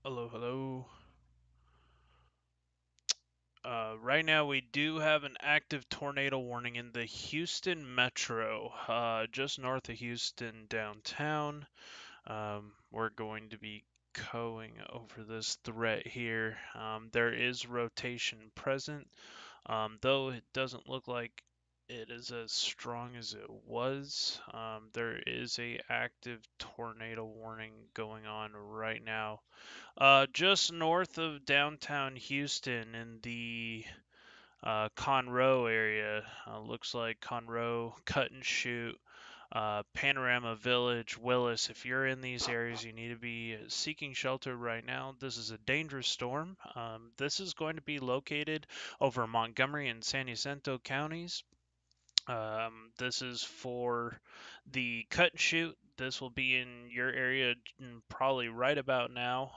Hello, hello. Right now, we do have an active tornado warning in the Houston metro, just north of Houston downtown. We're going to be going over this threat here. There is rotation present, though it doesn't look like it is as strong as it was. There is a active tornado warning going on right now. Just north of downtown Houston in the Conroe area. Looks like Conroe, Cut and Shoot, Panorama Village, Willis. If you're in these areas, you need to be seeking shelter right now. This is a dangerous storm. This is going to be located over Montgomery and San Jacinto counties. This is for the cut and shoot. This will be in your area probably right about now.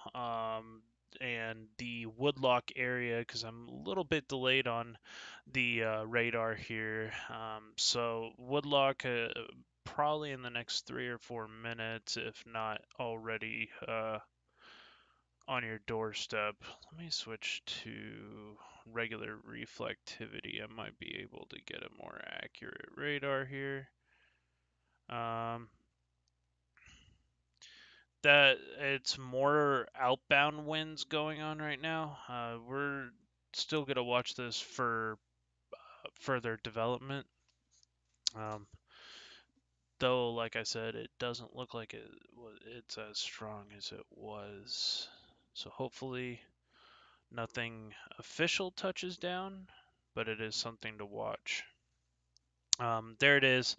And the Woodlock area, because I'm a little bit delayed on the radar here. So Woodlock, probably in the next 3 or 4 minutes, if not already on your doorstep. Let me switch to regular reflectivity. I might be able to get a more accurate radar here. Um, that it's more outbound winds going on right now. We're still gonna watch this for further development. Um, though, like I said, it doesn't look like it's as strong as it was. So hopefully nothing official touches down, but it is something to watch. There it is.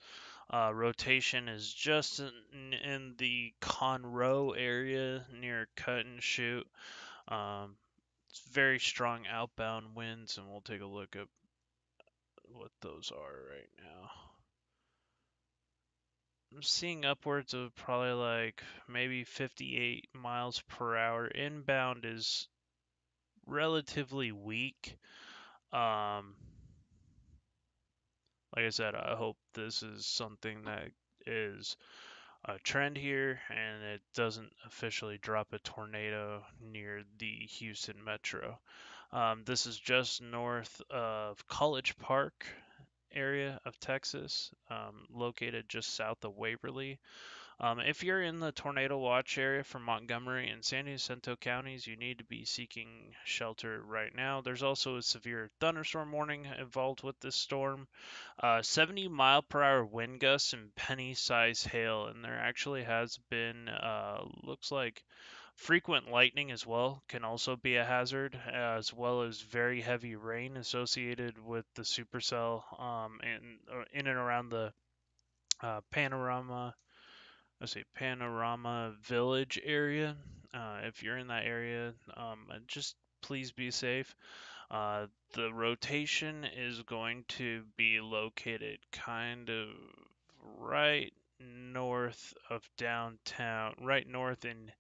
Rotation is just in the Conroe area near Cut and Shoot. Um, it's very strong outbound winds, and we'll take a look at what those are right now. I'm seeing upwards of probably like maybe 58 miles per hour. Inbound is relatively weak. Um, like I said, I hope this is something that is a trend here and it doesn't officially drop a tornado near the Houston metro. This is just north of College Park area of Texas, located just south of Waverly. If you're in the tornado watch area for Montgomery and San Jacinto counties, you need to be seeking shelter right now. There's also a severe thunderstorm warning involved with this storm. 70-mile-per-hour wind gusts and penny-sized hail, and there actually has been, looks like frequent lightning as well can also be a hazard, as well as very heavy rain associated with the supercell in and around the panorama let's say Panorama Village area. If you're in that area, just please be safe. The rotation is going to be located kind of right north of downtown, right north and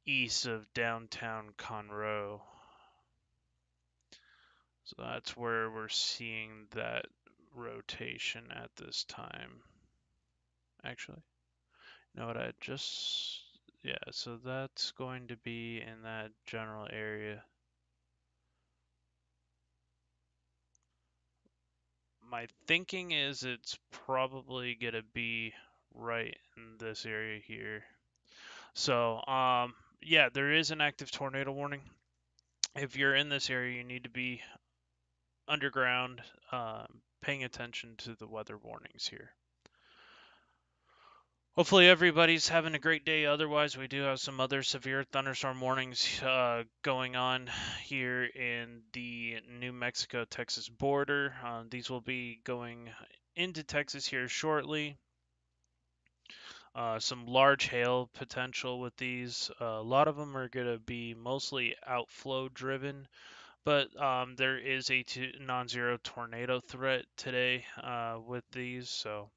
east of downtown Conroe. So that's where we're seeing that rotation at this time. Actually, you know what? Yeah, so that's going to be in that general area. My thinking is it's probably going to be right in this area here. So, yeah, there is an active tornado warning. If you're in this area, you need to be underground, paying attention to the weather warnings here. Hopefully everybody's having a great day. Otherwise, we do have some other severe thunderstorm warnings going on here in the New Mexico-Texas border. These will be going into Texas here shortly. Some large hail potential with these. A lot of them are going to be mostly outflow driven, but there is a non-zero tornado threat today with these, so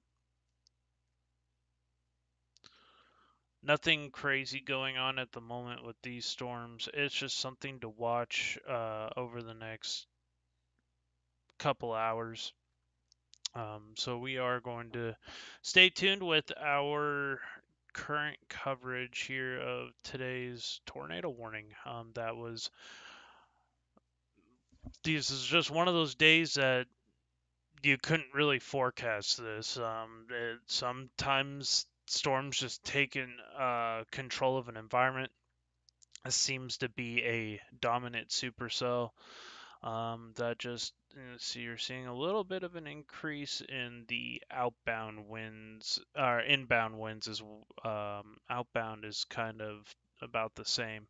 nothing crazy going on at the moment with these storms. It's just something to watch over the next couple hours. So we are going to stay tuned with our current coverage here of today's tornado warning. That was This is just one of those days that you couldn't really forecast this. Sometimes storms just taking control of an environment. This seems to be a dominant supercell. That just see you're seeing a little bit of an increase in the outbound winds, or inbound winds is outbound is kind of about the same.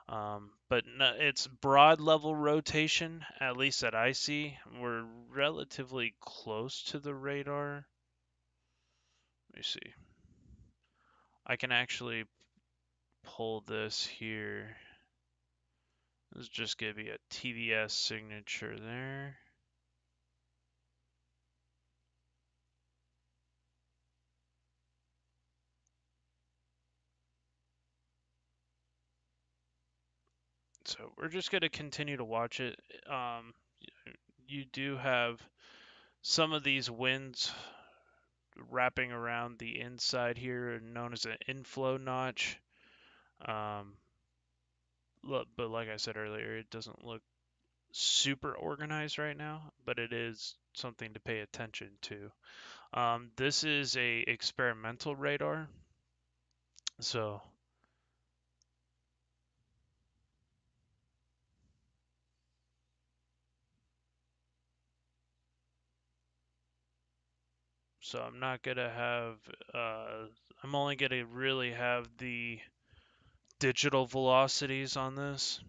But no, it's broad level rotation, at least that I see. We're relatively close to the radar. Let me see. I can actually pull this here. Let's just give you a TVS signature there. So we're just going to continue to watch it. Um, you do have some of these winds wrapping around the inside here, known as an inflow notch. Um, but like I said earlier, it doesn't look super organized right now, but it is something to pay attention to. This is a experimental radar, so I'm not gonna have I'm only gonna really have the digital velocities on this.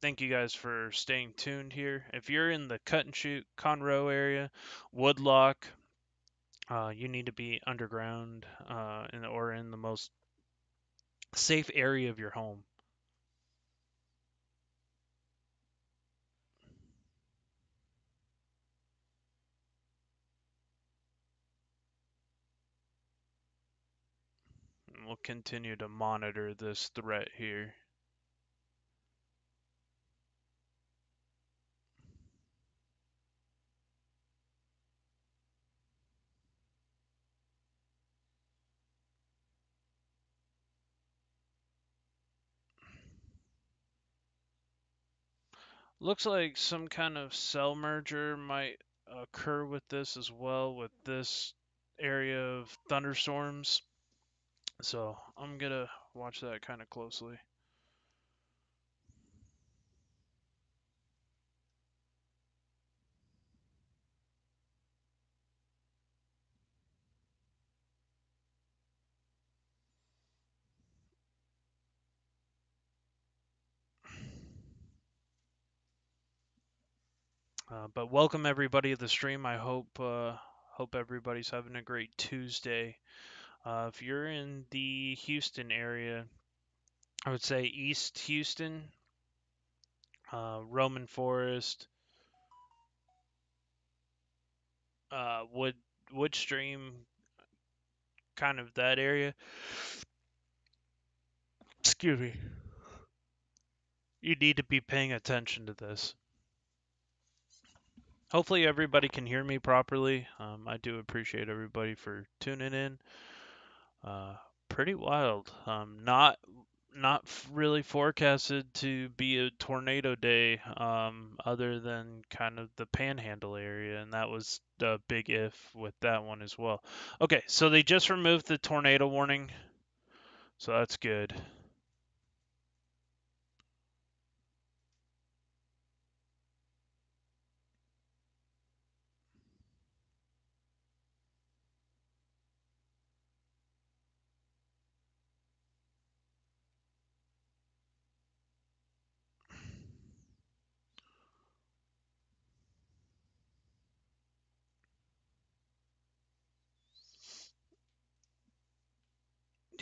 Thank you guys for staying tuned here. If you're in the Cut and Shoot Conroe area, Woodlock, you need to be underground or in the most safe area of your home. And we'll continue to monitor this threat here. Looks like some kind of cell merger might occur with this as well, with this area of thunderstorms. So I'm gonna watch that kind of closely. But welcome everybody to the stream. I hope everybody's having a great Tuesday. If you're in the Houston area, I would say East Houston, Roman Forest, Wood Woodstream, kind of that area. Excuse me. You need to be paying attention to this. Hopefully everybody can hear me properly. I do appreciate everybody for tuning in. Uh, Pretty wild. Not really forecasted to be a tornado day, other than kind of the Panhandle area, and that was a big if with that one as well. Okay, so they just removed the tornado warning, so that's good.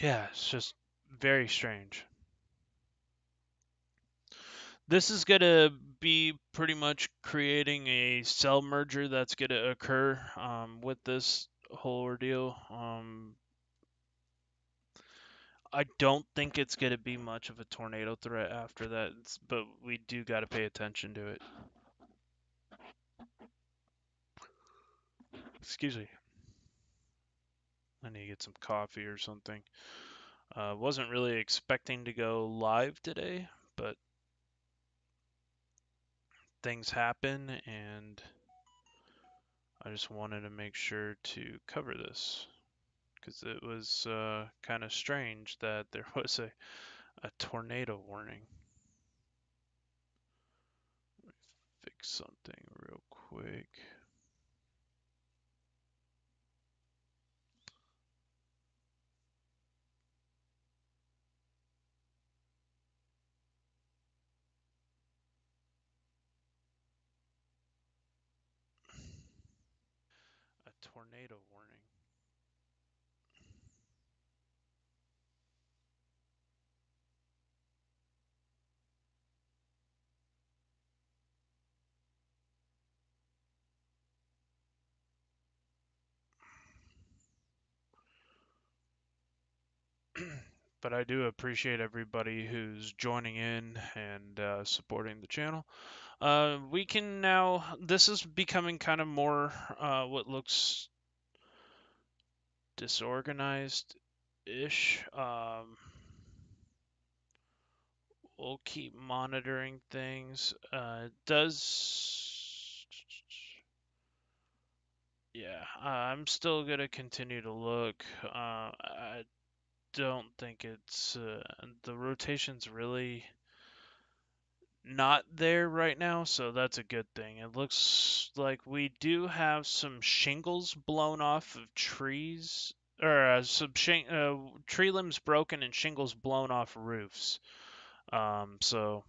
Yeah, it's just very strange. This is going to be pretty much creating a cell merger that's going to occur with this whole ordeal. I don't think it's going to be much of a tornado threat after that, but we do got to pay attention to it. Excuse me. I need to get some coffee or something. Wasn't really expecting to go live today, but things happen, and I just wanted to make sure to cover this because it was kind of strange that there was a tornado warning. Let me fix something real quick. A tornado warning. But I do appreciate everybody who's joining in and supporting the channel. We can now, this is becoming kind of more what looks disorganized-ish. We'll keep monitoring things. Yeah, I'm still gonna continue to look. I don't think it's, the rotation's really not there right now, so that's a good thing. It looks like we do have some shingles blown off of trees, or tree limbs broken and shingles blown off roofs. That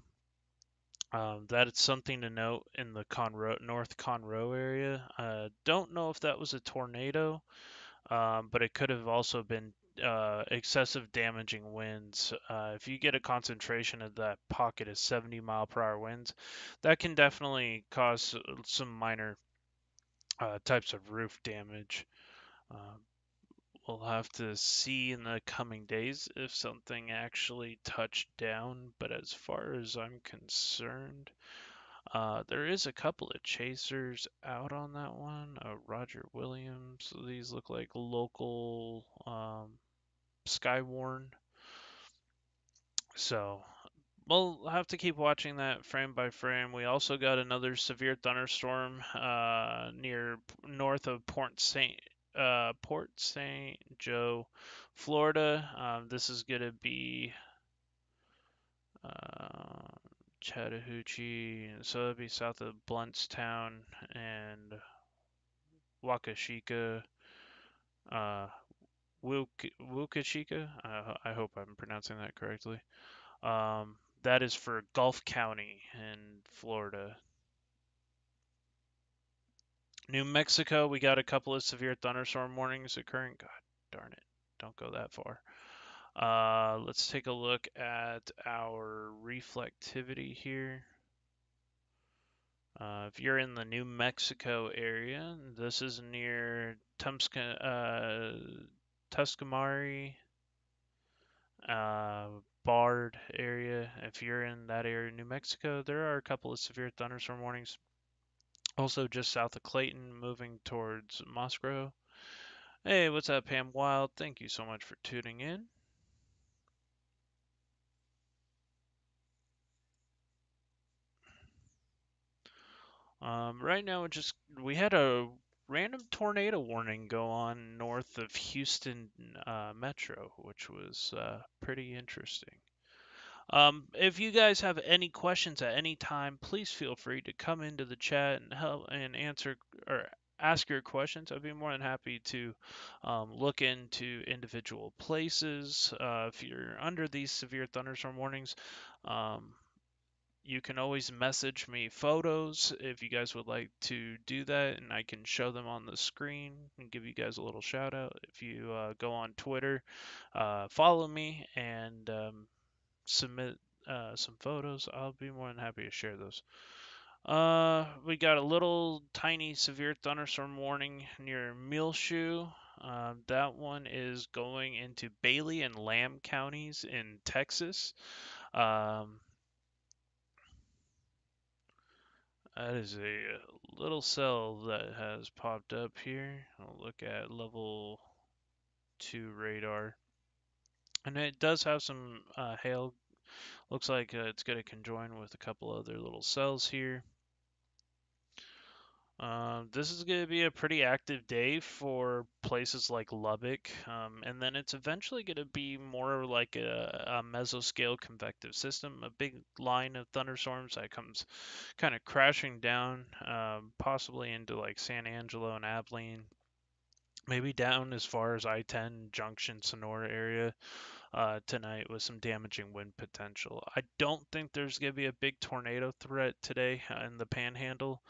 is something to note in the North Conroe area. Don't know if that was a tornado, but it could have also been excessive damaging winds. If you get a concentration of that pocket of 70-mile-per-hour winds, that can definitely cause some minor types of roof damage. Uh, we'll have to see in the coming days if something actually touched down, but as far as I'm concerned, there is a couple of chasers out on that one. Roger Williams. These look like local Skywarn. So we'll have to keep watching that frame by frame. We also got another severe thunderstorm near north of Port St. Joe, Florida. This is gonna be uh, Chattahoochee, so it'll be south of Bluntstown and Wakashika, uh, Wukashika. I hope I'm pronouncing that correctly. That is for Gulf County in Florida. New Mexico, we got a couple of severe thunderstorm warnings occurring. God darn it, don't go that far. Let's take a look at our reflectivity here. If you're in the New Mexico area, this is near Tuscamari, uh, Bard area. If you're in that area, New Mexico, there are a couple of severe thunderstorm warnings. Also, just south of Clayton, moving towards Moscow. Hey, what's up, Pam Wild? Thank you so much for tuning in. Right now, we had a random tornado warning go on north of Houston Metro, which was pretty interesting. If you guys have any questions at any time, please feel free to come into the chat and help and answer or ask your questions. I'd be more than happy to look into individual places. If you're under these severe thunderstorm warnings, um, you can always message me photos if you guys would like to do that, and I can show them on the screen and give you guys a little shout out. If you go on Twitter, follow me and submit some photos, I'll be more than happy to share those. We got a little tiny severe thunderstorm warning near Muleshoe. That one is going into Bailey and Lamb counties in Texas. Um, That is a little cell that has popped up here. I'll look at level 2 radar. And it does have some hail. Looks like it's going to conjoin with a couple other little cells here. This is going to be a pretty active day for places like Lubbock, and then it's eventually going to be more like a mesoscale convective system, a big line of thunderstorms that comes kind of crashing down, possibly into like San Angelo and Abilene, maybe down as far as I-10 Junction, Sonora area tonight with some damaging wind potential. I don't think there's going to be a big tornado threat today in the Panhandle,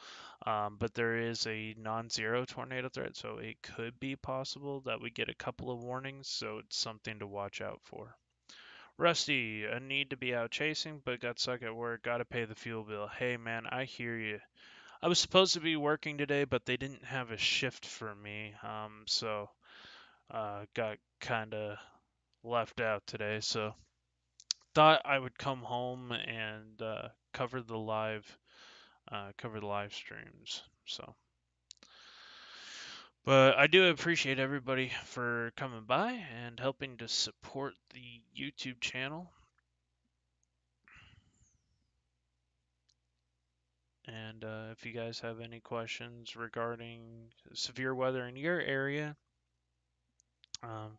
but there is a non-zero tornado threat, so it could be possible that we get a couple of warnings, so it's something to watch out for. Rusty, a need to be out chasing, but got stuck at work, gotta pay the fuel bill. Hey man, I hear you. I was supposed to be working today, but they didn't have a shift for me, so got kinda left out today, so thought I would come home and cover the live streams. So, but I do appreciate everybody for coming by and helping to support the YouTube channel. And if you guys have any questions regarding severe weather in your area, um,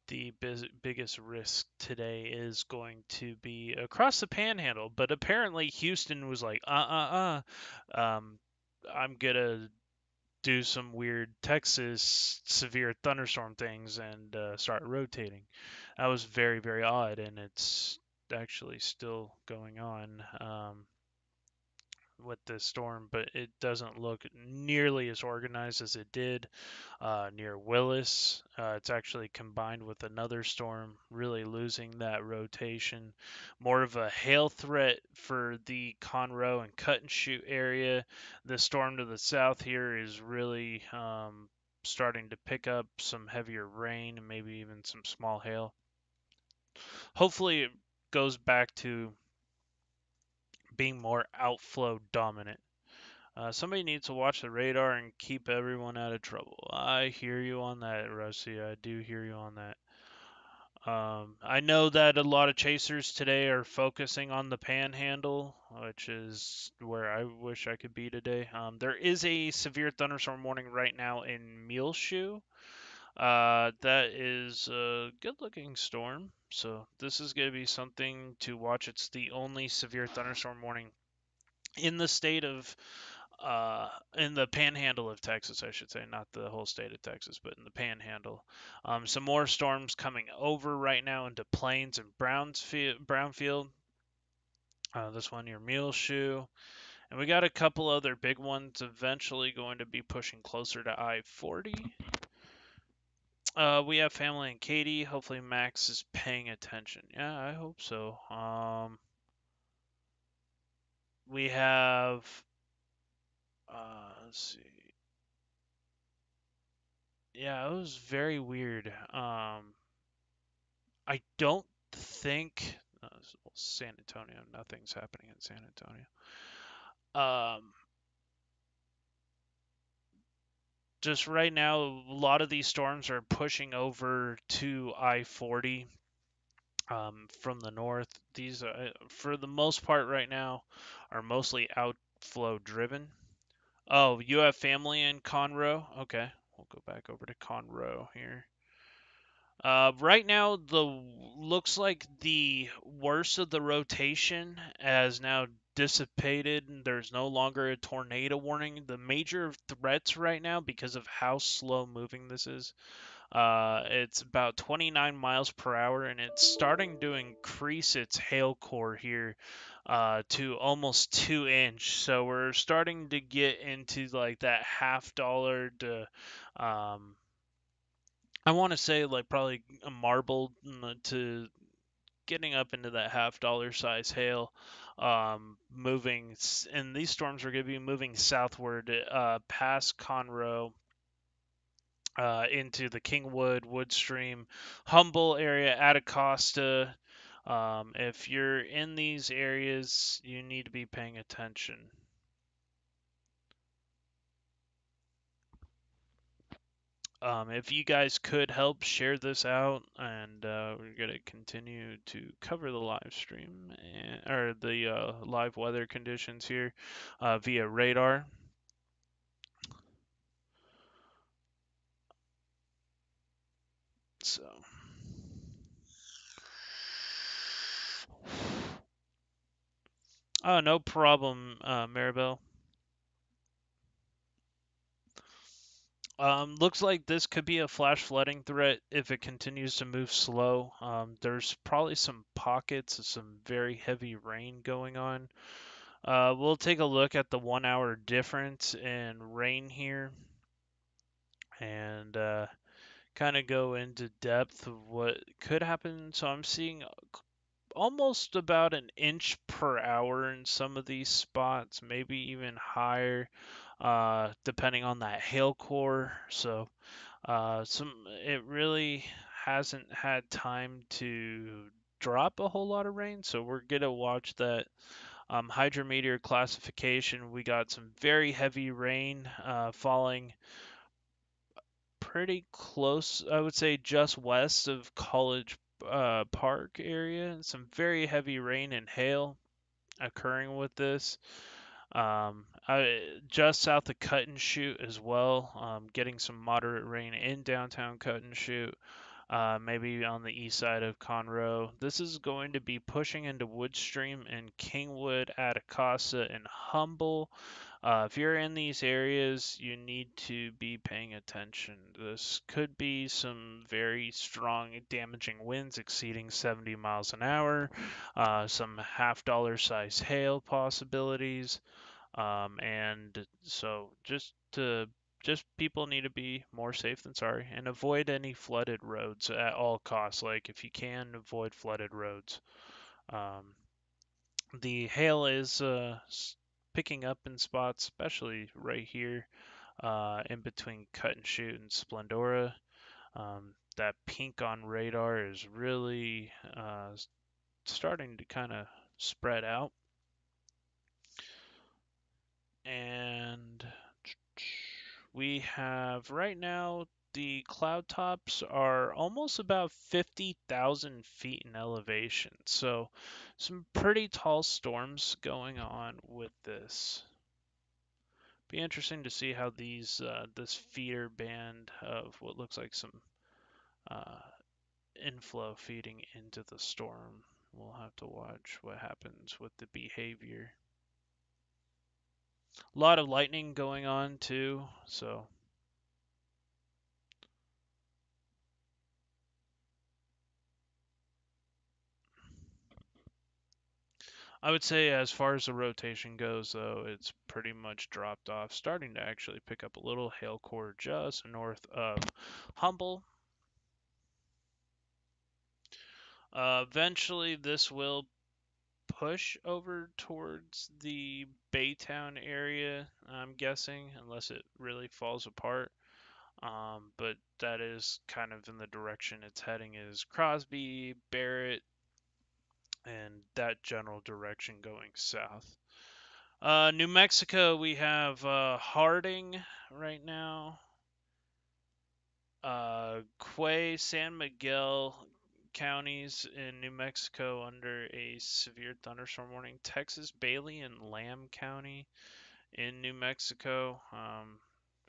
the biggest risk today is going to be across the Panhandle. But apparently, Houston was like, um, I'm gonna do some weird Texas severe thunderstorm things and start rotating. That was very, very odd, and it's actually still going on. With this storm, but it doesn't look nearly as organized as it did near Willis. It's actually combined with another storm, really losing that rotation. More of a hail threat for the Conroe and Cut and Shoot area. The storm to the south here is really starting to pick up some heavier rain and maybe even some small hail. Hopefully, it goes back to being more outflow dominant. Somebody needs to watch the radar and keep everyone out of trouble. I hear you on that, Rusty. I do hear you on that. I know that a lot of chasers today are focusing on the Panhandle, which is where I wish I could be today. There is a severe thunderstorm warning right now in Muleshoe. That is a good-looking storm, so this is going to be something to watch. It's the only severe thunderstorm warning in the state of in the Panhandle of Texas, I should say, not the whole state of Texas, but in the Panhandle. Some more storms coming over right now into Plains and Brownfield. This one near Muleshoe. And we got a couple other big ones eventually going to be pushing closer to I-40. We have family in Katy. Hopefully Max is paying attention. Yeah, I hope so. We have, let's see. Yeah, it was very weird. I don't think San Antonio. Nothing's happening in San Antonio. Um, just right now, a lot of these storms are pushing over to I-40 from the north. These, for the most part, right now, are mostly outflow driven. Oh, you have family in Conroe? Okay, we'll go back over to Conroe here. Right now, the looks like the worst of the rotation has now dissipated, and there's no longer a tornado warning. The major threats right now, because of how slow moving this is, it's about 29 miles per hour, and it's starting to increase its hail core here to almost 2 inch. So we're starting to get into like that $half to I want to say like probably a marble to getting up into that $half size hail, moving, and these storms are going to be moving southward past Conroe. Into the Kingwood, Woodstream, Humble area, Atacosta. If you're in these areas, you need to be paying attention. If you guys could help share this out, and we're gonna continue to cover the live stream or the live weather conditions here via radar. So, oh, no problem, Maribel. Looks like this could be a flash flooding threat if it continues to move slow. There's probably some pockets of some very heavy rain going on. We'll take a look at the 1 hour difference in rain here and kind of go into depth of what could happen. So I'm seeing almost about an inch per hour in some of these spots, maybe even higher, depending on that hail core. So it really hasn't had time to drop a whole lot of rain, so we're gonna watch that hydrometeor classification. We got some very heavy rain falling pretty close, I would say just west of College Park area. Some very heavy rain and hail occurring with this. Just south of Cut and Shoot as well, getting some moderate rain in downtown Cut and Shoot, maybe on the east side of Conroe. This is going to be pushing into Woodstream and Kingwood, Atacasa, and Humble. If you're in these areas, you need to be paying attention. This could be some very strong, damaging winds exceeding 70 miles an hour, some half-dollar size hail possibilities, and so just people need to be more safe than sorry and avoid any flooded roads at all costs. Like if you can avoid flooded roads. Um, the hail is picking up in spots, especially right here in between Cut and Shoot and Splendora. That pink on radar is really starting to kind of spread out. And we have right now the cloud tops are almost about 50,000 feet in elevation. So some pretty tall storms going on with this. Be interesting to see how this feeder band of what looks like some uh, inflow feeding into the storm. We'll have to watch what happens with the behavior. A lot of lightning going on too, so I would say as far as the rotation goes, though, it's pretty much dropped off, starting to actually pick up a little hail core just north of Humble. Eventually, this will push over towards the Baytown area, I'm guessing, unless it really falls apart. But that is kind of in the direction it's heading is Crosby, Barrett, and that general direction going south. New Mexico, we have Harding right now. Quay, San Miguel counties in New Mexico under a severe thunderstorm warning. Texas, Bailey, and Lamb County in New Mexico.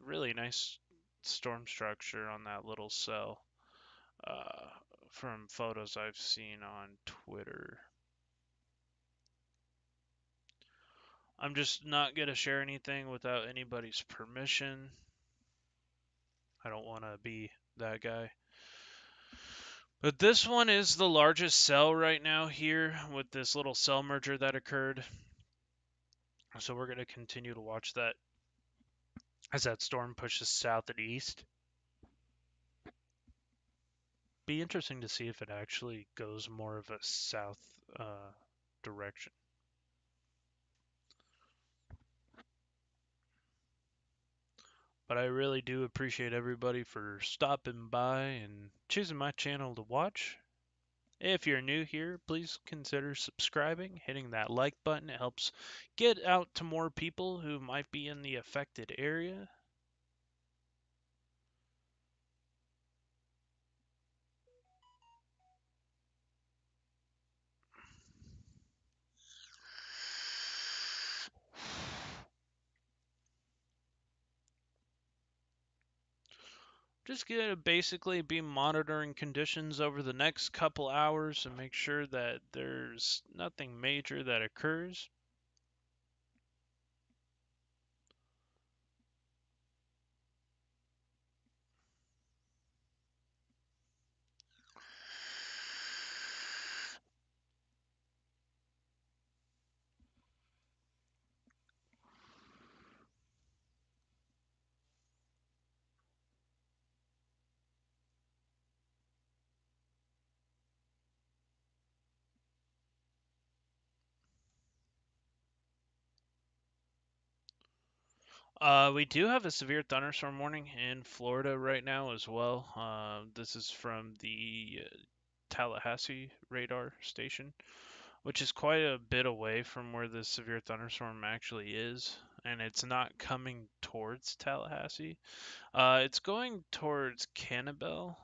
Really nice storm structure on that little cell uh, from photos I've seen on Twitter. I'm just not going to share anything without anybody's permission. I don't want to be that guy. But this one is the largest cell right now here with this little cell merger that occurred. So we're going to continue to watch that as that storm pushes south and east. Be interesting to see if it actually goes more of a south direction. But I really do appreciate everybody for stopping by and choosing my channel to watch. If you're new here, please consider subscribing, hitting that like button. It helps get out to more people who might be in the affected area. Just gonna basically be monitoring conditions over the next couple hours and make sure that there's nothing major that occurs. We do have a severe thunderstorm warning in Florida right now as well. This is from the Tallahassee radar station, which is quite a bit away from where the severe thunderstorm actually is, and it's not coming towards Tallahassee. It's going towards Cannabel,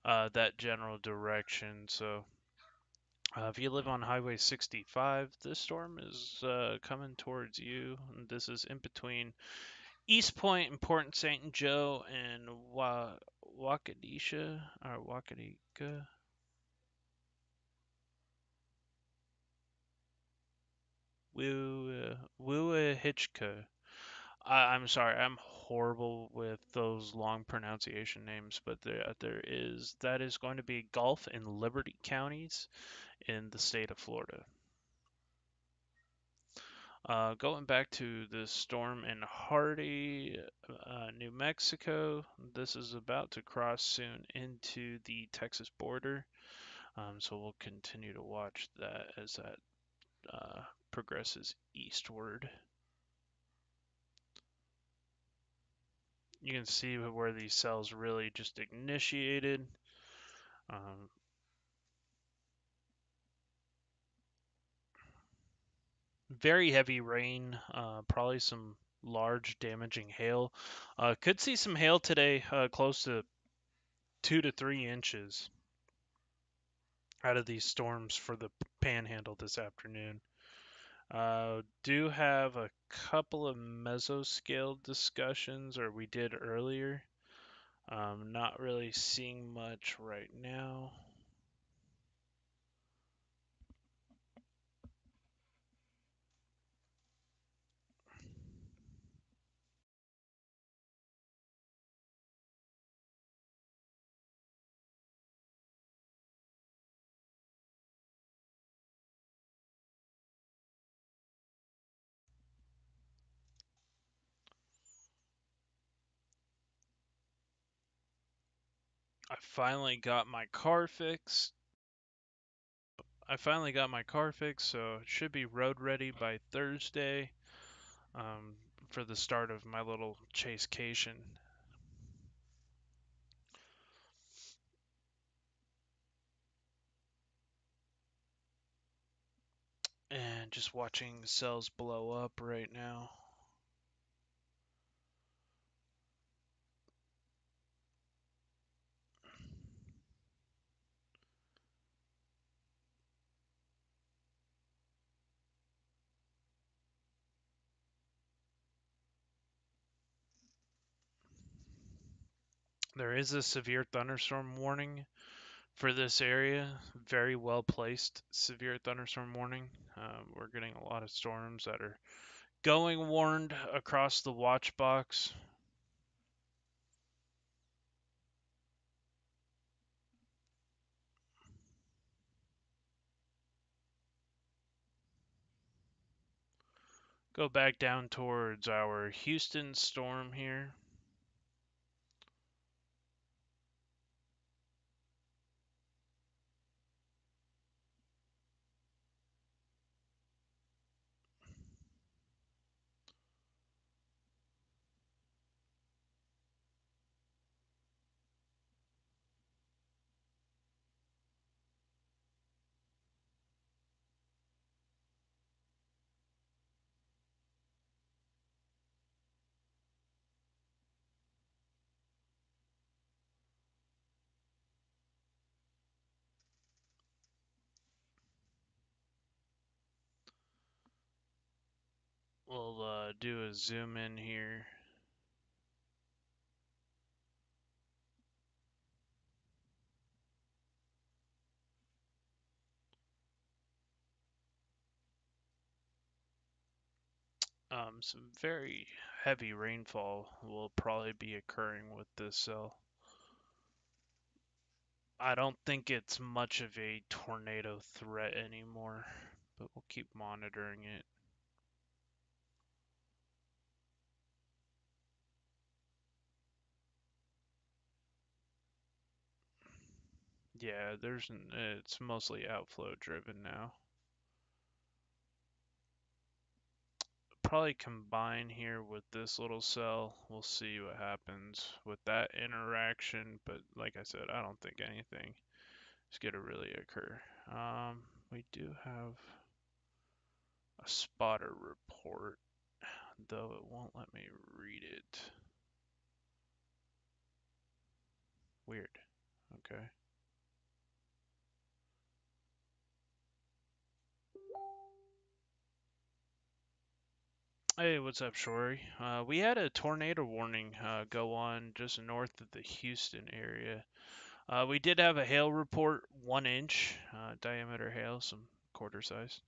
that general direction. So, if you live on Highway 65, this storm is coming towards you. And this is in between East Point and Port St. Joe and Waukesha or Waukesha. Woo I'm sorry, I'm horrible with those long pronunciation names, but there is that is going to be Gulf and Liberty counties in the state of Florida. Going back to the storm in Hardy, New Mexico, this is about to cross soon into the Texas border. So we'll continue to watch that as that progresses eastward. You can see where these cells really just initiated. Um, Very heavy rain, probably some large damaging hail. Could see some hail today, close to 2 to 3 inches out of these storms for the Panhandle this afternoon. Do have a couple of mesoscale discussions, or we did earlier. Not really seeing much right now. I finally got my car fixed. So it should be road ready by Thursday, um, for the start of my little chasecation. And just watching cells blow up right now. There is a severe thunderstorm warning for this area. Very well placed severe thunderstorm warning. We're getting a lot of storms that are going warned across the watch box. Go back down towards our Houston storm here. We'll do a zoom in here. Some very heavy rainfall will probably be occurring with this cell. I don't think it's much of a tornado threat anymore, but we'll keep monitoring it. Yeah, it's mostly outflow driven now. Probably combine here with this little cell. We'll see what happens with that interaction, but like I said, I don't think anything is going to really occur. We do have a spotter report, though it won't let me read it. Weird. Okay. Hey, what's up, Shory? We had a tornado warning go on just north of the Houston area. We did have a hail report, 1 inch diameter hail, some quarter size.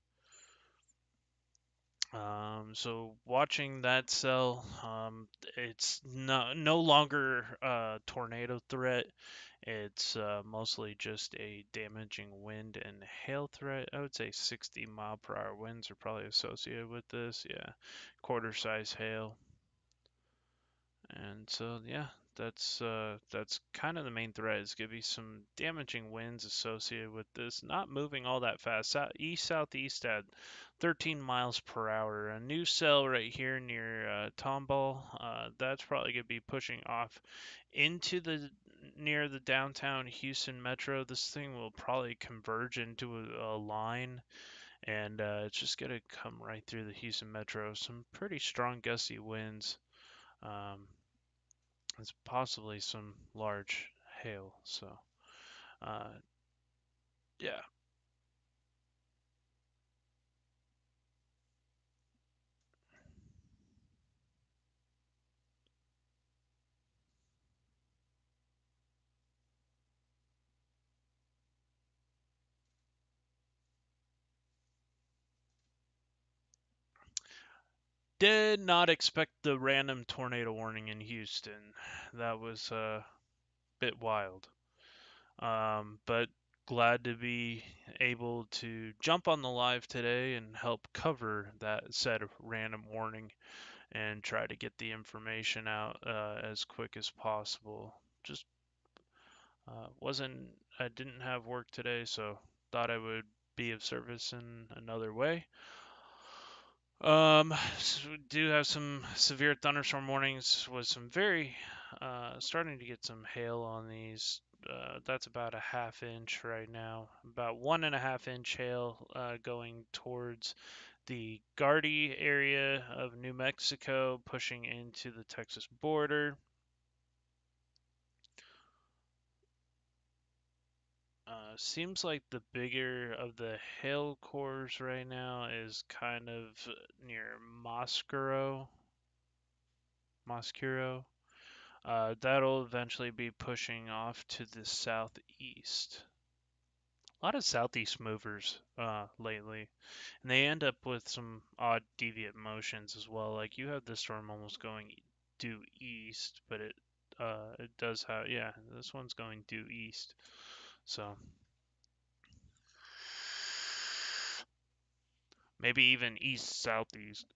So watching that cell, it's no longer a tornado threat. It's mostly just a damaging wind and hail threat. I would say 60-mile-per-hour winds are probably associated with this. Yeah, quarter size hail. And so yeah, that's kind of the main threat. Is gonna be some damaging winds associated with this, not moving all that fast. East southeast at 13 miles per hour. A new cell right here near Tomball. That's probably gonna be pushing off into the near the downtown Houston metro. This thing will probably converge into a line, and it's just gonna come right through the Houston metro. Some pretty strong gusty winds. Um, it's possibly some large hail. So, uh, yeah, did not expect the random tornado warning in Houston. That was a bit wild. But glad to be able to jump on the live today and help cover that said random warning and try to get the information out as quick as possible. Just wasn't I didn't have work today, so thought I would be of service in another way. We do have some severe thunderstorm warnings with some very starting to get some hail on these. That's about a half inch right now. About 1.5 inch hail going towards the Gardy area of New Mexico, pushing into the Texas border. Seems like the bigger of the hail cores right now is kind of near Mosquero. That'll eventually be pushing off to the southeast. A lot of southeast movers lately, and they end up with some odd deviant motions as well. Like you have this storm almost going due east, but it does have, yeah, this one's going due east. So maybe even east southeast.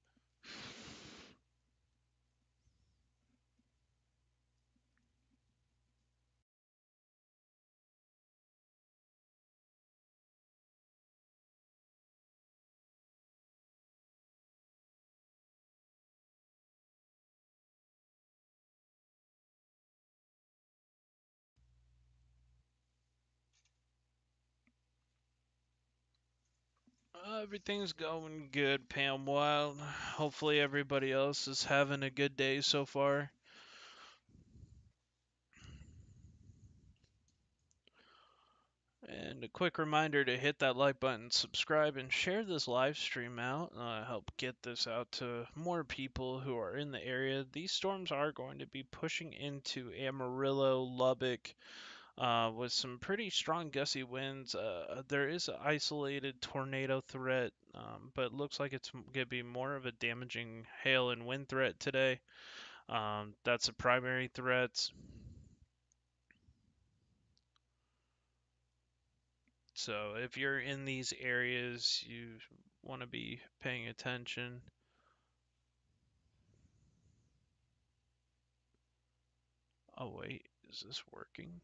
Everything's going good, Pam Wild. Hopefully everybody else is having a good day so far. And a quick reminder to hit that like button, subscribe, and share this live stream out. Help get this out to more people who are in the area. These storms are going to be pushing into Amarillo, Lubbock, with some pretty strong gusty winds. There is an isolated tornado threat, but looks like it's going to be more of a damaging hail and wind threat today. That's the primary threats. So if you're in these areas, you want to be paying attention. Oh wait, is this working?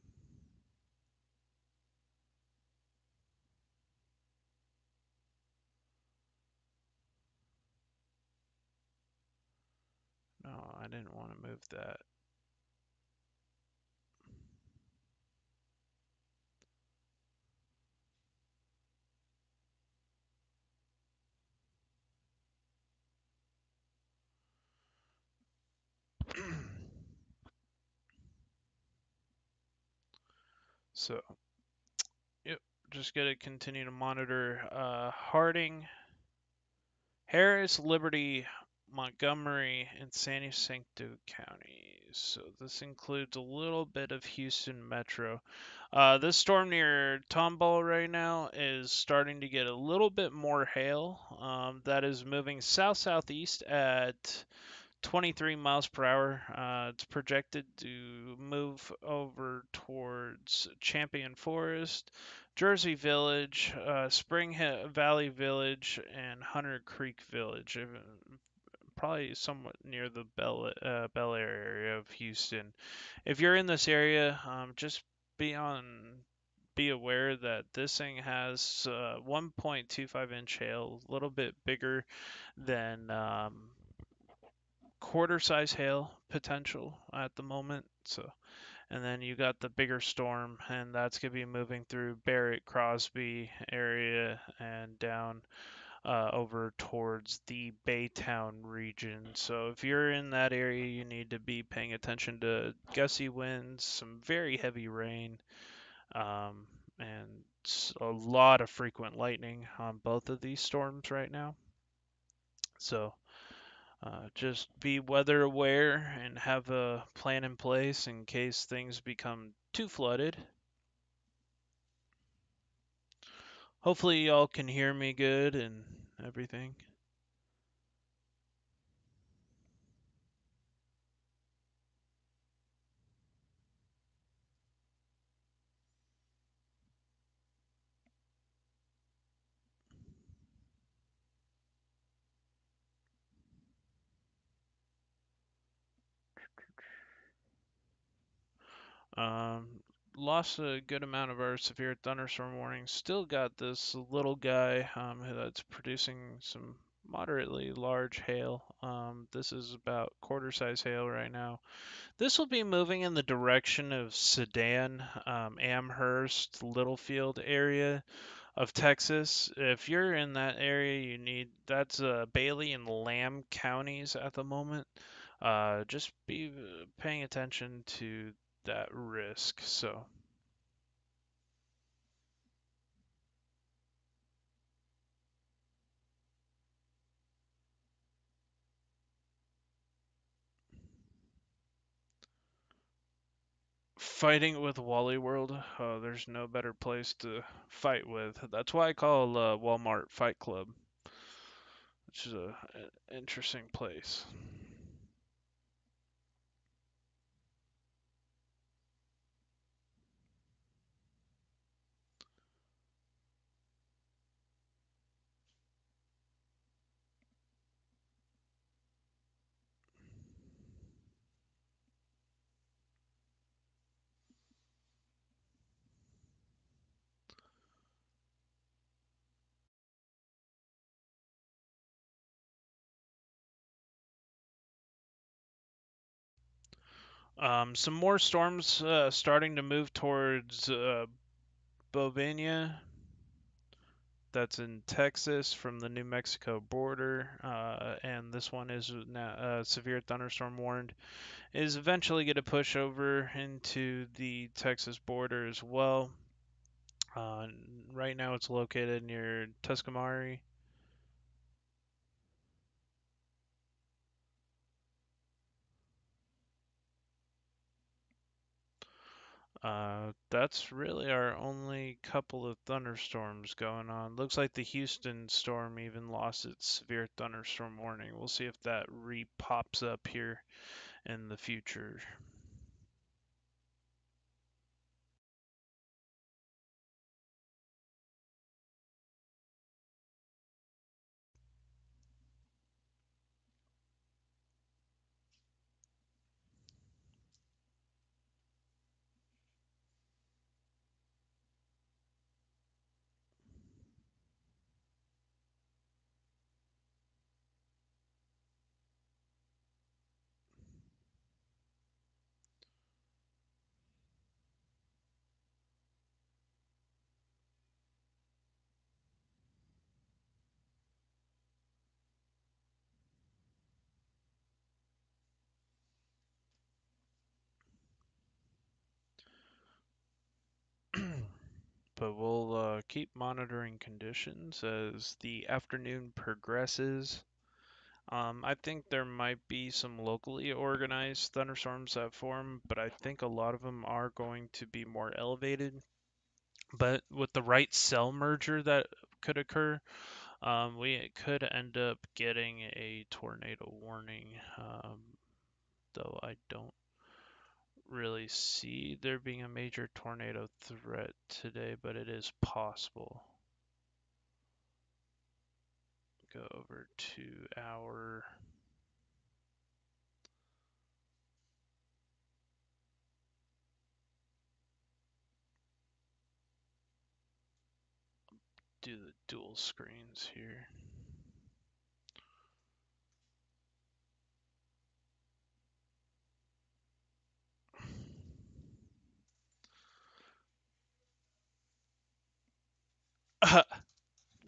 No, I didn't want to move that. So, yep, just gotta continue to monitor Harding, Harris, Liberty, Montgomery, and San Jacinto counties. So this includes a little bit of Houston Metro. This storm near Tomball right now is starting to get a little bit more hail. That is moving south-southeast at 23 miles per hour. It's projected to move over towards Champion Forest, Jersey Village, Valley Village, and Hunter Creek Village. Probably somewhat near the Bel Air area of Houston. If you're in this area, just be on be aware that this thing has 1.25-inch hail, a little bit bigger than quarter size hail potential at the moment. So, and then you got the bigger storm, and that's gonna be moving through Barrett, Crosby area, and down over towards the Baytown region. So if you're in that area, you need to be paying attention to gusty winds, some very heavy rain, and a lot of frequent lightning on both of these storms right now. So just be weather aware and have a plan in place in case things become too flooded. Hopefully, y'all can hear me good and everything. Um, Lost a good amount of our severe thunderstorm warnings. Still got this little guy that's producing some moderately large hail. This is about quarter size hail right now. This will be moving in the direction of Sedan, Amherst, Littlefield area of Texas. If you're in that area, that's Bailey and Lamb counties at the moment. Just be paying attention to that risk. So, fighting with Wally World, there's no better place to fight with. That's why I call Walmart Fight Club, which is an interesting place. Some more storms starting to move towards Bovania. That's in Texas from the New Mexico border, and this one is now severe thunderstorm warned. Is eventually going to push over into the Texas border as well. Uh, right now, it's located near Tuscamari. That's really our only couple of thunderstorms going on. Looks like the Houston storm even lost its severe thunderstorm warning. We'll see if that re-pops up here in the future. But we'll keep monitoring conditions as the afternoon progresses. I think there might be some locally organized thunderstorms that form, but I think a lot of them are going to be more elevated. But with the right cell merger that could occur, we could end up getting a tornado warning, though I don't really see there being a major tornado threat today, but it is possible. Go over to our do the dual screens here.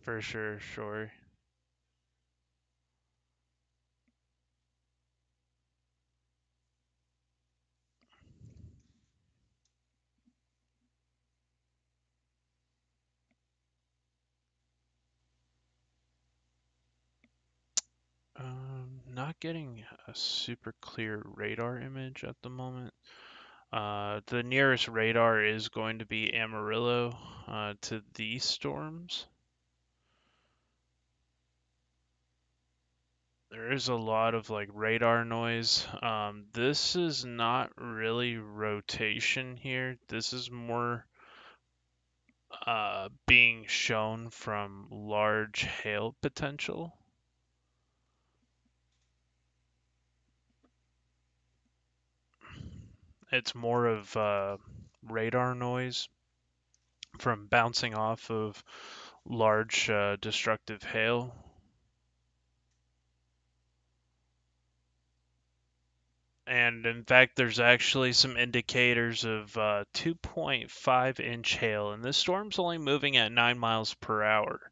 For sure, sure. Not getting a super clear radar image at the moment. The nearest radar is going to be Amarillo to these storms. There is a lot of like radar noise. This is not really rotation here. This is more being shown from large hail potential. It's more of radar noise from bouncing off of large destructive hail. And in fact, there's actually some indicators of 2.5-inch hail, and this storm's only moving at 9 miles per hour.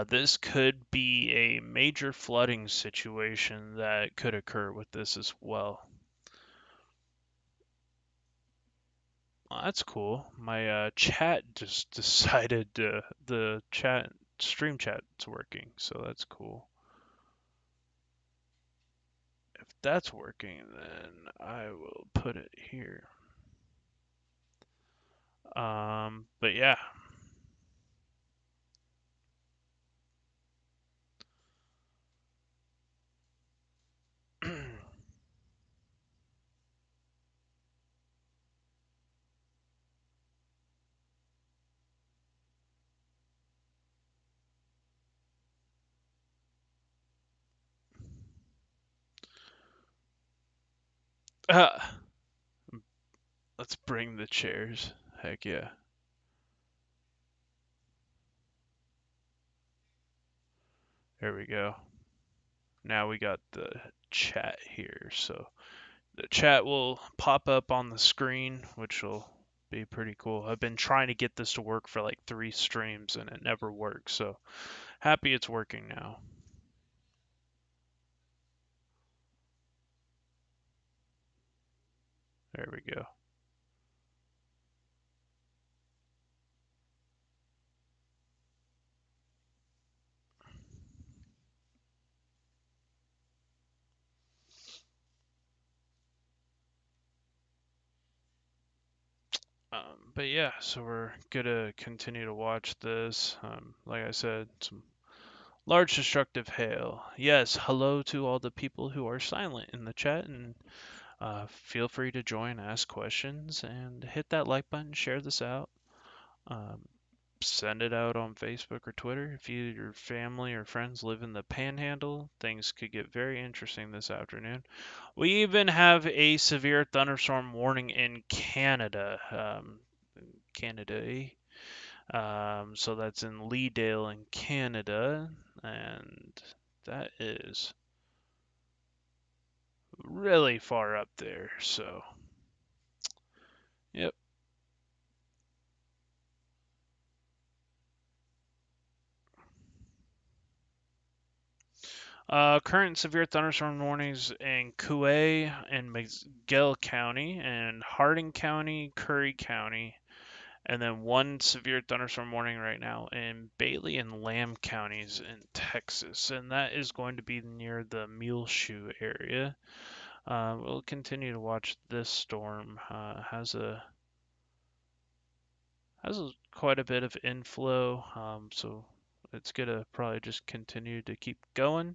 This could be a major flooding situation that could occur with this as well. That's cool. My chat just decided the chat stream chat's working, so that's cool. If that's working, then I will put it here. But yeah. uh, let's bring the chairs. Heck yeah. There we go. Now we got the chat here, so the chat will pop up on the screen, which will be pretty cool. I've been trying to get this to work for like 3 streams and it never works, so happy it's working now. There we go. But yeah, so we're gonna continue to watch this. Like I said, some large destructive hail. Yes, hello to all the people who are silent in the chat, and feel free to join, ask questions, and hit that like button, share this out. Um, Send it out on Facebook or Twitter. If your family or friends live in the Panhandle, things could get very interesting this afternoon. We even have a severe thunderstorm warning in Canada. Canada, eh? So that's in Leedale in Canada, and that is really far up there. So, yep. Current severe thunderstorm warnings in Coué and Miguel County and Harding County, Curry County, and then one severe thunderstorm warning right now in Bailey and Lamb counties in Texas, and that is going to be near the Muleshoe area. We'll continue to watch this storm. Has quite a bit of inflow, so it's gonna probably just continue to keep going.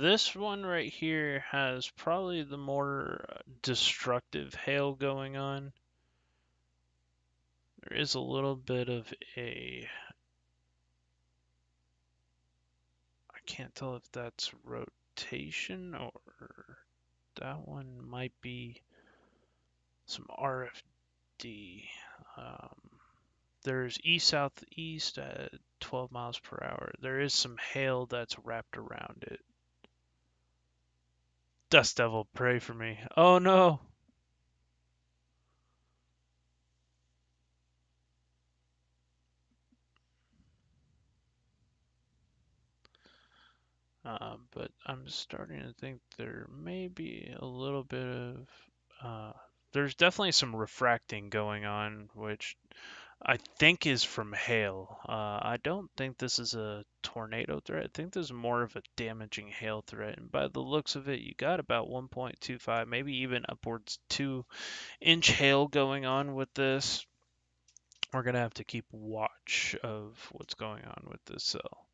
This one right here has probably the more destructive hail going on. There is a little bit of a... I can't tell if that's rotation or that one might be some RFD. Um, there's east-southeast at 12 miles per hour. There is some hail that's wrapped around it. Dust Devil, pray for me. Oh no! But I'm starting to think there may be a little bit of. There's definitely some refracting going on, which I think is from hail. I don't think this is a tornado threat. I think this is more of a damaging hail threat. And by the looks of it, you got about 1.25, maybe even upwards 2-inch hail going on with this. We're gonna have to keep watch of what's going on with this cell.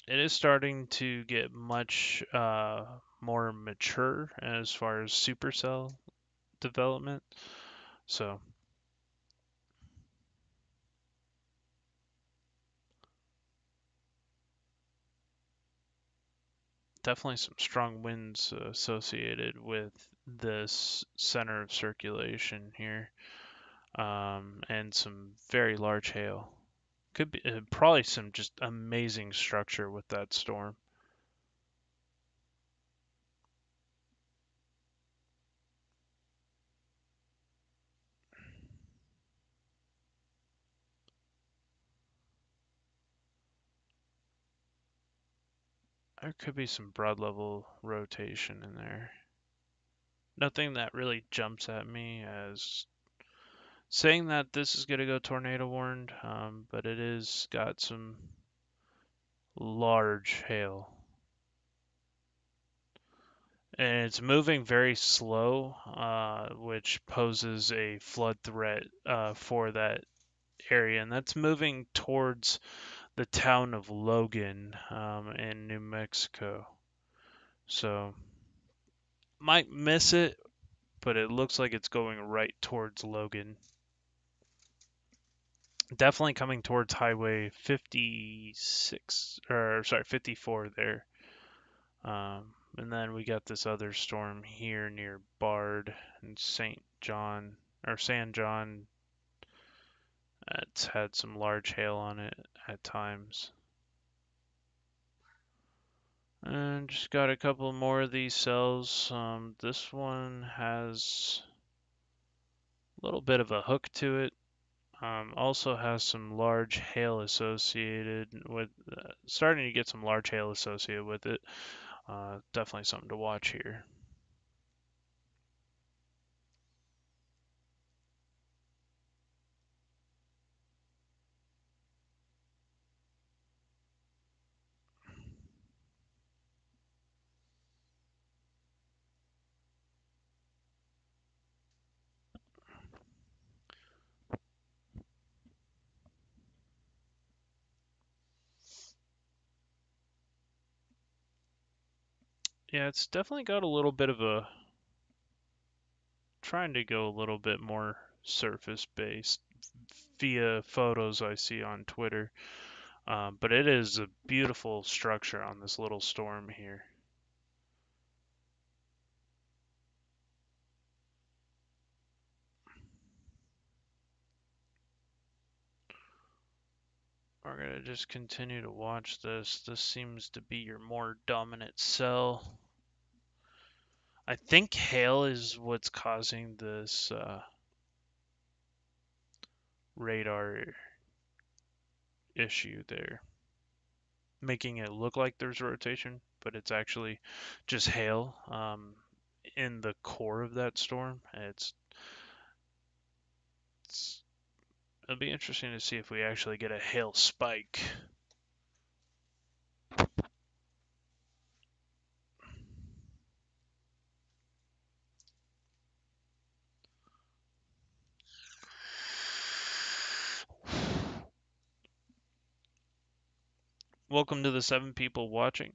It is starting to get much more mature as far as supercell development. So definitely some strong winds associated with this center of circulation here, and some very large hail. Could be probably some just amazing structure with that storm. There could be some broad level rotation in there. Nothing that really jumps at me as saying that this is going to go tornado warned, but it is got some large hail. And it's moving very slow, which poses a flood threat for that area. And that's moving towards the town of Logan in New Mexico. So, might miss it, but it looks like it's going right towards Logan. Definitely coming towards Highway 56, or sorry, 54 there. And then we got this other storm here near Bard and St. John, or San John. It's had some large hail on it at times. And just got a couple more of these cells. This one has a little bit of a hook to it. Also has some large hail associated with, starting to get some large hail associated with it. Definitely something to watch here. Yeah, it's definitely got a little bit of a trying to go a little bit more surface based via photos I see on Twitter. But it is a beautiful structure on this little storm here. We're going to just continue to watch this. This seems to be your more dominant cell. I think hail is what's causing this radar issue there, making it look like there's rotation, but it's actually just hail in the core of that storm. It'll be interesting to see if we actually get a hail spike. Welcome to the 7 people watching.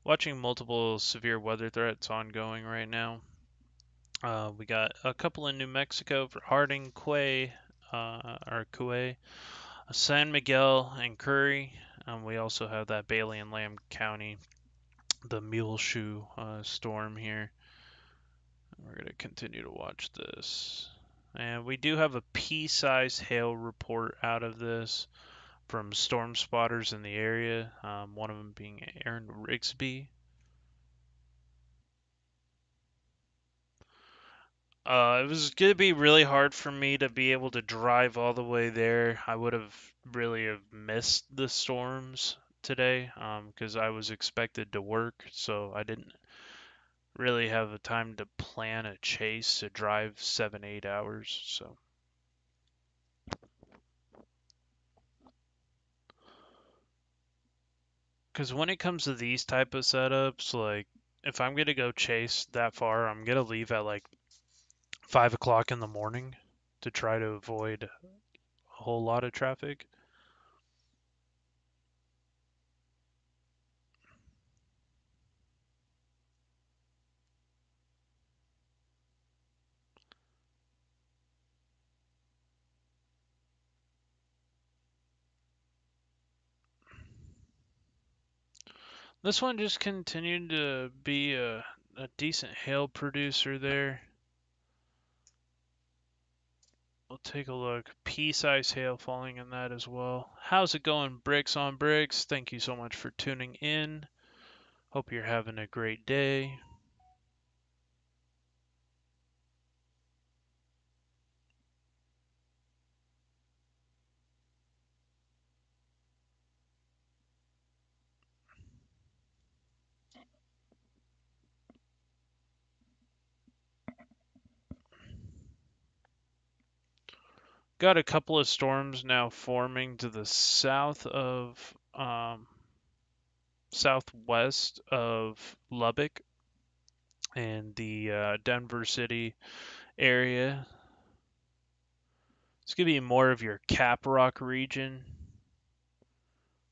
Watching multiple severe weather threats ongoing right now. We got a couple in New Mexico for Harding, Quay, or Coué, San Miguel, and Curry. We also have that Bailey and Lamb County, the Muleshoe storm here. We're going to continue to watch this. And we do have a pea-sized hail report out of this from storm spotters in the area, one of them being Aaron Rigsby. It was going to be really hard for me to be able to drive all the way there. I would have really have missed the storms today because I was expected to work, so I didn't really have the time to plan a chase to drive 7, 8 hours. So, because when it comes to these type of setups, like if I'm gonna go chase that far, I'm gonna leave at like 5 o'clock in the morning to try to avoid a whole lot of traffic. This one just continued to be a decent hail producer there. We'll take a look. Pea-sized hail falling in that as well. How's it going, Bricks on Bricks? Thank you so much for tuning in. Hope you're having a great day. Got a couple of storms now forming to the south of southwest of Lubbock and the Denver City area. It's gonna be more of your Cap Rock region,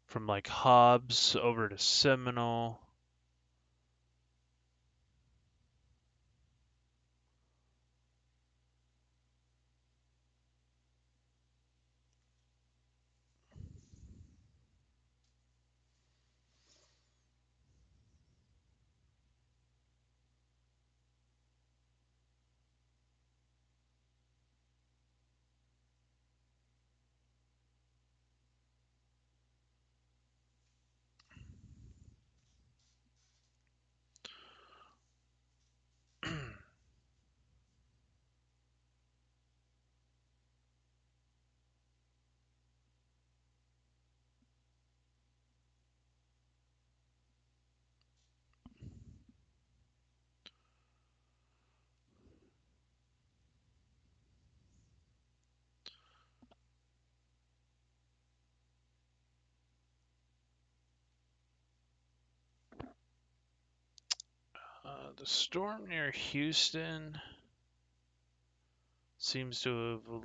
from like Hobbs over to Seminole. The storm near Houston seems to have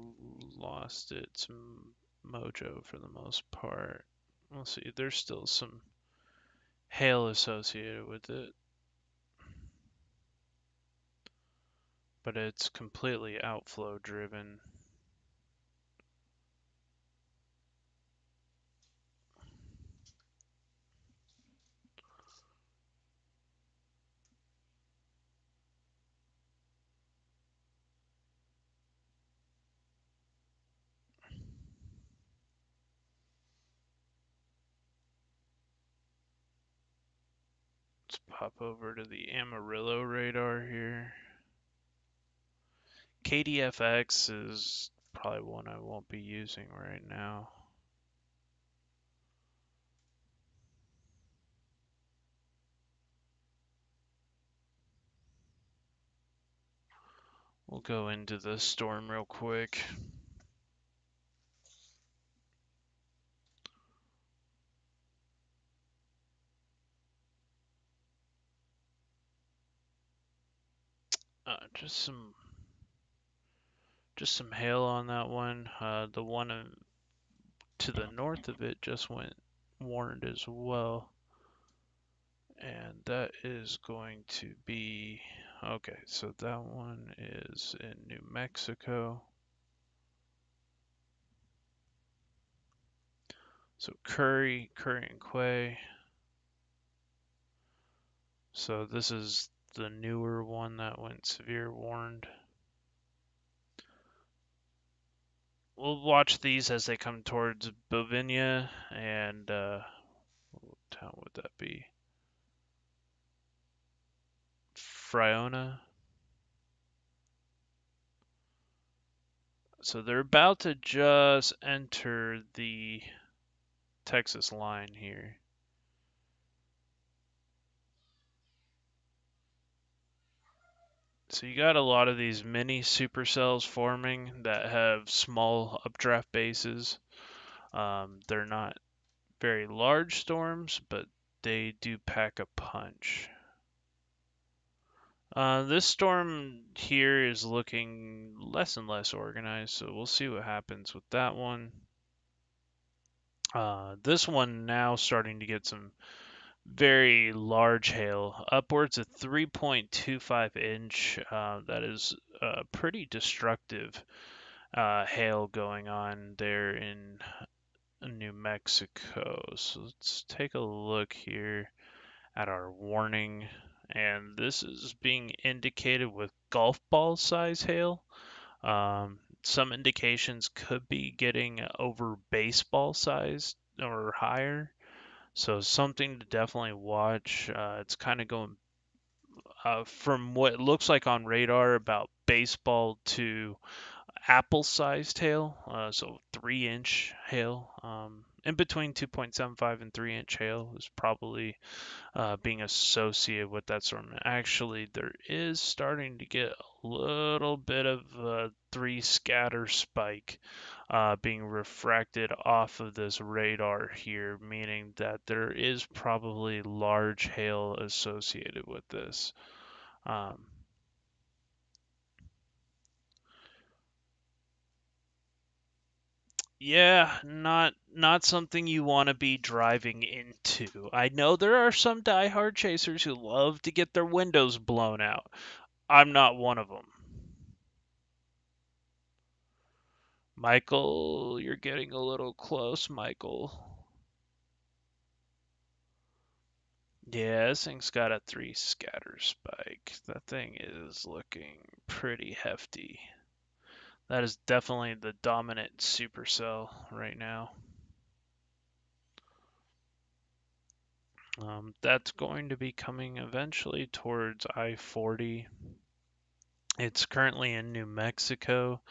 lost its mojo for the most part. We'll see. There's still some hail associated with it, but it's completely outflow driven. Let's pop over to the Amarillo radar here. KDFX is probably one I won't be using right now. We'll go into the storm real quick. Just some hail on that one. The one to the north of it just went warned as well. And that is going to be, okay, so that one is in New Mexico. So Curry and Quay. So this is the newer one that went severe warned. We'll watch these as they come towards Bovinia and what town would that be? Friona. So they're about to just enter the Texas line here. So you got a lot of these mini supercells forming that have small updraft bases. They're not very large storms, but they do pack a punch. This storm here is looking less and less organized, so we'll see what happens with that one. This one now starting to get some very large hail, upwards of 3.25 inch. That is pretty destructive hail going on there in New Mexico. So let's take a look here at our warning. And this is being indicated with golf ball size hail. Some indications could be getting over baseball size or higher. So something to definitely watch. It's kind of going from what it looks like on radar about baseball to apple-sized hail, so 3-inch hail. In between 2.75 and 3-inch hail is probably being associated with that storm. Actually, there is starting to get a little bit of a 3 scatter spike being refracted off of this radar here, meaning that there is probably large hail associated with this. Yeah, not something you want to be driving into. I know there are some diehard chasers who love to get their windows blown out. I'm not one of them. Michael, you're getting a little close, Michael. Yeah, this thing's got a 3 scatter spike. That thing is looking pretty hefty. That is definitely the dominant supercell right now. That's going to be coming eventually towards I-40. It's currently in New Mexico.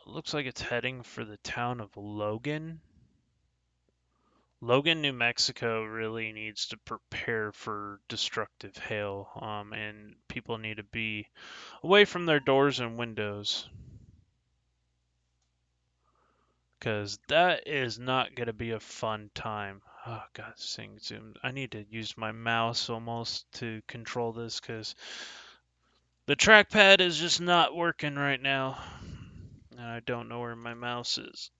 Looks like it's heading for the town of Logan. Logan, New Mexico really needs to prepare for destructive hail, and people need to be away from their doors and windows. Because that is not going to be a fun time. Oh god, this thing zoomed. I need to use my mouse almost to control this because the trackpad is just not working right now. And I don't know where my mouse is.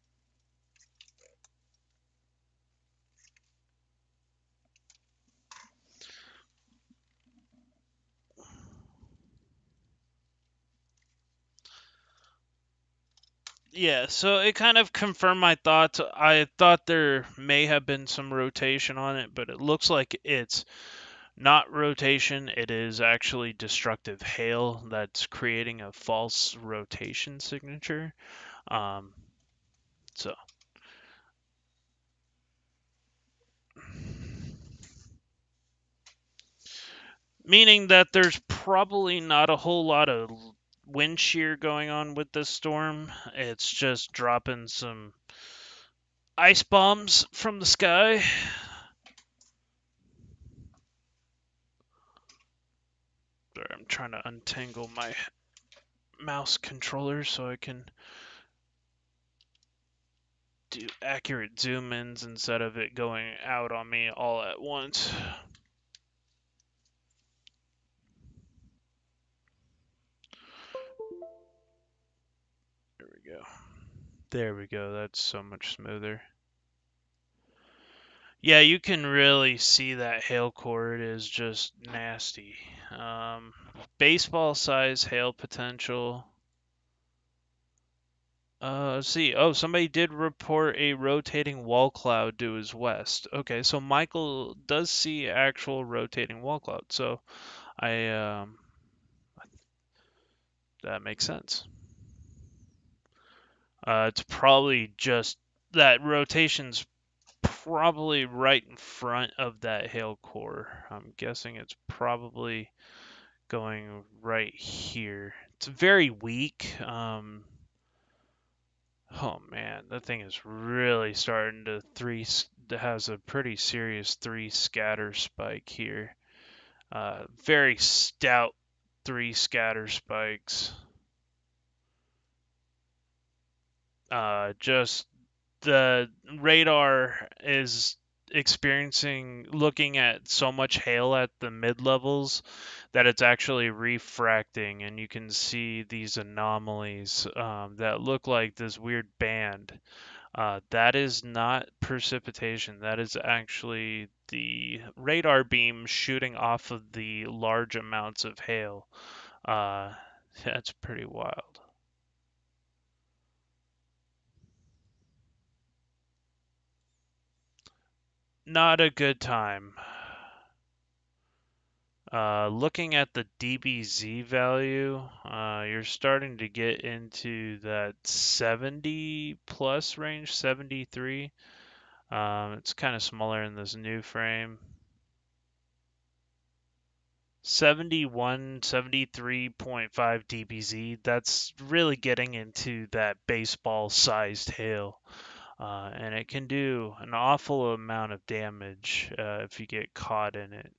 Yeah, so it kind of confirmed my thoughts. I thought there may have been some rotation on it, but it looks like it's not rotation. It is actually destructive hail that's creating a false rotation signature. Um, so, meaning that there's probably not a whole lot of wind shear going on with this storm. It's just dropping some ice bombs from the sky. Sorry, I'm trying to untangle my mouse controller so I can do accurate zoom ins instead of it going out on me all at once. There we go. There we go. That's so much smoother. Yeah, you can really see that hail core. It is just nasty. Baseball size hail potential. Let's see. Oh, somebody did report a rotating wall cloud to his west. Okay, so Michael does see actual rotating wall cloud. So I that makes sense. It's probably just that rotation's probably right in front of that hail core. I'm guessing it's probably going right here. It's very weak. Oh man, that thing is really starting to has a pretty serious three scatter spike here. Very stout three scatter spikes. Just the radar is looking at so much hail at the mid levels that it's actually refracting, and you can see these anomalies that look like this weird band. That is not precipitation. That is actually the radar beam shooting off of the large amounts of hail. Uh, that's pretty wild. Not a good time. Looking at the DBZ value, you're starting to get into that 70 plus range, 73. It's kind of smaller in this new frame. 71, 73.5 DBZ, that's really getting into that baseball sized hail. And it can do an awful amount of damage if you get caught in it.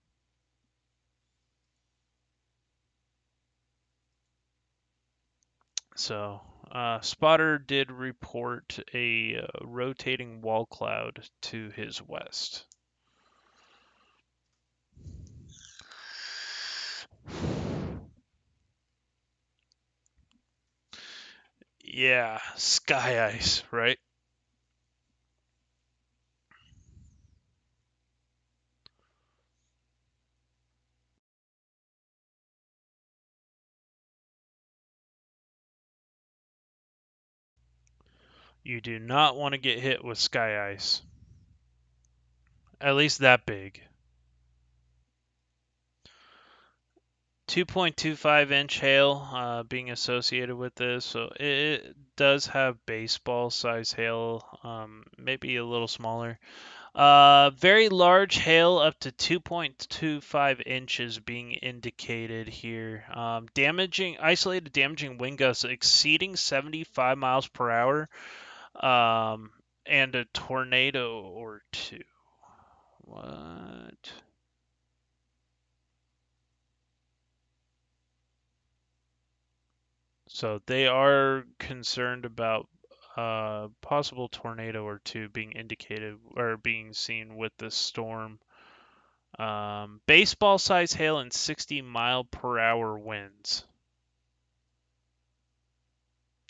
So, Spotter did report a rotating wall cloud to his west. Yeah, sky ice, right? You do not want to get hit with sky ice. At least that big. 2.25-inch hail being associated with this, so it does have baseball size hail, maybe a little smaller. Very large hail up to 2.25 inches being indicated here. Isolated damaging wind gusts exceeding 75 miles per hour, and a tornado or two. What? So they are concerned about possible tornado or two being indicated or being seen with this storm. Baseball size hail and 60-mile-per-hour winds.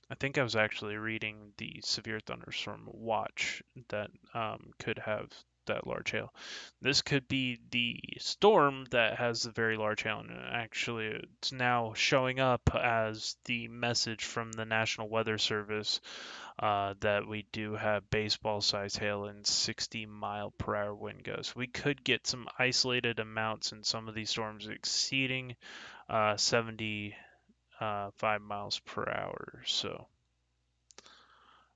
I think I was actually reading the severe thunderstorm watch that could have that large hail. This could be the storm that has the very large hail, and actually, it's now showing up as the message from the National Weather Service that we do have baseball size hail and 60-mile-per-hour wind gusts. We could get some isolated amounts in some of these storms exceeding 75 miles per hour. So.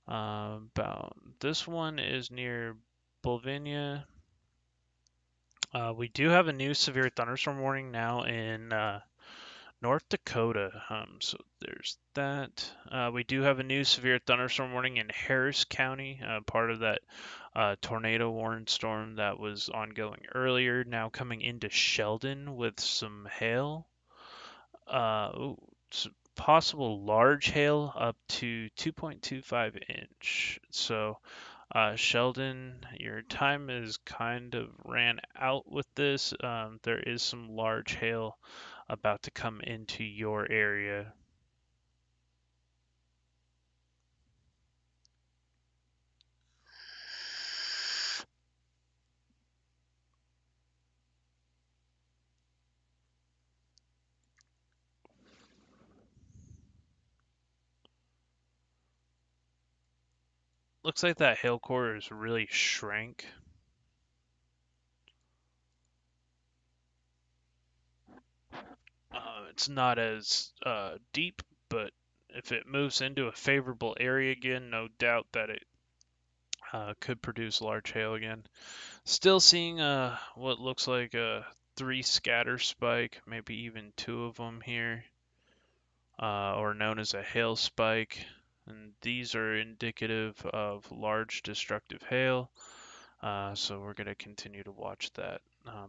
About this one is near Bolivinia. We do have a new severe thunderstorm warning now in North Dakota. So there's that. We do have a new severe thunderstorm warning in Harris County, part of that tornado warning storm that was ongoing earlier. Now coming into Sheldon with some hail. Possible large hail up to 2.25 inch. So, Sheldon, your time is kind of ran out with this. There is some large hail about to come into your area. Looks like that hail core is really shrank. It's not as deep, but if it moves into a favorable area again, no doubt that it could produce large hail again. Still seeing what looks like a 3 scatter spike, maybe even 2 of them here, or known as a hail spike. And these are indicative of large destructive hail, so we're going to continue to watch that.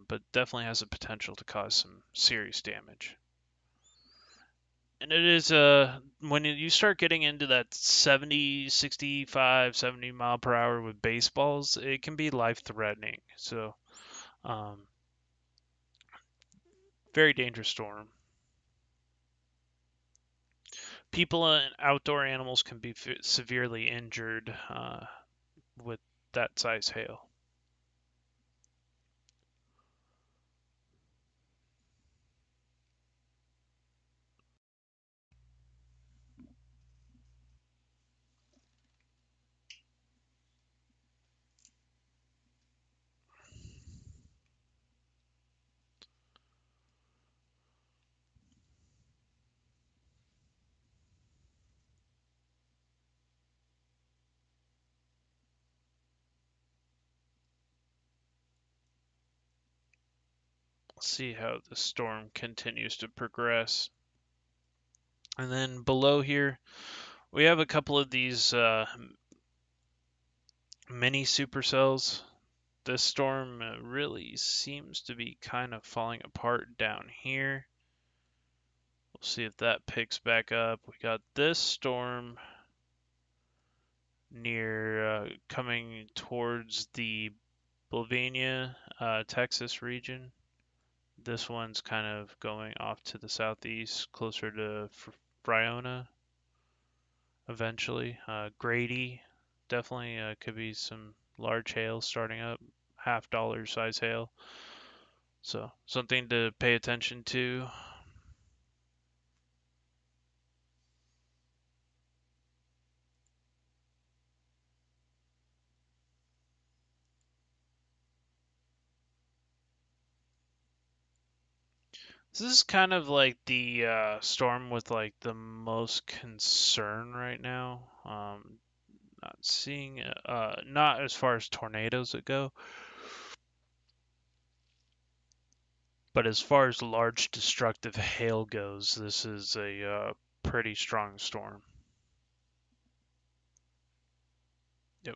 But definitely has the potential to cause some serious damage. And it is when you start getting into that 70, 65, 70 mile per hour with baseballs, it can be life threatening. So, um, very dangerous storm. People and outdoor animals can be severely injured with that size hail. Let's see how the storm continues to progress. And then below here, we have a couple of these mini supercells. This storm really seems to be kind of falling apart down here. We'll see if that picks back up. We got this storm near coming towards the Boliviania, Texas region. This one's kind of going off to the southeast, closer to Friona eventually. Grady, definitely could be some large hail starting up, $half size hail. So something to pay attention to. This is kind of like the storm with like the most concern right now. Not seeing, not as far as tornadoes that go, but as far as large destructive hail goes, this is a pretty strong storm. Yep.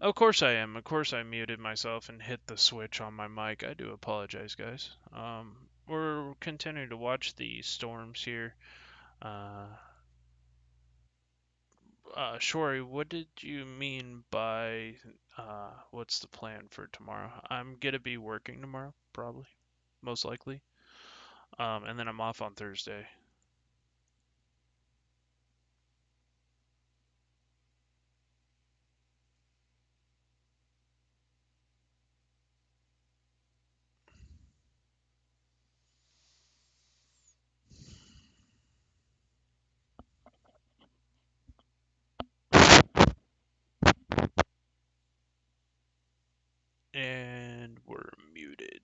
Of course I am. Of course I muted myself and hit the switch on my mic. I do apologize, guys. We're continuing to watch the storms here. Uh, Shori, what did you mean by what's the plan for tomorrow? I'm gonna be working tomorrow, probably, most likely. And then I'm off on Thursday. And we're muted.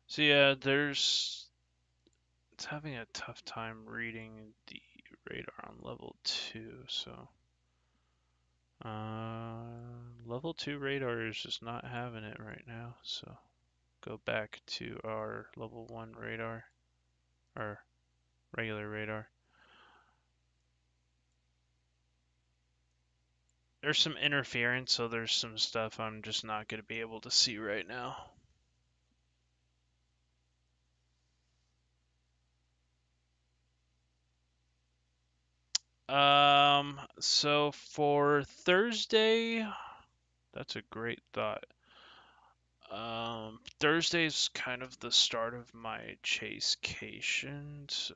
So yeah, it's having a tough time reading the radar on level 2, so level 2 radar is just not having it right now, so go back to our level 1 radar, our regular radar. There's some interference, so there's some stuff I'm just not going to be able to see right now. So for Thursday, that's a great thought. Thursday's kind of the start of my chasecation, so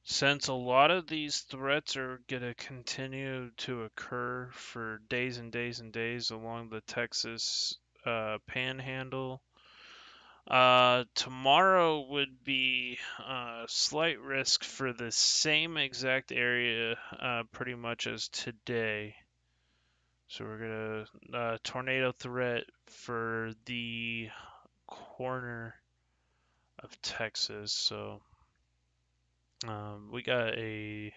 since a lot of these threats are gonna continue to occur for days and days and days along the Texas Panhandle, tomorrow would be slight risk for the same exact area, pretty much as today. So we're gonna tornado threat for the corner of Texas. So we got a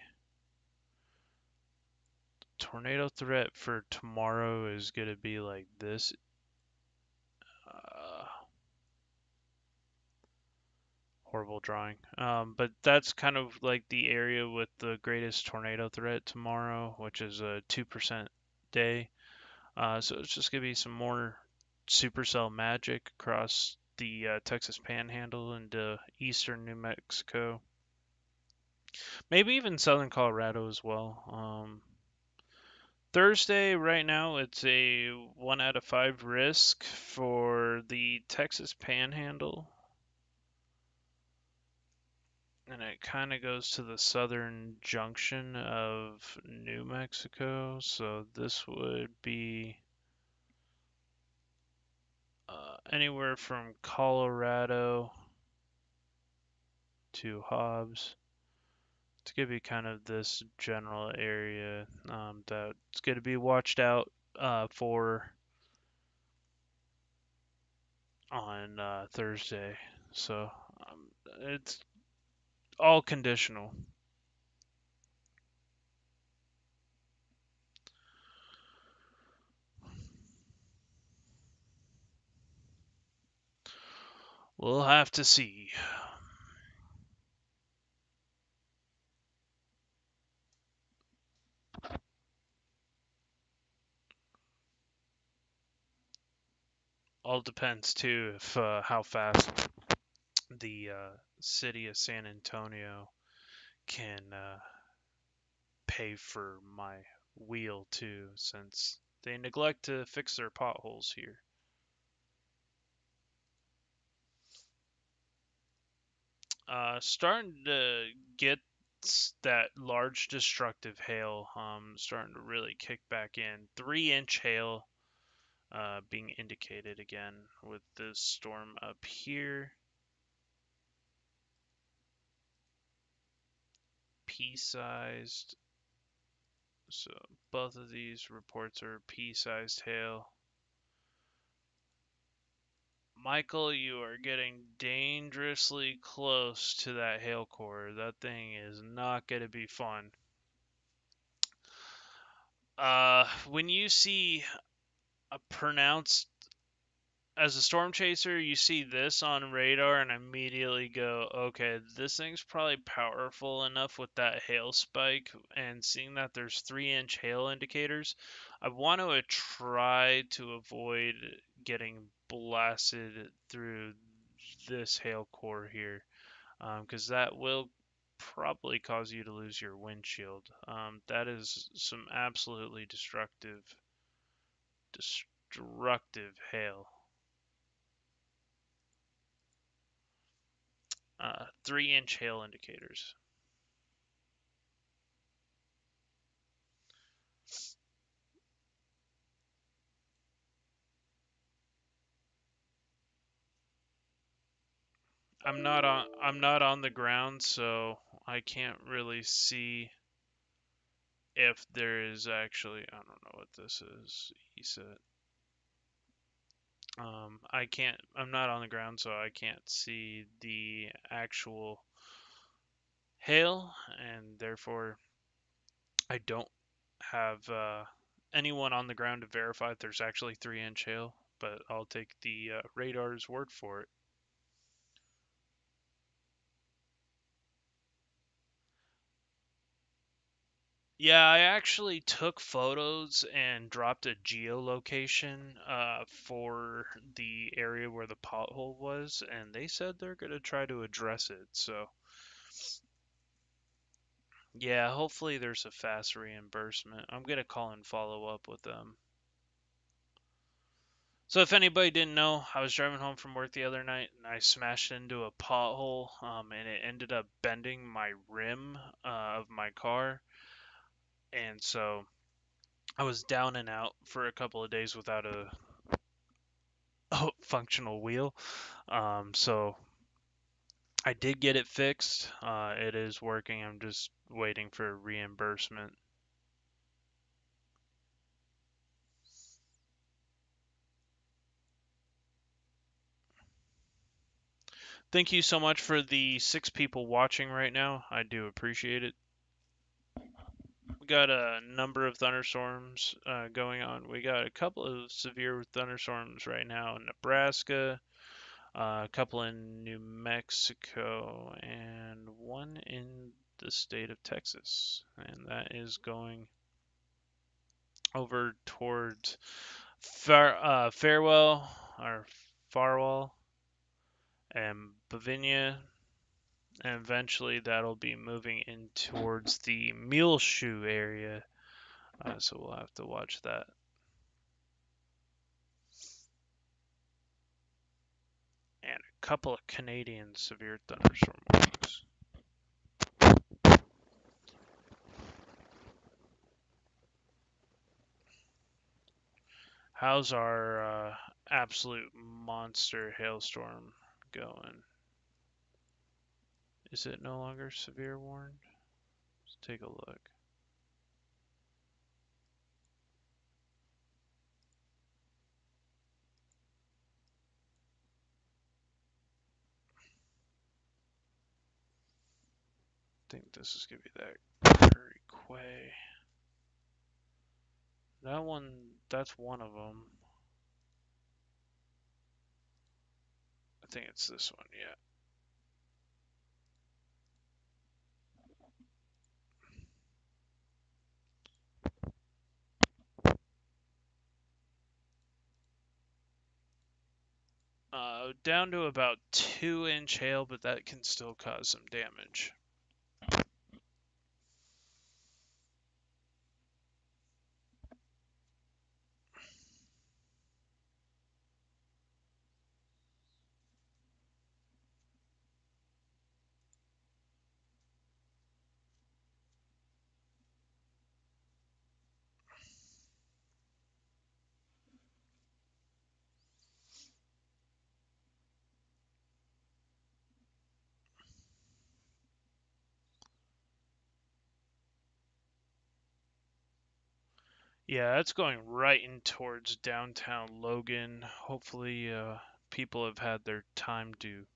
tornado threat for tomorrow is gonna be like this. Uh, Horrible drawing. But that's kind of like the area with the greatest tornado threat tomorrow, which is a 2% day. So it's just gonna be some more supercell magic across the Texas Panhandle into eastern New Mexico, maybe even southern Colorado as well. Thursday, right now, it's a 1 out of 5 risk for the Texas Panhandle, and it kind of goes to the southern junction of New Mexico. So this would be anywhere from Colorado to Hobbs. It's going to be kind of this general area that's going to be watched out for on Thursday. So it's all conditional. We'll have to see. All depends too if how fast the city of San Antonio can pay for my wheel too, since they neglect to fix their potholes here. Starting to get that large destructive hail starting to really kick back in. 3-inch hail being indicated again with this storm up here. Pea-sized. So both of these reports are pea-sized hail. Michael, you are getting dangerously close to that hail core. That thing is not going to be fun. When you see a pronounced as a storm chaser, you see this on radar and immediately go, okay, this thing's probably powerful enough with that hail spike. And seeing that there's 3-inch hail indicators, I want to try to avoid getting blasted through this hail core here, because that will probably cause you to lose your windshield. That is some absolutely destructive hail. 3-inch hail indicators. I'm not on the ground, so I can't really see if there is actually, I don't know what this is. He said I'm not on the ground, so I can't see the actual hail, and therefore I don't have anyone on the ground to verify if there's actually 3-inch hail, but I'll take the radar's word for it. Yeah, I actually took photos and dropped a geolocation for the area where the pothole was, and they said they're going to try to address it. So, yeah, hopefully there's a fast reimbursement. I'm going to call and follow up with them. So, if anybody didn't know, I was driving home from work the other night and I smashed into a pothole, and it ended up bending my rim of my car. And so I was down and out for a couple of days without a functional wheel. So I did get it fixed. It is working. I'm just waiting for reimbursement. Thank you so much for the 6 people watching right now. I do appreciate it. We got a number of thunderstorms going on. We got a couple of severe thunderstorms right now in Nebraska, a couple in New Mexico, and one in the state of Texas. And that is going over towards Farewell or Farwell and Bavinia, and eventually that'll be moving in towards the Muleshoe area. So we'll have to watch that. And a couple of Canadian severe thunderstorm warnings. How's our absolute monster hailstorm going? Is it no longer severe warned? Let's take a look. I think this is gonna be that Curry Quay. That one, that's one of them. I think it's this one, yeah. Down to about 2-inch hail, but that can still cause some damage. Yeah, that's going right in towards downtown Logan. Hopefully, people have had their time to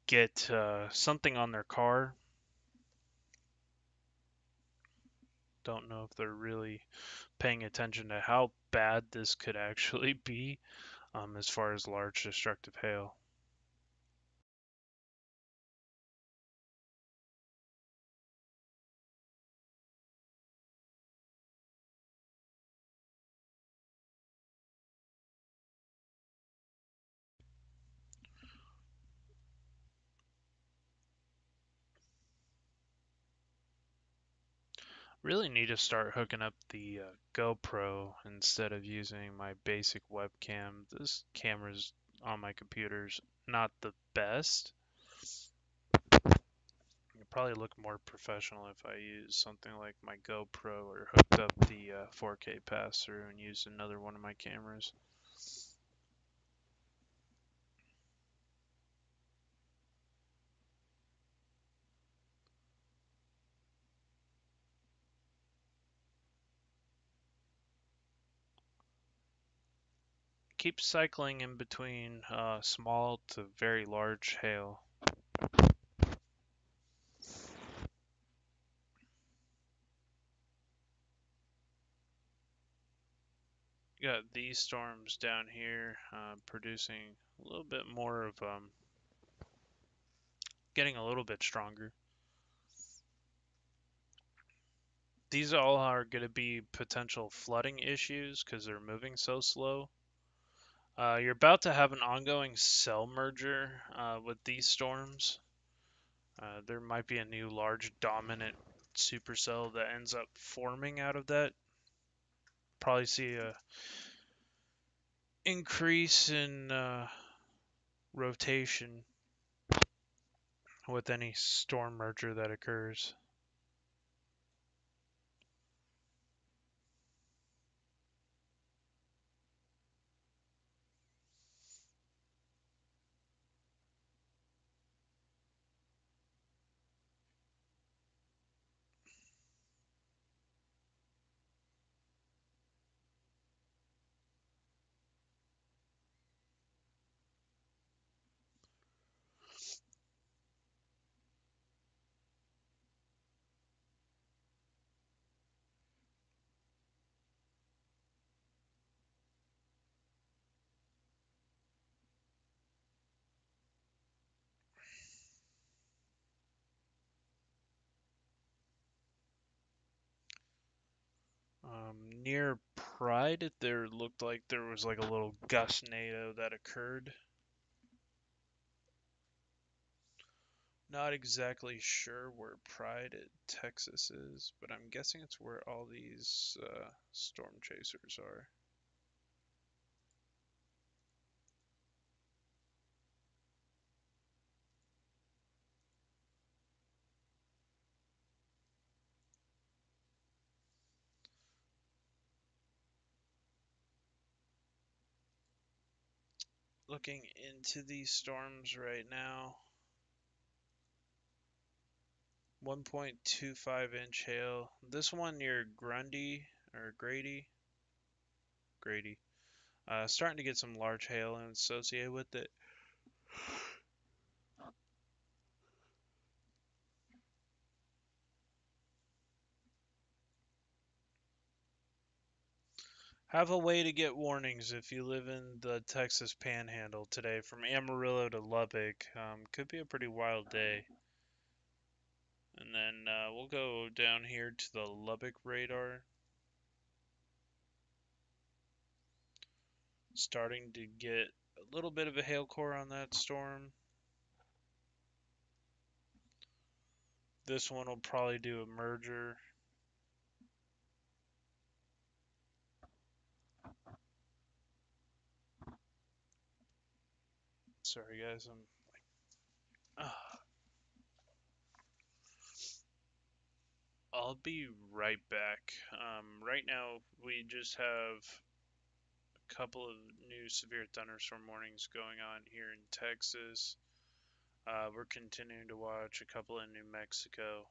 get something on their car. Don't know if they're really paying attention to how bad this could actually be as far as large destructive hail. Really need to start hooking up the GoPro instead of using my basic webcam. This camera's on my computer's not the best. It'd probably look more professional if I use something like my GoPro or hooked up the 4K pass-through and used another one of my cameras. Keep cycling in between small to very large hail. Got these storms down here producing a little bit more of getting a little bit stronger. These all are going to be potential flooding issues because they're moving so slow. You're about to have an ongoing cell merger with these storms. There might be a new large dominant supercell that ends up forming out of that. Probably see a increase in rotation with any storm merger that occurs. Near Pride, there looked like there was like a little gustnado that occurred. Not exactly sure where Pride, Texas is, but I'm guessing it's where all these storm chasers are. Looking into these storms right now, 1.25-inch hail. This one near Grundy or Grady, starting to get some large hail associated with it. Have a way to get warnings if you live in the Texas Panhandle today, from Amarillo to Lubbock. Could be a pretty wild day. And then we'll go down here to the Lubbock radar. Starting to get a little bit of a hail core on that storm. This one will probably do a merger. Sorry guys, I'll be right back. Right now we just have a couple of new severe thunderstorm warnings going on here in Texas. We're continuing to watch a couple in New Mexico.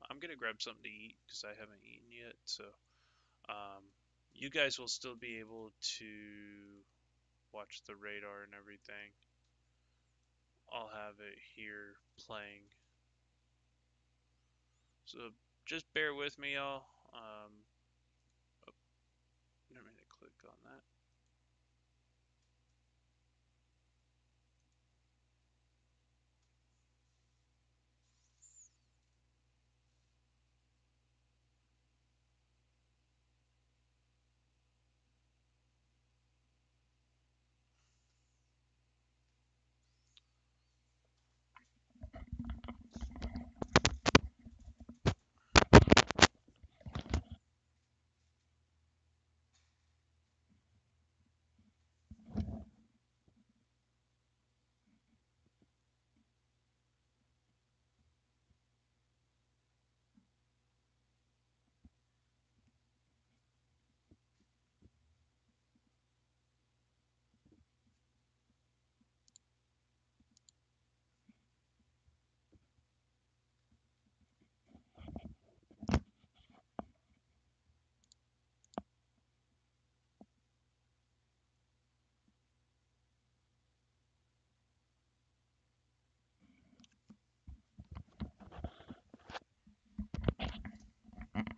I'm gonna grab something to eat because I haven't eaten yet. So um, you guys will still be able to watch the radar and everything, I'll have it here playing. So just bear with me, y'all. Oh, let me click on that.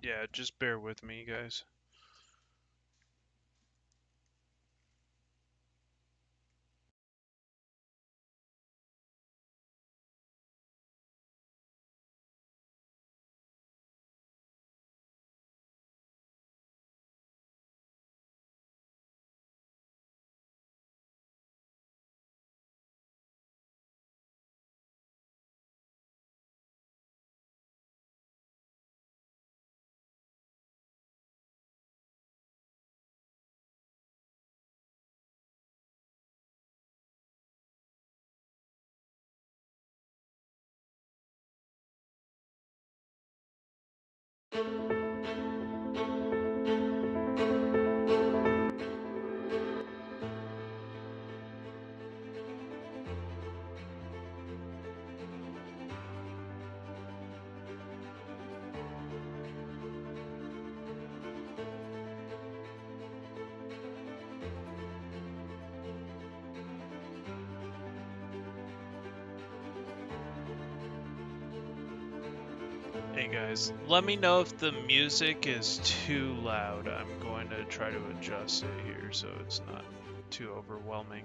Yeah, just bear with me, guys. Hey guys, let me know if the music is too loud. I'm going to try to adjust it here so it's not too overwhelming.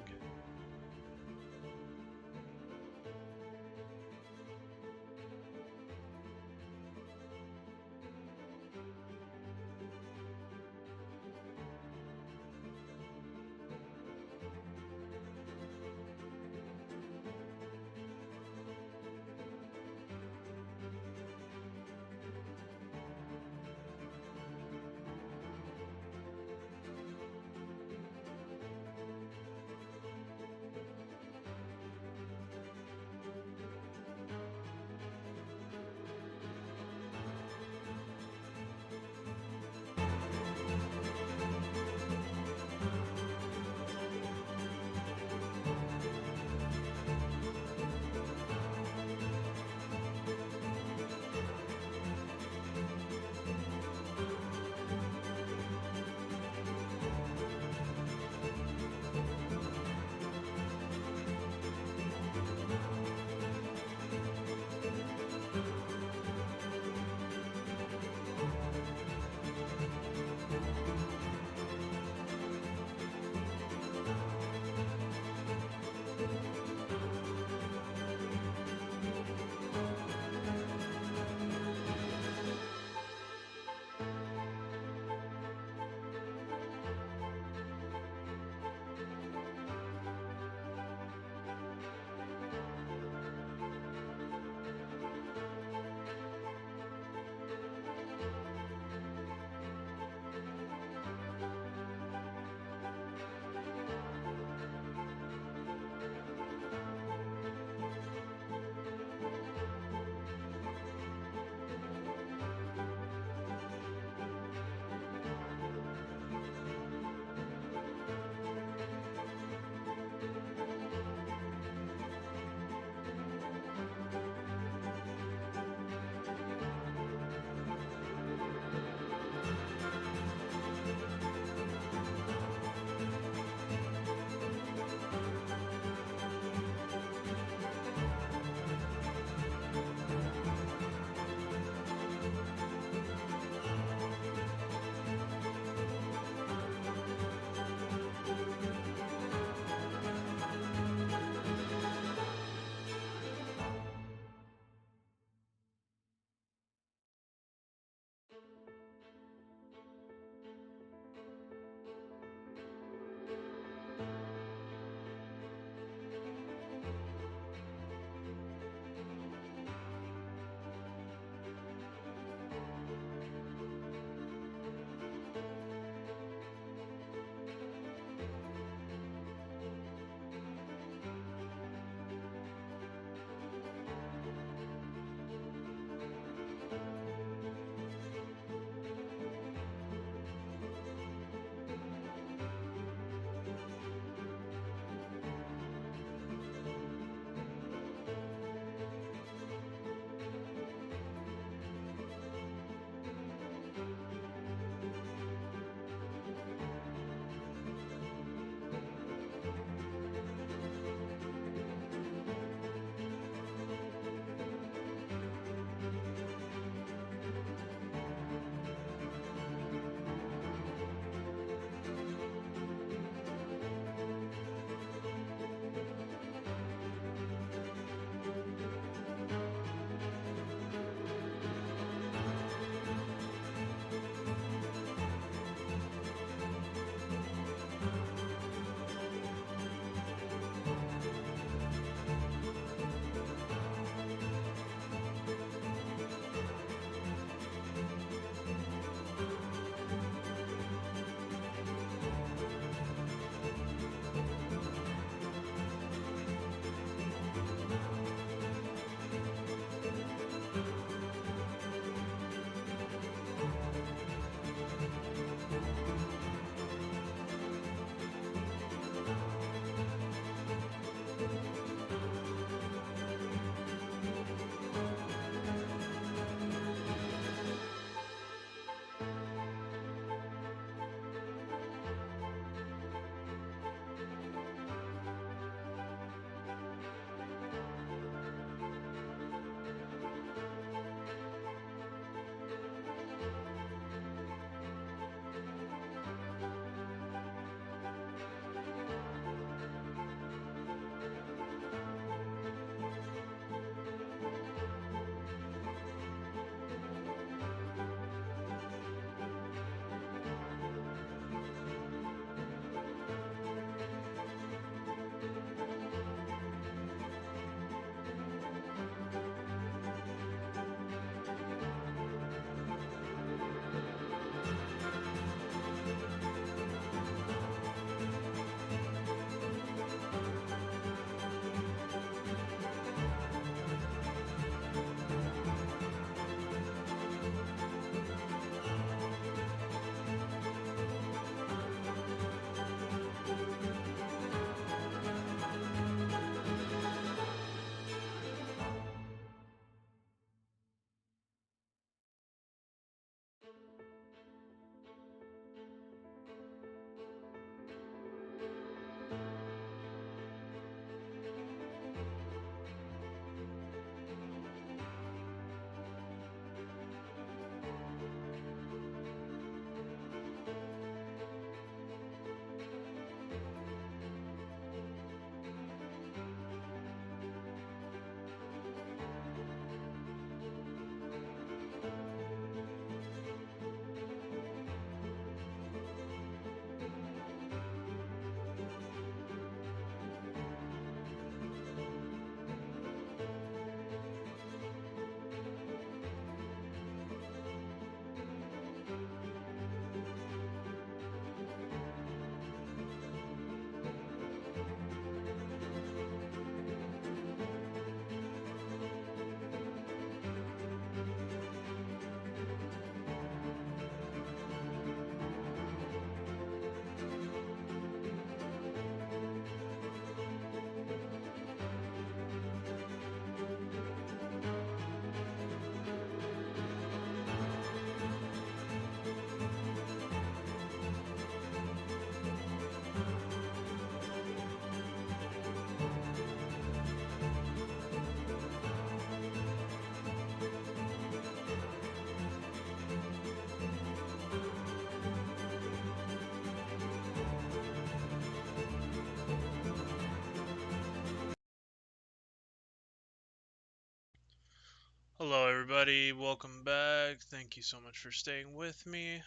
Hello, everybody. Welcome back. Thank you so much for staying with me.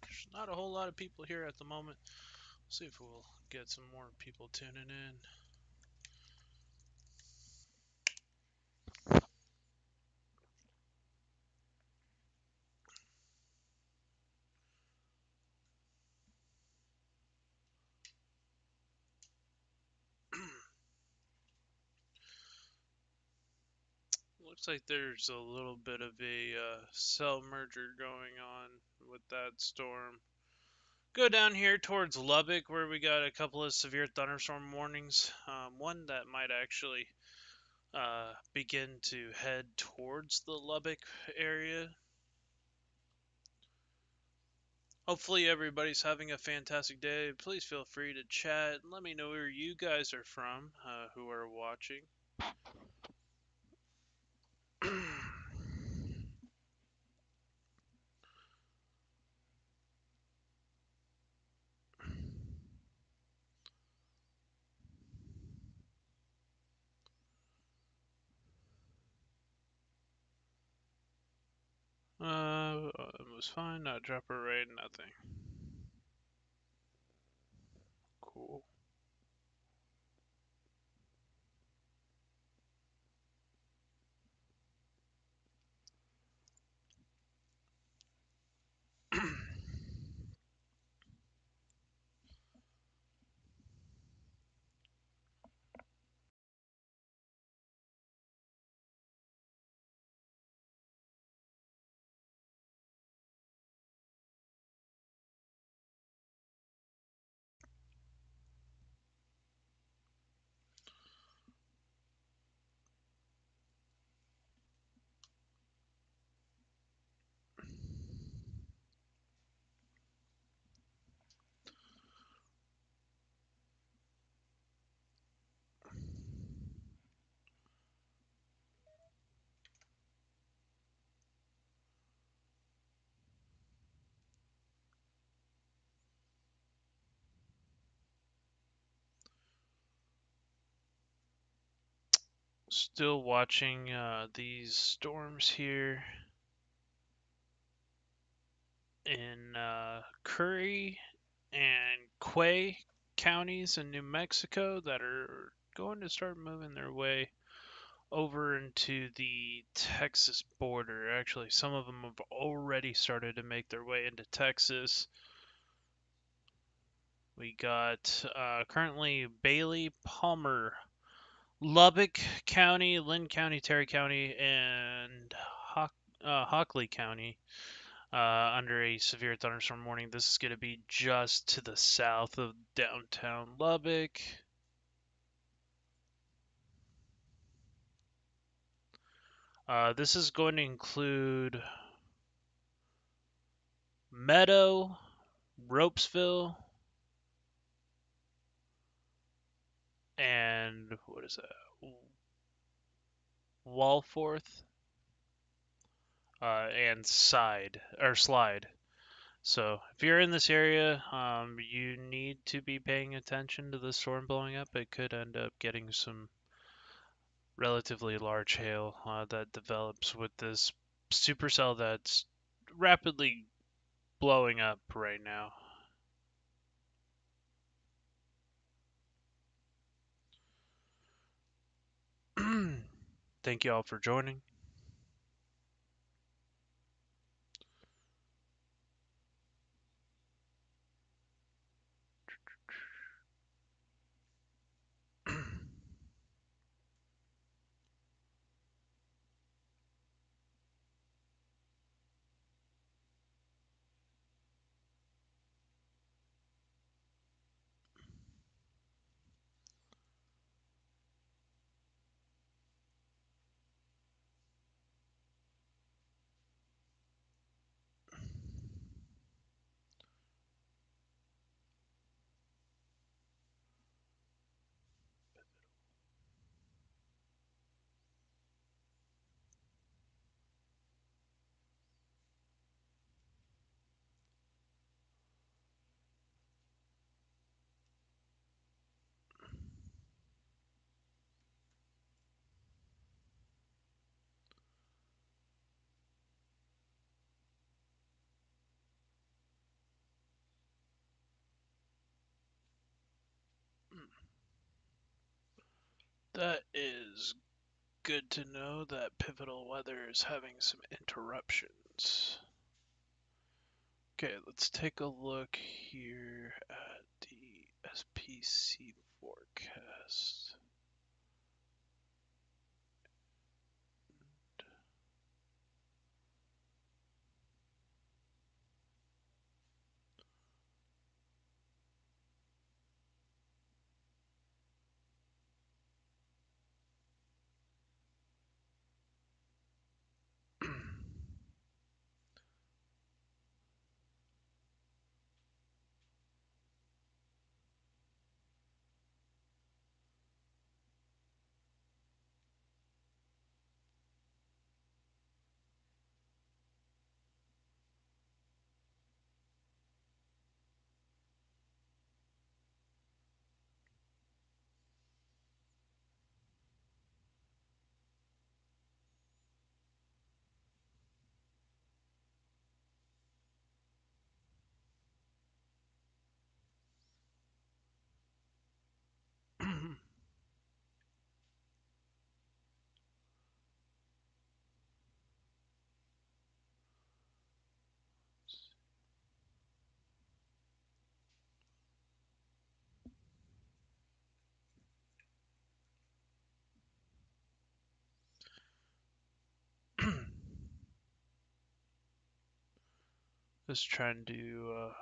There's not a whole lot of people here at the moment. See if we'll get some more people tuning in. Looks like there's a little bit of a cell merger going on with that storm. Go down here towards Lubbock, where we got a couple of severe thunderstorm warnings. One that might actually begin to head towards the Lubbock area. Hopefully everybody's having a fantastic day. Please feel free to chat and let me know where you guys are from, who are watching. It was fine, not drop or raid, nothing. Cool. Still watching these storms here in Curry and Quay counties in New Mexico that are going to start moving their way over into the Texas border. Actually, some of them have already started to make their way into Texas. We got currently Bailey, Palmer, Lubbock County, Lynn County, Terry County, and Hockley County under a severe thunderstorm warning. This is going to be just to the south of downtown Lubbock. This is going to include Meadow, Ropesville, and what is that? Walforth, and Slide. So if you're in this area, you need to be paying attention to the storm blowing up. It could end up getting some relatively large hail that develops with this supercell that's rapidly blowing up right now. Thank you all for joining. That is good to know that Pivotal Weather is having some interruptions. Okay, let's take a look here at the SPC forecast. Just trying to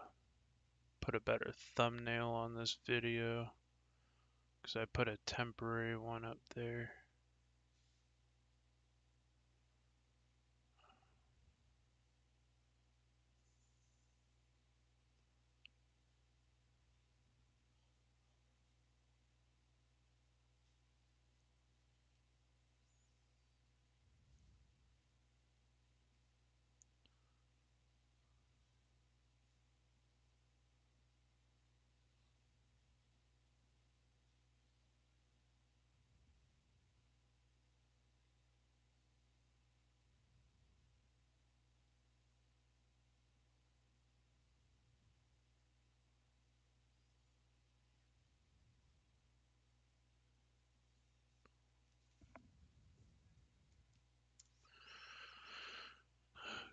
put a better thumbnail on this video because I put a temporary one up there.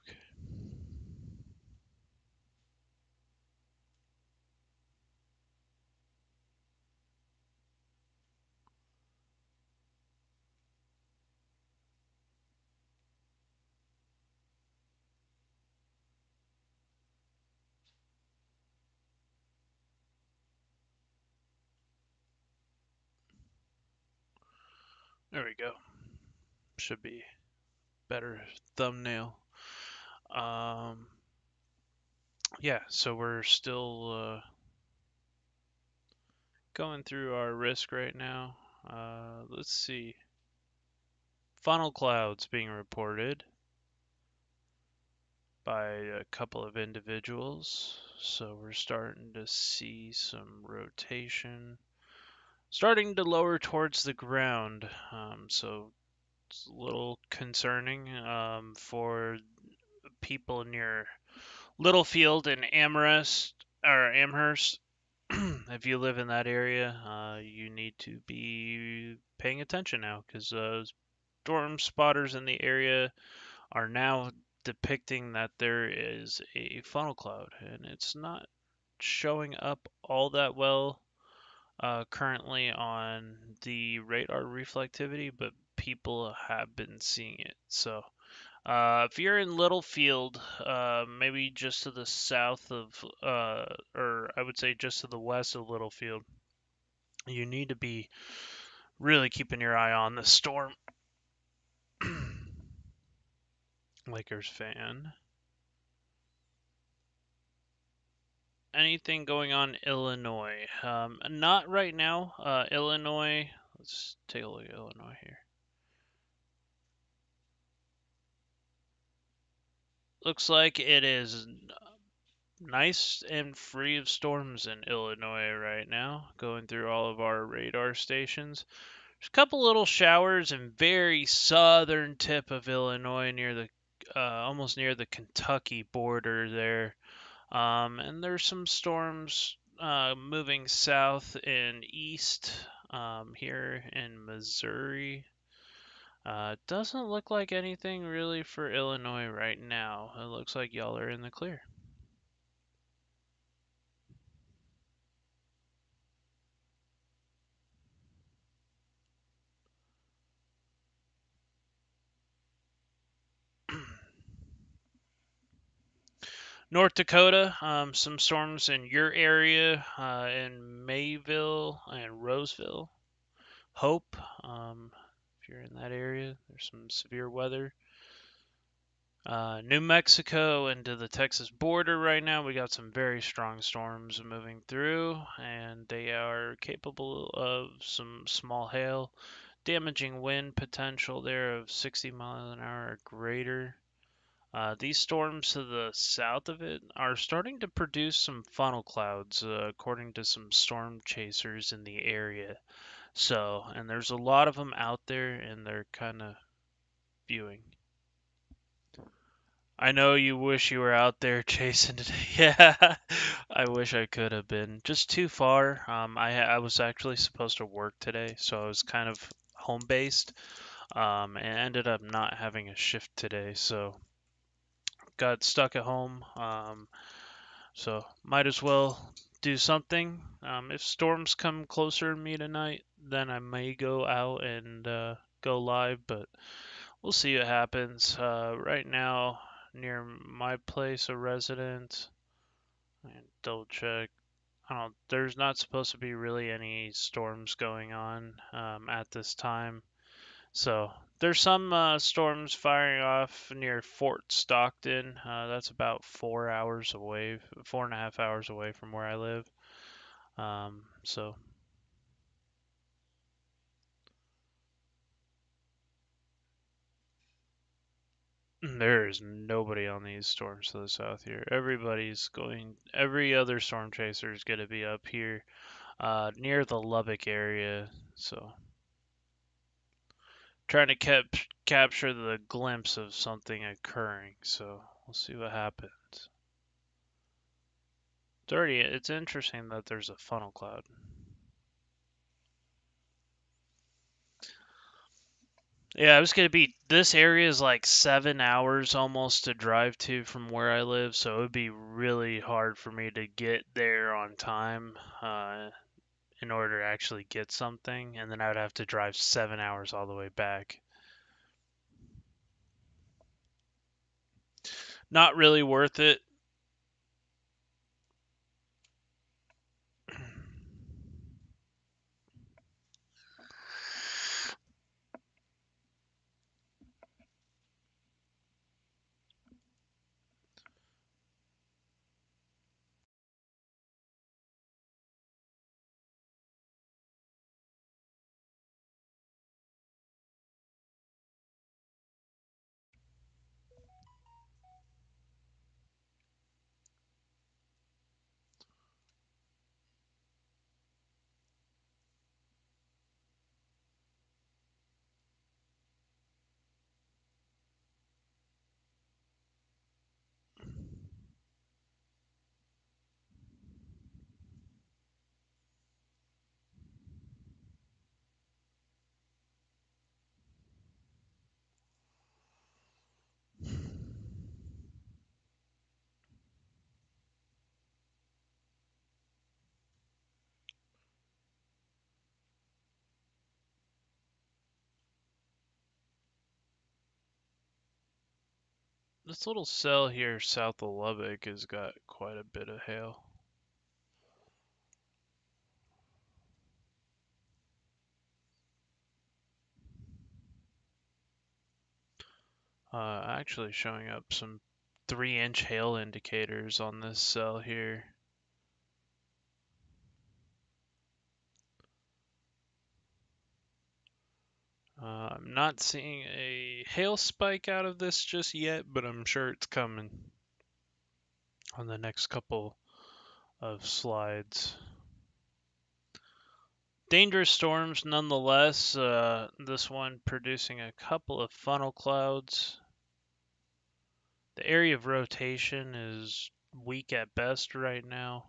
Okay. There we go. Should be better thumbnail. Um, yeah, so we're still going through our risk right now. Let's see. Funnel clouds being reported by a couple of individuals. So we're starting to see some rotation. Starting to lower towards the ground. So it's a little concerning for people near Littlefield and Amherst. If you live in that area, you need to be paying attention now because storm spotters in the area are now depicting that there is a funnel cloud and it's not showing up all that well currently on the radar reflectivity, but people have been seeing it. So if you're in Littlefield, maybe just to the south of, or I would say just to the west of Littlefield, you need to be really keeping your eye on the storm. Lakers fan. Anything going on Illinois? Not right now. Illinois. Let's take a look at Illinois here. Looks like it is nice and free of storms in Illinois right now. Going through all of our radar stations. There's a couple little showers in very southern tip of Illinois near the almost near the Kentucky border there. And there's some storms moving south and east here in Missouri. Doesn't look like anything really for Illinois right now. It looks like y'all are in the clear. North Dakota, some storms in your area, in Mayville and Roseville. Hope, if you're in that area, there's some severe weather. New Mexico into the Texas border right now. We got some very strong storms moving through, and they are capable of some small hail, damaging wind potential there of 60 miles an hour or greater. These storms to the south of it are starting to produce some funnel clouds, according to some storm chasers in the area. So, and there's a lot of them out there, and they're kind of viewing. I know you wish you were out there chasing today. Yeah, I wish I could have been. Just too far. I was actually supposed to work today, so I was kind of home based. And ended up not having a shift today, so got stuck at home. So might as well do something. If storms come closer to me tonight, then I may go out and go live, but we'll see what happens. Right now, near my place of residence, and double check. I don't. There's not supposed to be really any storms going on at this time. So there's some storms firing off near Fort Stockton. That's about 4 hours away, 4.5 hours away from where I live. So there is nobody on these storms to the south here. Everybody's going. Every other storm chaser is going to be up here, near the Lubbock area. So trying to capture the glimpse of something occurring. So we'll see what happens. It's interesting that there's a funnel cloud. Yeah, it was gonna be. This area is like 7 hours almost to drive to from where I live, so it would be really hard for me to get there on time, in order to actually get something, and then I would have to drive 7 hours all the way back. Not really worth it. This little cell here south of Lubbock has got quite a bit of hail. Actually showing up some 3-inch hail indicators on this cell here. I'm not seeing a hail spike out of this just yet, but I'm sure it's coming on the next couple of slides. Dangerous storms nonetheless. This one producing a couple of funnel clouds. The area of rotation is weak at best right now.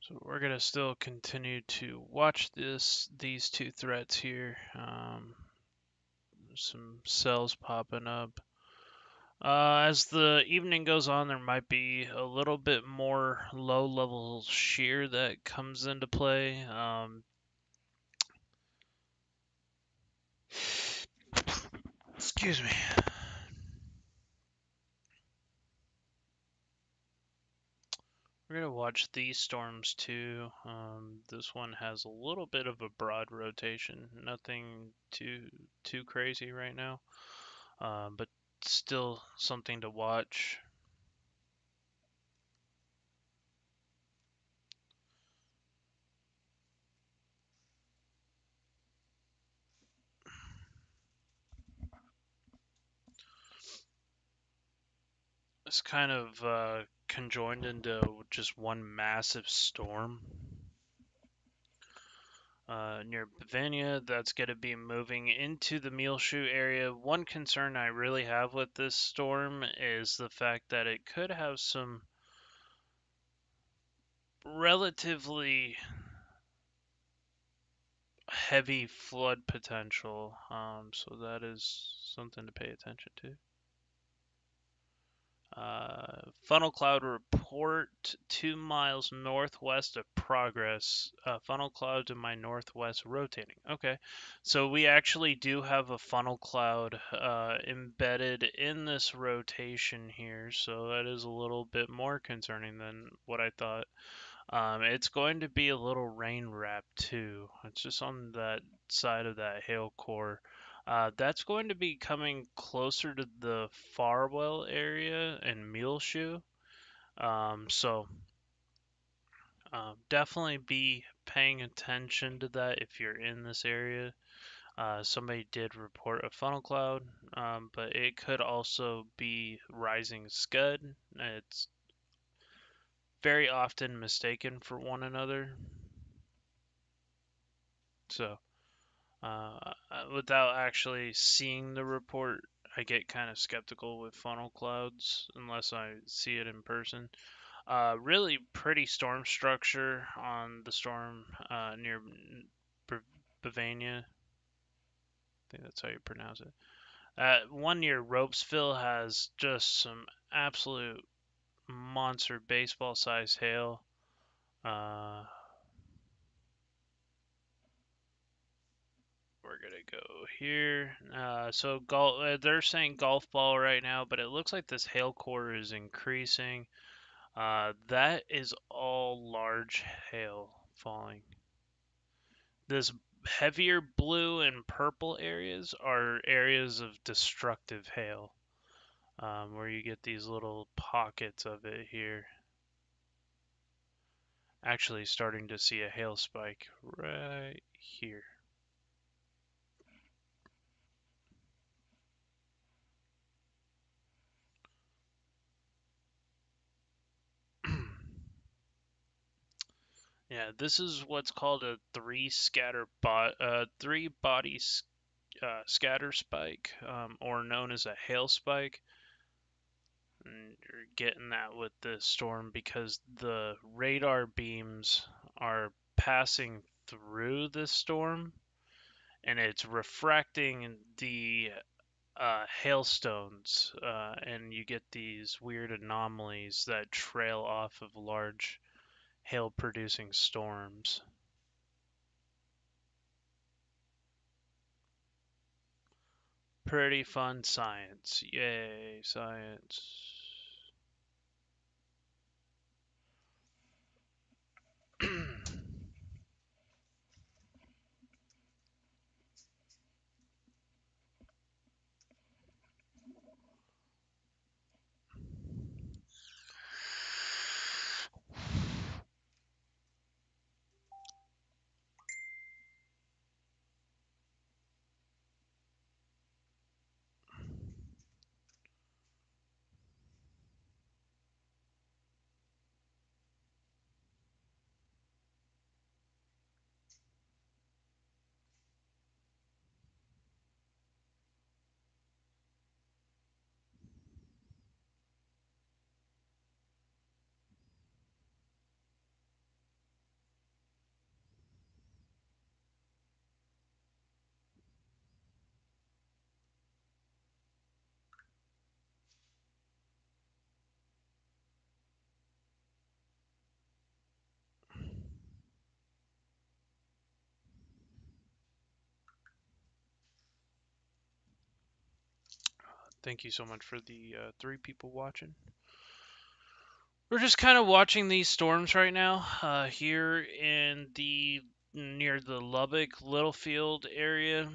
So we're gonna still continue to watch these two threats here. Some cells popping up. As the evening goes on, there might be a little bit more low-level shear that comes into play. Excuse me. We're gonna watch these storms too. This one has a little bit of a broad rotation, nothing too crazy right now, but still something to watch. It's kind of conjoined into just one massive storm. Near Bavania, that's going to be moving into the Muleshoe area. One concern I really have with this storm is the fact that it could have some relatively heavy flood potential. So that is something to pay attention to. Funnel cloud report 2 miles northwest of progress. Funnel cloud to my northwest rotating. Okay, so we actually do have a funnel cloud embedded in this rotation here, so that is a little bit more concerning than what I thought. It's going to be a little rain wrap too. It's just on that side of that hail core. That's going to be coming closer to the Farwell area and Muleshoe. So definitely be paying attention to that if you're in this area. Somebody did report a funnel cloud, but it could also be rising scud. It's very often mistaken for one another. So without actually seeing the report, I get kind of skeptical with funnel clouds unless I see it in person. Really pretty storm structure on the storm near Bavania. I think that's how you pronounce it. One near Ropesville has just some absolute monster baseball size hail. Uh, we're gonna go here. So they're saying golf ball right now, but it looks like this hail core is increasing. That is all large hail falling. This heavier blue and purple areas are areas of destructive hail, where you get these little pockets of it here. Actually, starting to see a hail spike right here. Yeah, this is what's called a three body scatter spike, or known as a hail spike. And you're getting that with this storm because the radar beams are passing through this storm and it's refracting the hailstones, and you get these weird anomalies that trail off of large hail producing storms. Pretty fun science. Yay, science. Thank you so much for the 3 people watching. We're just kind of watching these storms right now here in the near the Lubbock Littlefield area.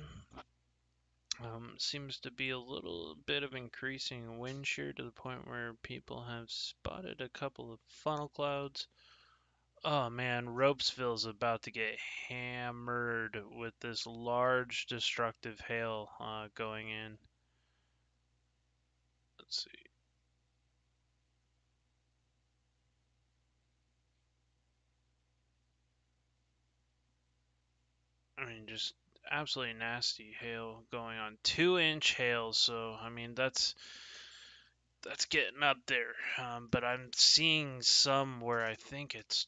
Seems to be a little bit of increasing wind shear to the point where people have spotted a couple of funnel clouds. Oh man, Ropesville's about to get hammered with this large destructive hail going in. Let's see. I mean, just absolutely nasty hail going on. 2-inch hail, so I mean that's getting up there. But I'm seeing some where I think it's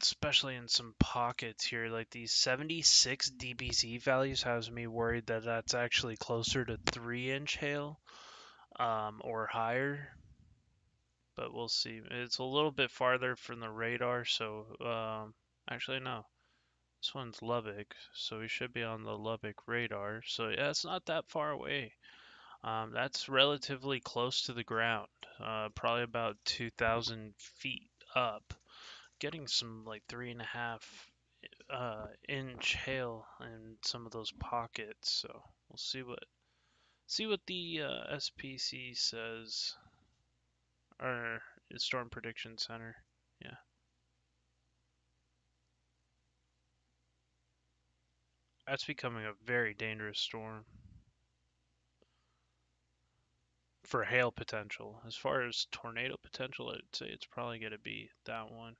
especially in some pockets here, like these 76 dBz values has me worried that that's actually closer to 3-inch hail, or higher. But we'll see. It's a little bit farther from the radar, so actually no. This one's Lubbock, so we should be on the Lubbock radar. So yeah, it's not that far away. That's relatively close to the ground, probably about 2,000 feet up. Getting some like 3.5 inch hail in some of those pockets. So we'll see what the SPC says, or Storm Prediction Center. Yeah. That's becoming a very dangerous storm for hail potential. As far as tornado potential, I'd say it's probably going to be that one.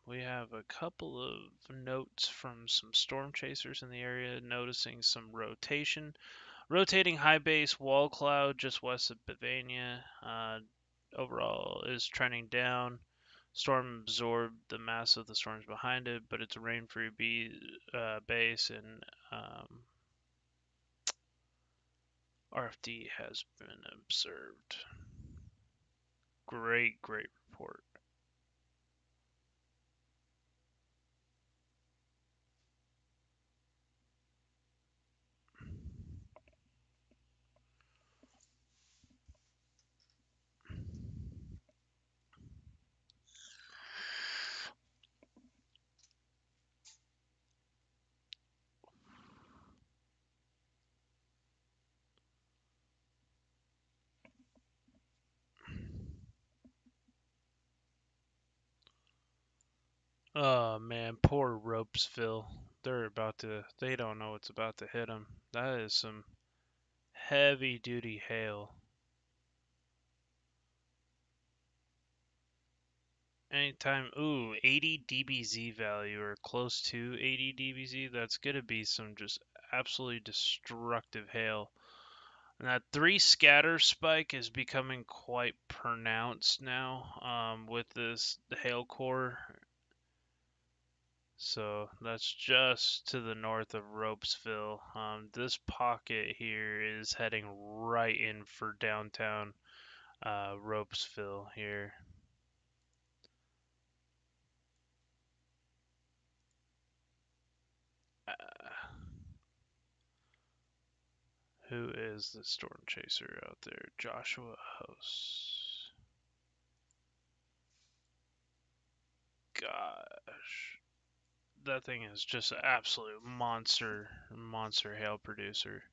We have a couple of notes from some storm chasers in the area noticing some rotation. Rotating high base wall cloud just west of Bavania. Overall is trending down. Storm absorbed the mass of the storms behind it, but it's a rain-free base, and RFD has been observed. Great report. Oh man, poor Ropesville. They don't know what's about to hit them. That is some heavy duty hail. Anytime, 80 dBz value or close to 80 dBz, that's gonna be some just absolutely destructive hail. And that 3 scatter spike is becoming quite pronounced now with this hail core. So that's just to the north of Ropesville. This pocket here is heading right in for downtown Ropesville here. Who is the storm chaser out there? Joshua House. Gosh. That thing is just an absolute monster hail producer.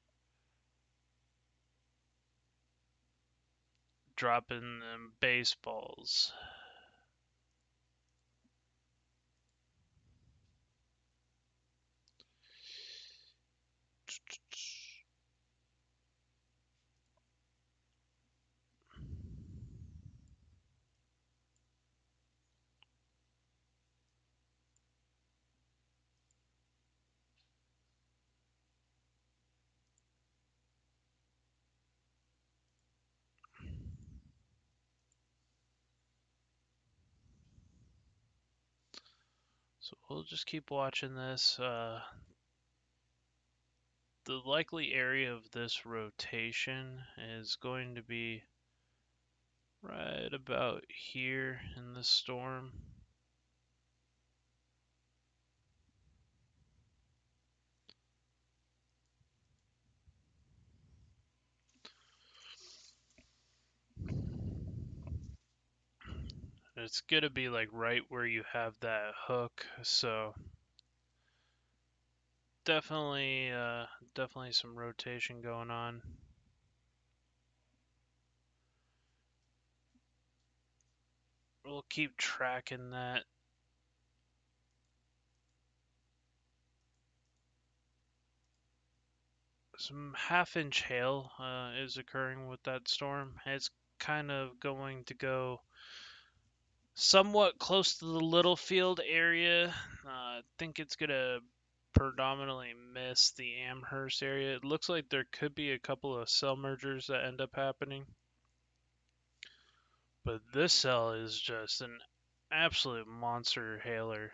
Dropping them baseballs. So we'll just keep watching this. The likely area of this rotation is going to be right about here in the storm. it's gonna be like right where you have that hook, so definitely definitely some rotation going on. We'll keep tracking that. Some half-inch hail is occurring with that storm. It's kind of going to go somewhat close to the Littlefield area. I think it's gonna predominantly miss the Amherst area. It looks like there could be a couple of cell mergers that end up happening. But this cell is just an absolute monster hailer.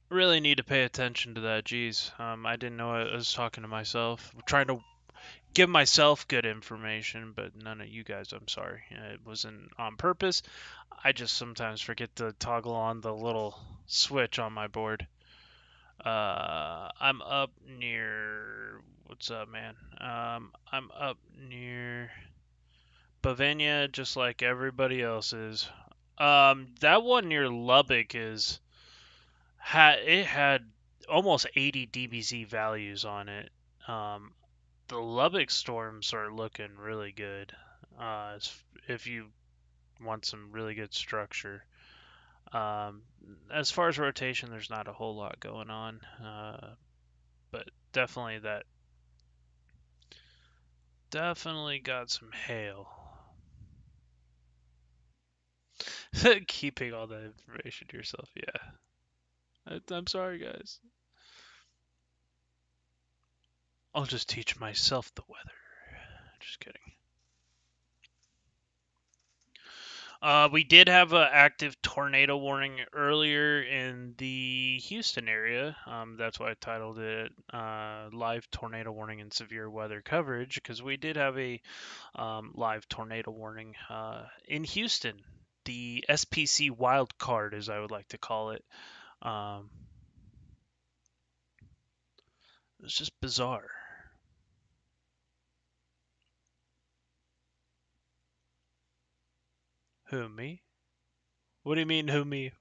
Really need to pay attention to that. Geez, I didn't know I was talking to myself. I'm trying to give myself good information, but none of you guys. I'm sorry. It wasn't on purpose. I just sometimes forget to toggle on the little switch on my board. I'm up near. What's up, man? I'm up near Bavania, just like everybody else is. That one near Lubbock had almost 80 DBZ values on it. Um, the Lubbock storms are looking really good. If you want some really good structure. Um, as far as rotation, there's not a whole lot going on, but definitely got some hail. Keeping all that information to yourself, yeah. I'm sorry, guys. I'll just teach myself the weather. Just kidding. We did have an active tornado warning earlier in the Houston area. That's why I titled it Live Tornado Warning and Severe Weather Coverage, because we did have a live tornado warning in Houston. The SPC wild card, as I would like to call it. Um, it's just bizarre. Who, me? What do you mean, who, me?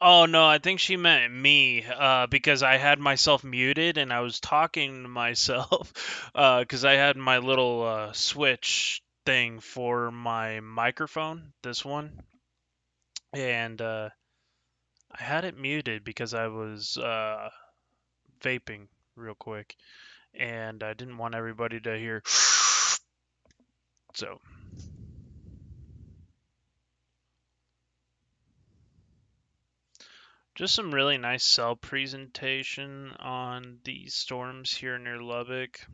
Oh no, I think she meant me, because I had myself muted and I was talking to myself, because I had my little switch thing for my microphone, this one, and I had it muted because I was vaping real quick, and I didn't want everybody to hear. So, just some really nice cell presentation on these storms here near Lubbock.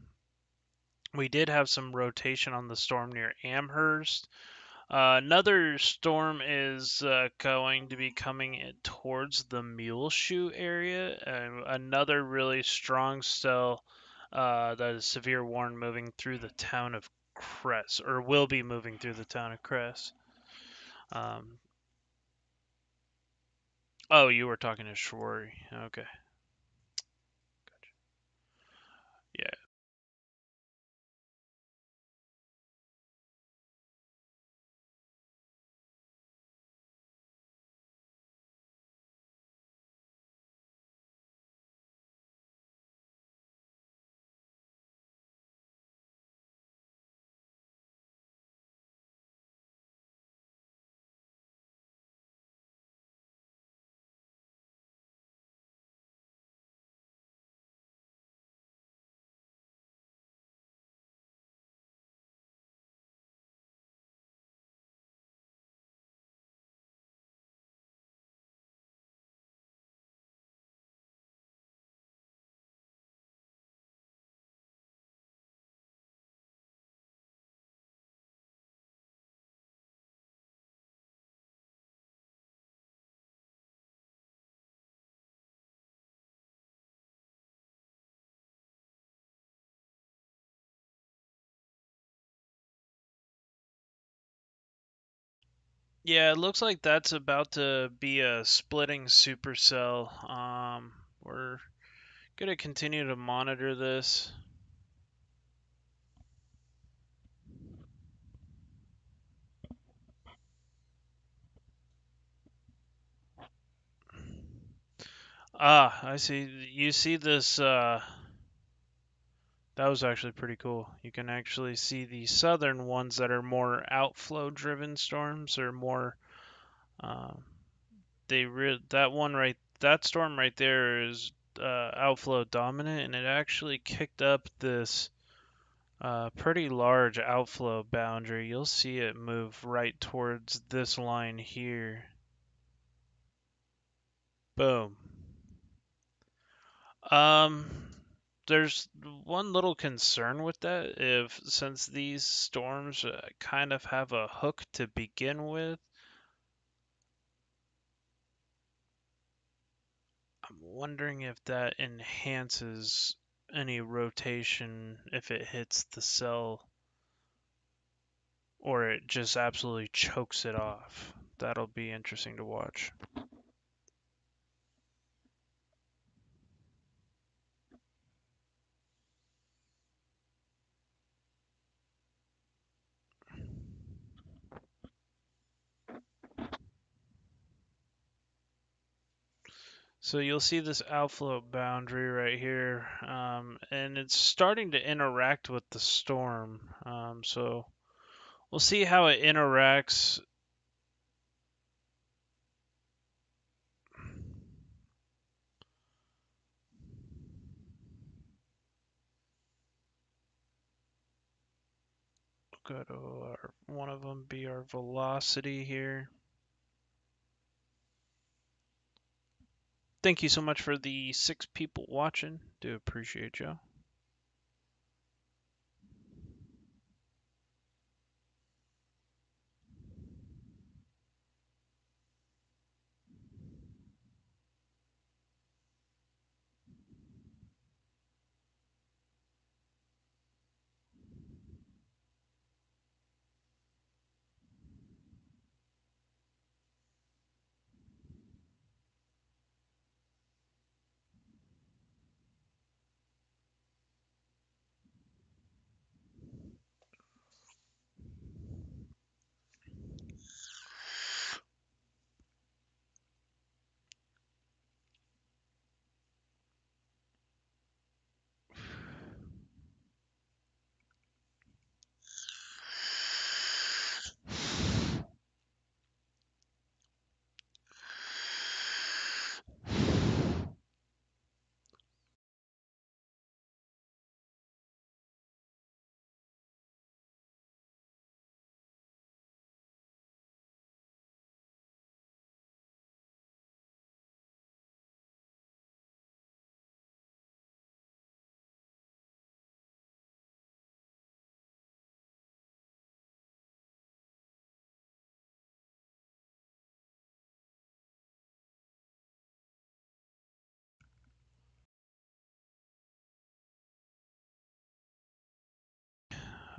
We did have some rotation on the storm near Amherst. Another storm is going to be coming towards the Muleshoe area. Another really strong cell that is severe warn moving through the town of Cress, or will be moving through the town of Cress. Um, oh, you were talking to Shwari. Okay. Yeah. Yeah, it looks like that's about to be a splitting supercell. We're gonna continue to monitor this. Ah, I see. You see this, that was actually pretty cool. You can actually see the southern ones that are more outflow driven storms or more, uh, that storm right there is outflow dominant, and it actually kicked up this pretty large outflow boundary. You'll see it move right towards this line here. Boom. Um, there's one little concern with that. If since these storms kind of have a hook to begin with, I'm wondering if that enhances any rotation if it hits the cell or it just absolutely chokes it off. That'll be interesting to watch. So you'll see this outflow boundary right here, and it's starting to interact with the storm. So we'll see how it interacts. Go to one of them be our velocity here. Thank you so much for the 6 people watching. Do appreciate you.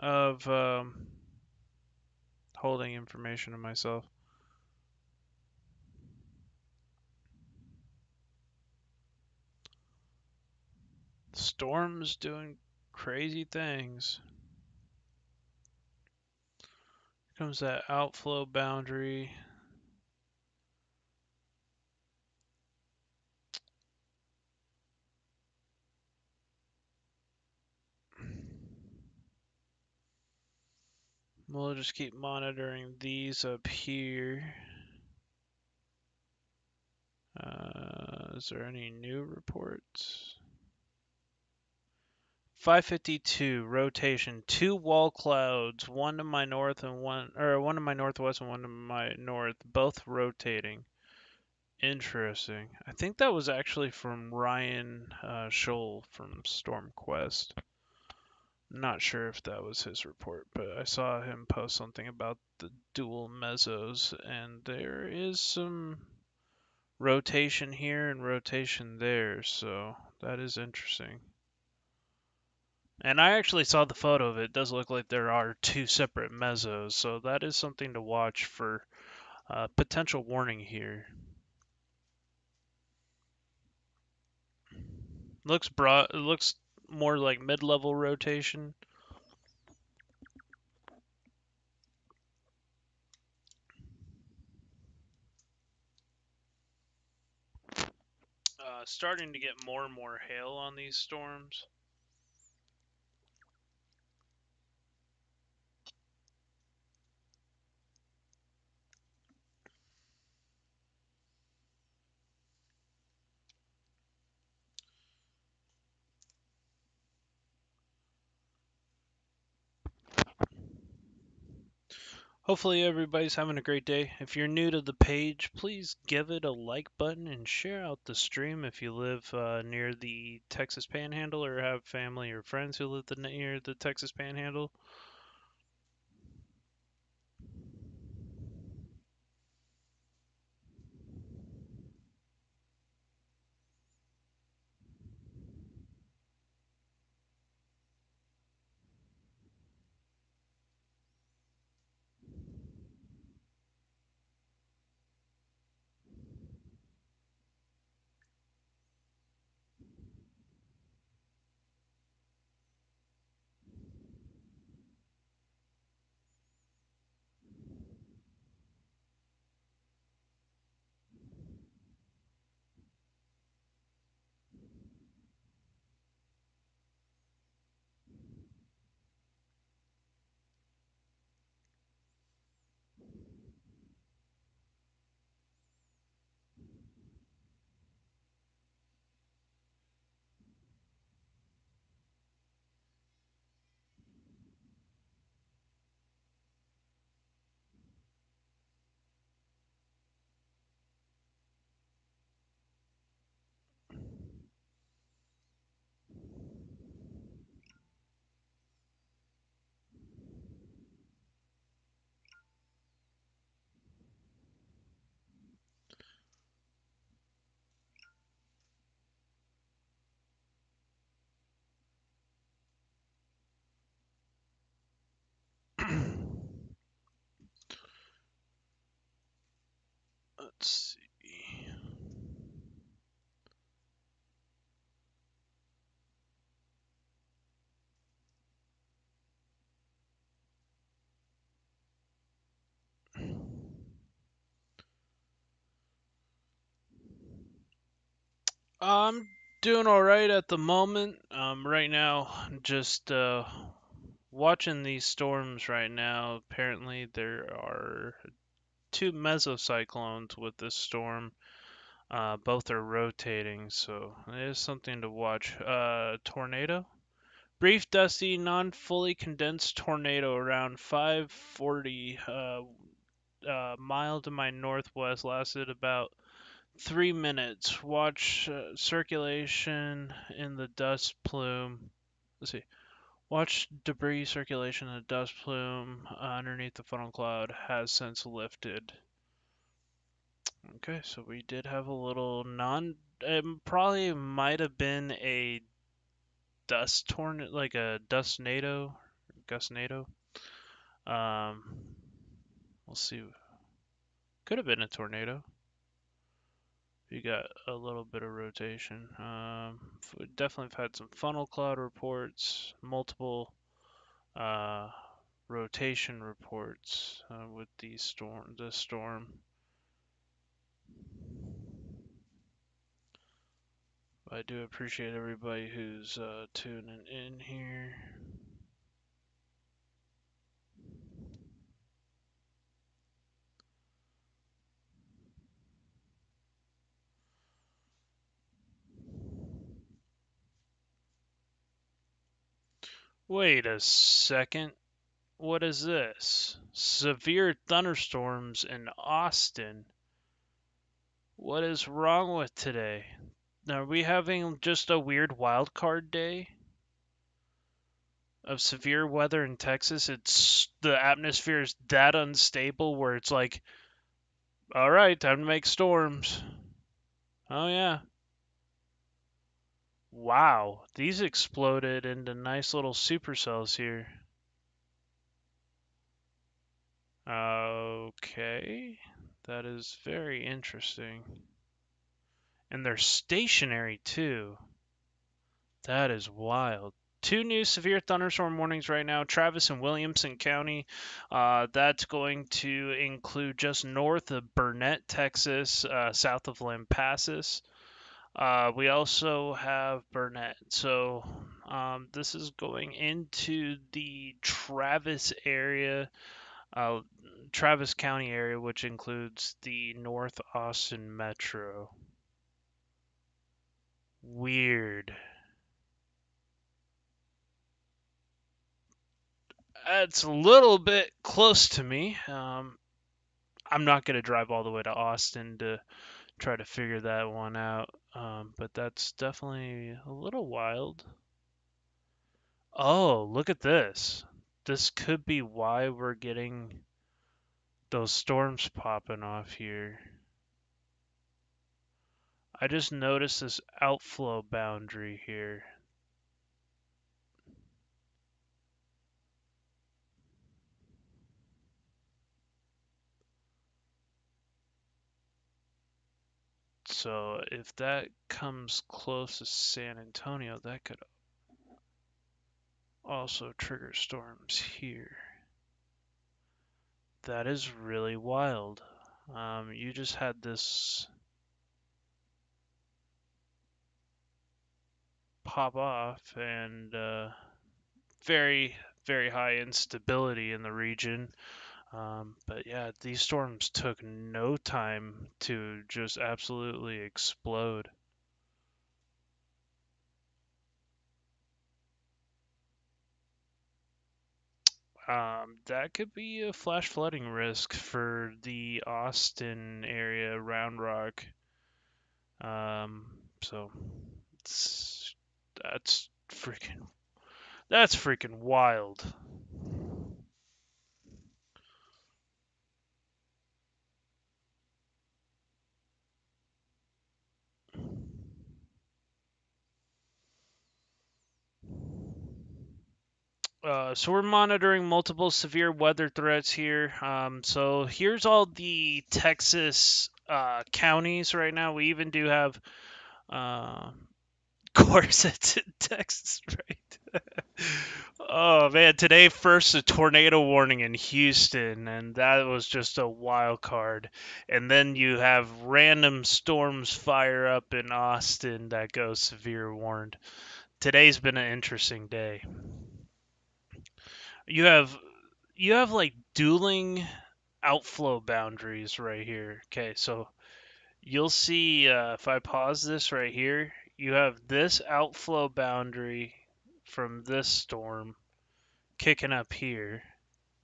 Of holding information to myself. Storm's doing crazy things. Here comes that outflow boundary. We'll just keep monitoring these up here. Is there any new reports? 552 rotation, 2 wall clouds, one to my north and one to my northwest and one to my north, both rotating. Interesting. I think that was actually from Ryan Scholl from StormQuest. Not sure if that was his report, but I saw him post something about the dual mesos, and there is some rotation here and rotation there, so that is interesting. And I actually saw the photo of it. It does look like there are 2 separate mesos, so that is something to watch for potential warning here. Looks broad. It looks more like mid-level rotation. Starting to get more and more hail on these storms. Hopefully everybody's having a great day. If you're new to the page, please give it a like button and share out the stream if you live near the Texas Panhandle or have family or friends who live near the Texas Panhandle. Let's see. I'm doing all right at the moment. Right now, just watching these storms right now. Apparently, there are two mesocyclones with this storm. Both are rotating, so it is something to watch. Tornado. Brief, dusty, non-fully condensed tornado around 540 mile to my northwest, lasted about 3 minutes. Watch circulation in the dust plume. Let's see. Watch debris circulation in the dust plume underneath the funnel cloud has since lifted. Okay, so we did have a little non. It probably might have been a dust tornado, like a dust NATO, gust NATO. Um, we'll see. Could have been a tornado. You got a little bit of rotation. We definitely have had some funnel cloud reports, multiple uh, rotation reports with the storm. I do appreciate everybody who's tuning in here. Wait a second. What is this? Severe thunderstorms in Austin. What is wrong with today? Are we having just a weird wild card day of severe weather in Texas? It's the atmosphere is that unstable where it's like, all right, time to make storms. Oh yeah. Wow, these exploded into nice little supercells here. Okay, that is very interesting. And they're stationary too. That is wild. Two new severe thunderstorm warnings right now, Travis and Williamson County. That's going to include just north of Burnett, Texas, south of Lampasas. We also have Burnett. So this is going into the Travis area, Travis County area, which includes the North Austin Metro. Weird. It's a little bit close to me. I'm not going to drive all the way to Austin to try to figure that one out, but that's definitely a little wild. Oh, look at this. This could be why we're getting those storms popping off here. I just noticed this outflow boundary here. So if that comes close to San Antonio, that could also trigger storms here. That is really wild. You just had this pop off and very, very high instability in the region. But yeah, these storms took no time to just absolutely explode. That could be a flash flooding risk for the Austin area, Round Rock. Um, so it's, that's freaking wild. So we're monitoring multiple severe weather threats here. So here's all the Texas counties right now. We even do have uh, Corsets in Texas, right? Oh man, today first a tornado warning in Houston, and that was just a wild card. And then you have random storms fire up in Austin that go severe warned. Today's been an interesting day. You have you have like dueling outflow boundaries right here. Okay, so you'll see if I pause this right here, you have this outflow boundary from this storm kicking up here.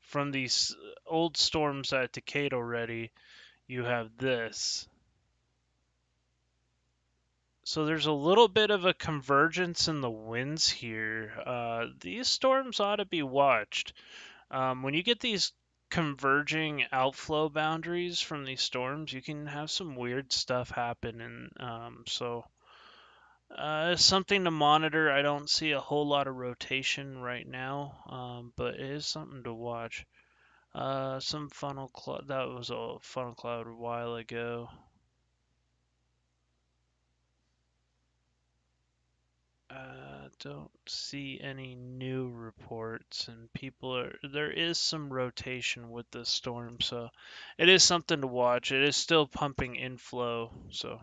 From these old storms at Decade already, you have this. So there's a little bit of a convergence in the winds here. These storms ought to be watched. When you get these converging outflow boundaries from these storms, you can have some weird stuff happen, and it's something to monitor. I don't see a whole lot of rotation right now, but it is something to watch. Some funnel cloud. That was a funnel cloud a while ago. Don't see any new reports, and there is some rotation with the storm, so it is something to watch. It is still pumping inflow, so.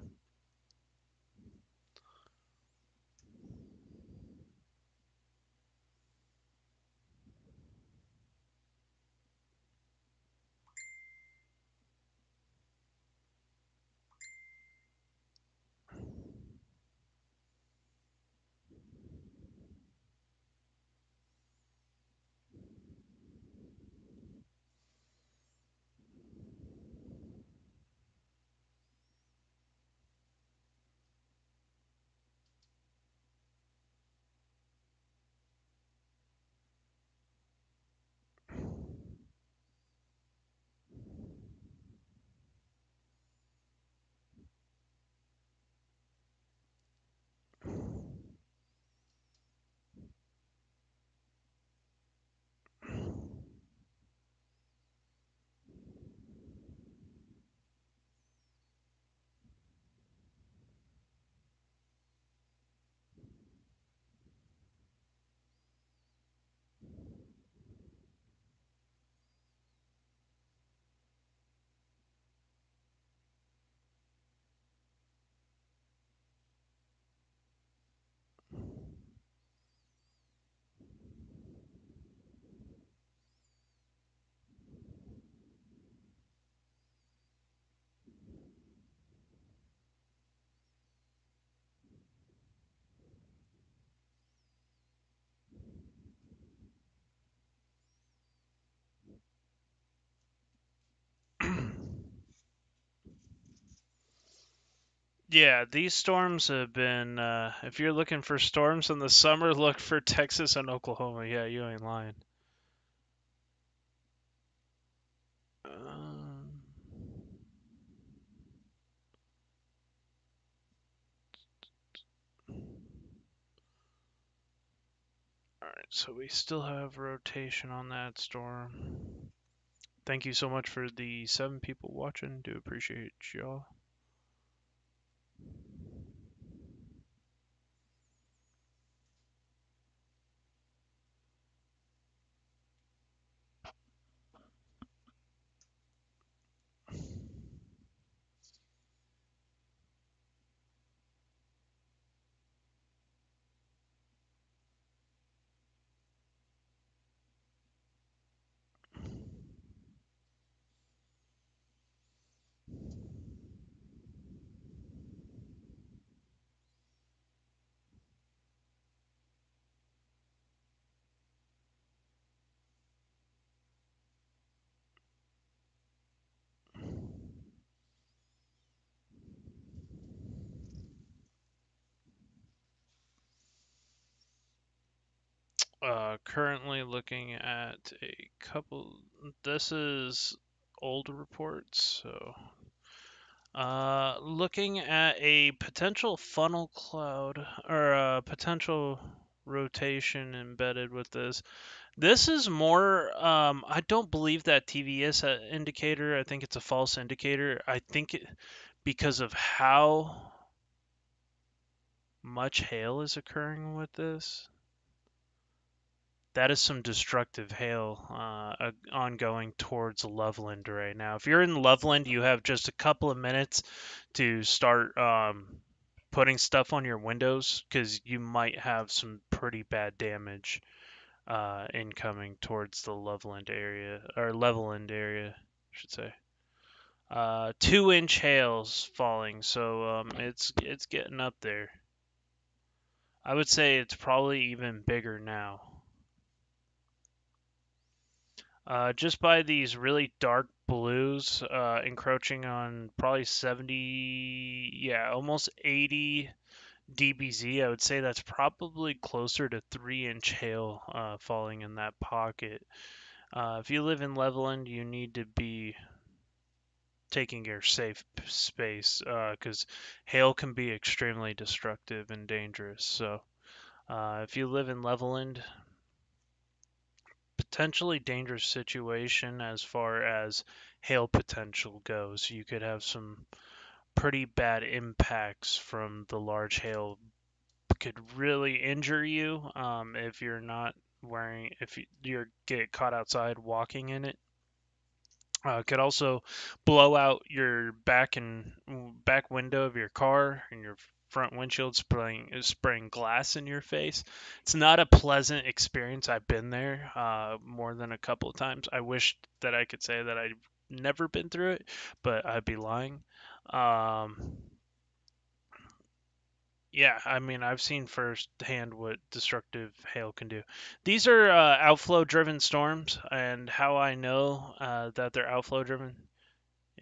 Yeah, these storms have been. If you're looking for storms in the summer, look for Texas and Oklahoma. Yeah, you ain't lying. Um, Alright, so we still have rotation on that storm. Thank you so much for the 7 people watching. Do appreciate y'all. Currently looking at a couple. This is old reports, so looking at a potential funnel cloud or a potential rotation embedded with this. This is more, I don't believe that TVS indicator. I think it's a false indicator. I think because of how much hail is occurring with this, that is some destructive hail ongoing towards Loveland right now. If you're in Loveland, you have just a couple of minutes to start putting stuff on your windows because you might have some pretty bad damage incoming towards the Loveland area, or Leveland area, I should say. 2-inch hail's falling, so it's getting up there. I would say it's probably even bigger now. Just by these really dark blues, encroaching on probably 70, yeah, almost 80 dBz. I would say that's probably closer to 3-inch hail falling in that pocket. If you live in Leveland, you need to be taking your safe space because hail can be extremely destructive and dangerous. So if you live in Leveland, potentially dangerous situation as far as hail potential goes. You could have some pretty bad impacts from the large hail. Could really injure you if you're not wearing, if you get caught outside walking in it. Could also blow out your back window of your car and your front windshield, spraying glass in your face. It's not a pleasant experience. I've been there more than a couple of times. I wish that I could say that I've never been through it, but I'd be lying. Um, yeah, I mean, I've seen firsthand what destructive hail can do. These are outflow driven storms, and how I know that they're outflow driven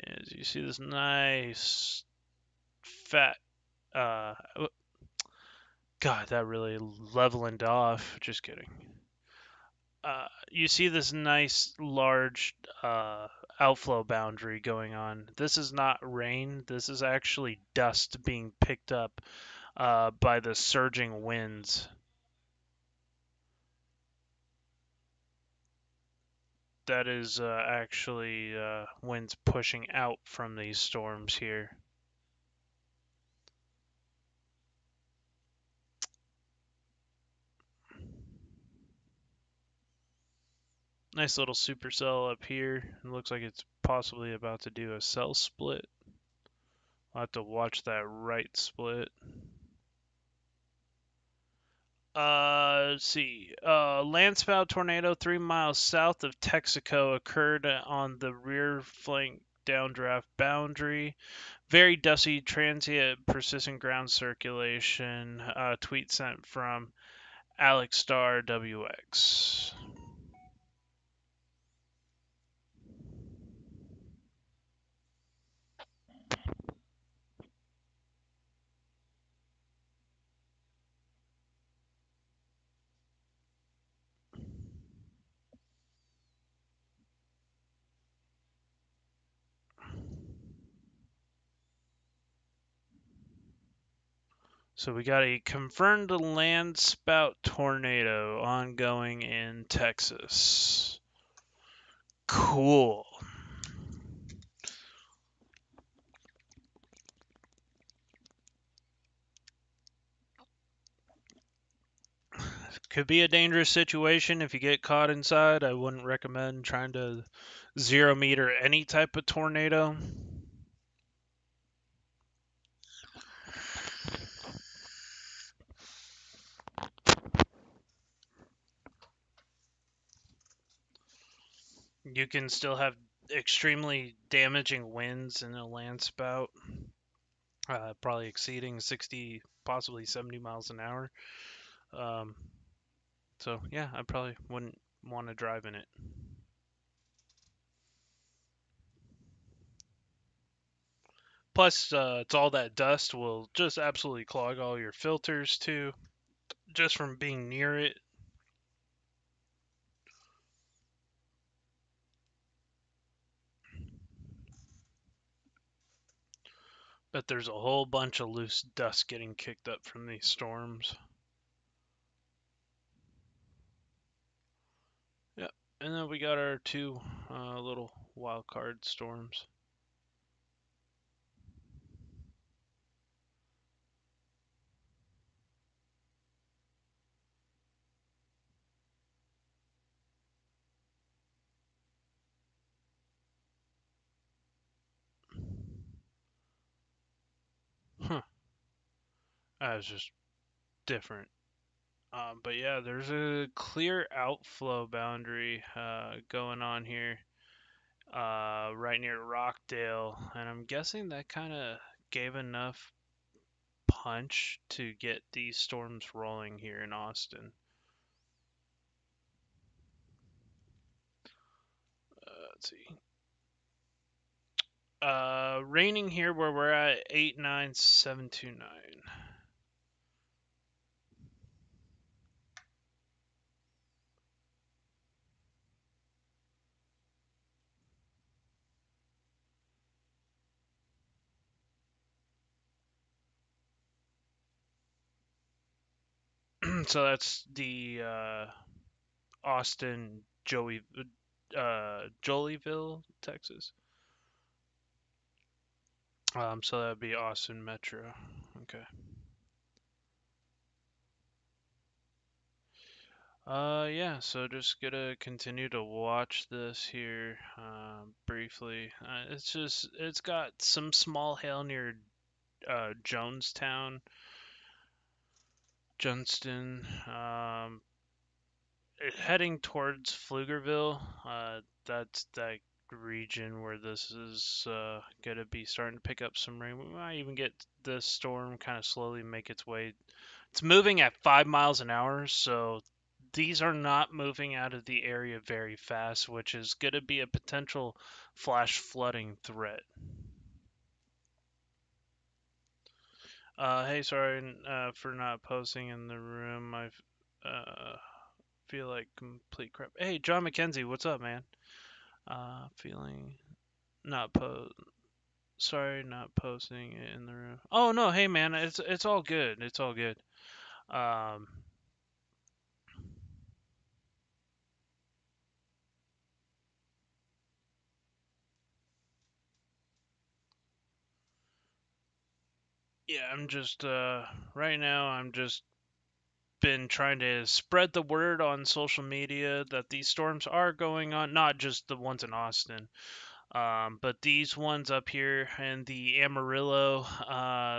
is you see this nice fat God, that really leveling off. Just kidding. You see this nice large outflow boundary going on. This is not rain. This is actually dust being picked up by the surging winds. That is actually winds pushing out from these storms here. Nice little supercell up here. It looks like it's possibly about to do a cell split. I'll have to watch that right split. Let's see. Landspout tornado 3 miles south of Texaco occurred on the rear flank downdraft boundary. Very dusty, transient, persistent ground circulation. Tweet sent from Alex Star WX. So we got a confirmed Landspout tornado ongoing in Texas. Cool. Could be a dangerous situation if you get caught inside. I wouldn't recommend trying to 0 meter any type of tornado. You can still have extremely damaging winds in a Landspout, probably exceeding 60, possibly 70 miles an hour. Um, so yeah, I probably wouldn't want to drive in it. Plus, it's all that dust will just absolutely clog all your filters too, just from being near it. But there's a whole bunch of loose dust getting kicked up from these storms. And then we got our two little wild card storms. Huh. That was just different. But yeah, there's a clear outflow boundary going on here, right near Rockdale, and I'm guessing that kind of gave enough punch to get these storms rolling here in Austin. Let's see. Raining here where we're at 89729. So that's the Austin Jolieville, Texas. So that'd be Austin Metro. Okay. Yeah, so just gonna continue to watch this here briefly. It's got some small hail near Jonestown, Johnston, heading towards Pflugerville. That's that region where this is gonna be starting to pick up some rain. We might even get this storm kind of slowly make its way. It's moving at 5 miles an hour, so these are not moving out of the area very fast, which is going to be a potential flash flooding threat. Hey, sorry for not posting in the room. I feel like complete crap. Hey, John McKenzie, what's up, man? Feeling not post. Sorry, not posting it in the room. Oh no, hey man, it's all good. It's all good. Um, yeah, I'm just right now. I'm just been trying to spread the word on social media that these storms are going on, not just the ones in Austin, but these ones up here in the Amarillo,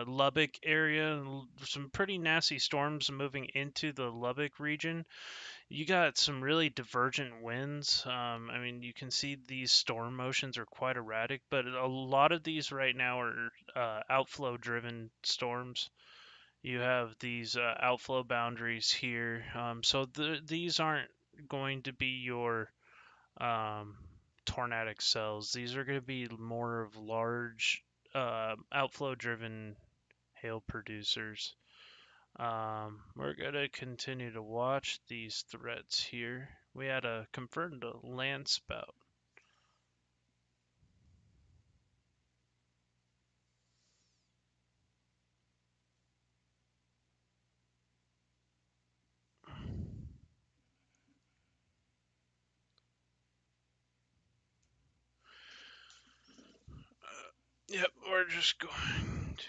Lubbock area. Some pretty nasty storms moving into the Lubbock region. You got some really divergent winds. I mean, you can see these storm motions are quite erratic, but a lot of these right now are outflow driven storms. You have these outflow boundaries here. So these aren't going to be your um, tornadic cells. These are going to be more of large outflow driven hail producers. We're going to continue to watch these threats here. We had a confirmed Landspout. Yep, we're just going to.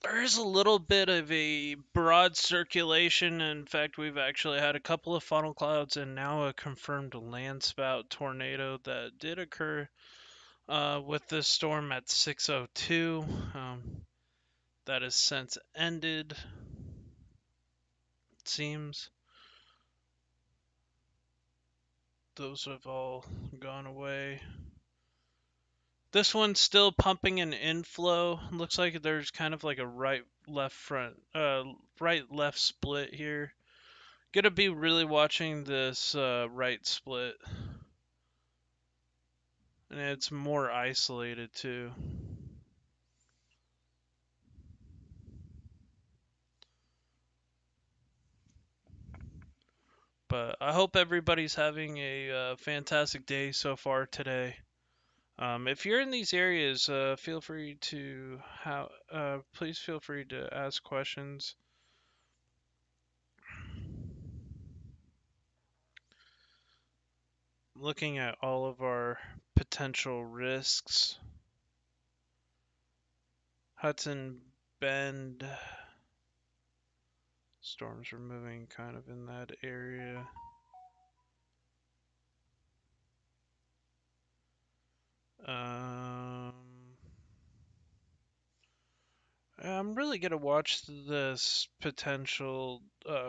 There is a little bit of a broad circulation. In fact, we've actually had a couple of funnel clouds and now a confirmed landspout tornado that did occur with this storm at 6:02. That has since ended, it seems. Those have all gone away. This one's still pumping an inflow. Looks like there's kind of like a right left split here. Gonna be really watching this right split, and it's more isolated too. But I hope everybody's having a fantastic day so far today. If you're in these areas, feel free to please feel free to ask questions. Looking at all of our potential risks. Hudson Bend. Storms are moving kind of in that area. Um, I'm really gonna watch this potential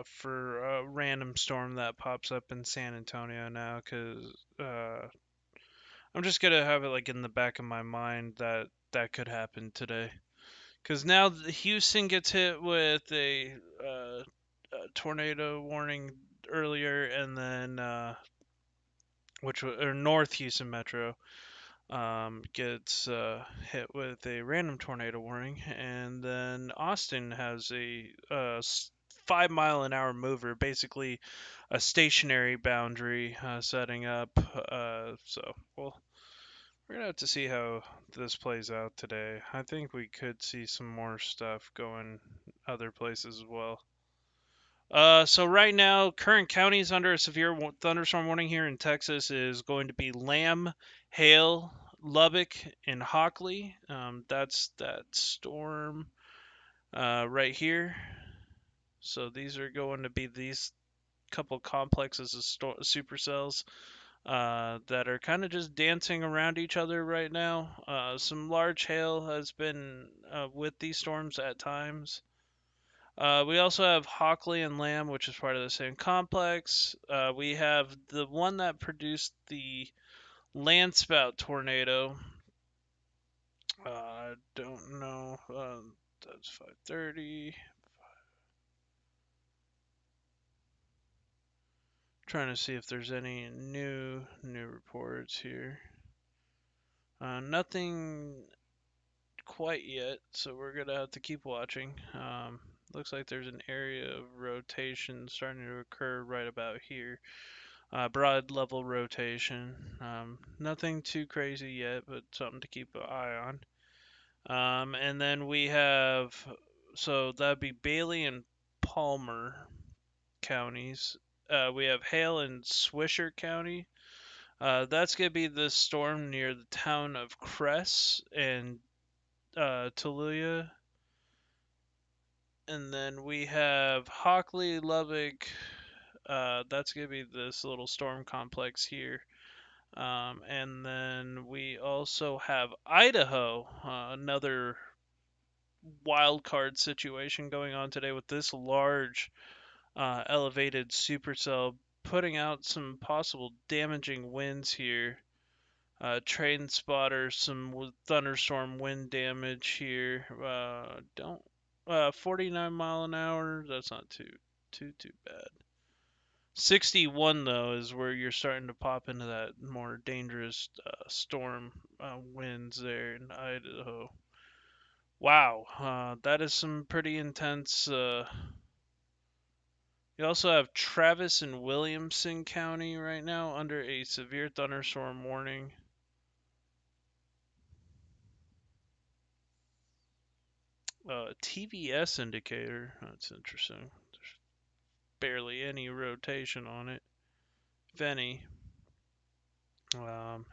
for a random storm that pops up in San Antonio now, because I'm just gonna have it like in the back of my mind that that could happen today. Because now Houston gets hit with a tornado warning earlier, and then or North Houston Metro gets hit with a random tornado warning, and then Austin has a 5 mile an hour mover, basically a stationary boundary setting up. So we're gonna have to see how this plays out today. I think we could see some more stuff going other places as well. So right now, current counties under a severe thunderstorm warning here in Texas is going to be Lamb, Hale, Lubbock, and Hockley. That's that storm right here. So these are going to be these couple complexes of supercells that are kind of just dancing around each other right now. Some large hail has been with these storms at times. We also have Hockley and Lamb, which is part of the same complex. We have the one that produced the Landspout tornado. I don't know. That's 5:30. Trying to see if there's any new reports here. Nothing quite yet, so we're gonna have to keep watching. Looks like there's an area of rotation starting to occur right about here. Broad level rotation. Nothing too crazy yet, but something to keep an eye on. And then we have, so that'd be Bailey and Palmer counties. We have Hale and Swisher County. That's going to be the storm near the town of Cress and Talluleh. And then we have Hockley, Lubbock. That's going to be this little storm complex here. And then we also have Idaho, another wild card situation going on today with this large elevated supercell putting out some possible damaging winds here. Train spotter, some thunderstorm wind damage here. Don't 49 mile an hour. That's not too bad. 61 though is where you're starting to pop into that more dangerous storm winds there in Idaho. Wow, that is some pretty intense. You also have Travis and Williamson County right now under a severe thunderstorm warning. TVS indicator. That's interesting. There's barely any rotation on it, if any. Um,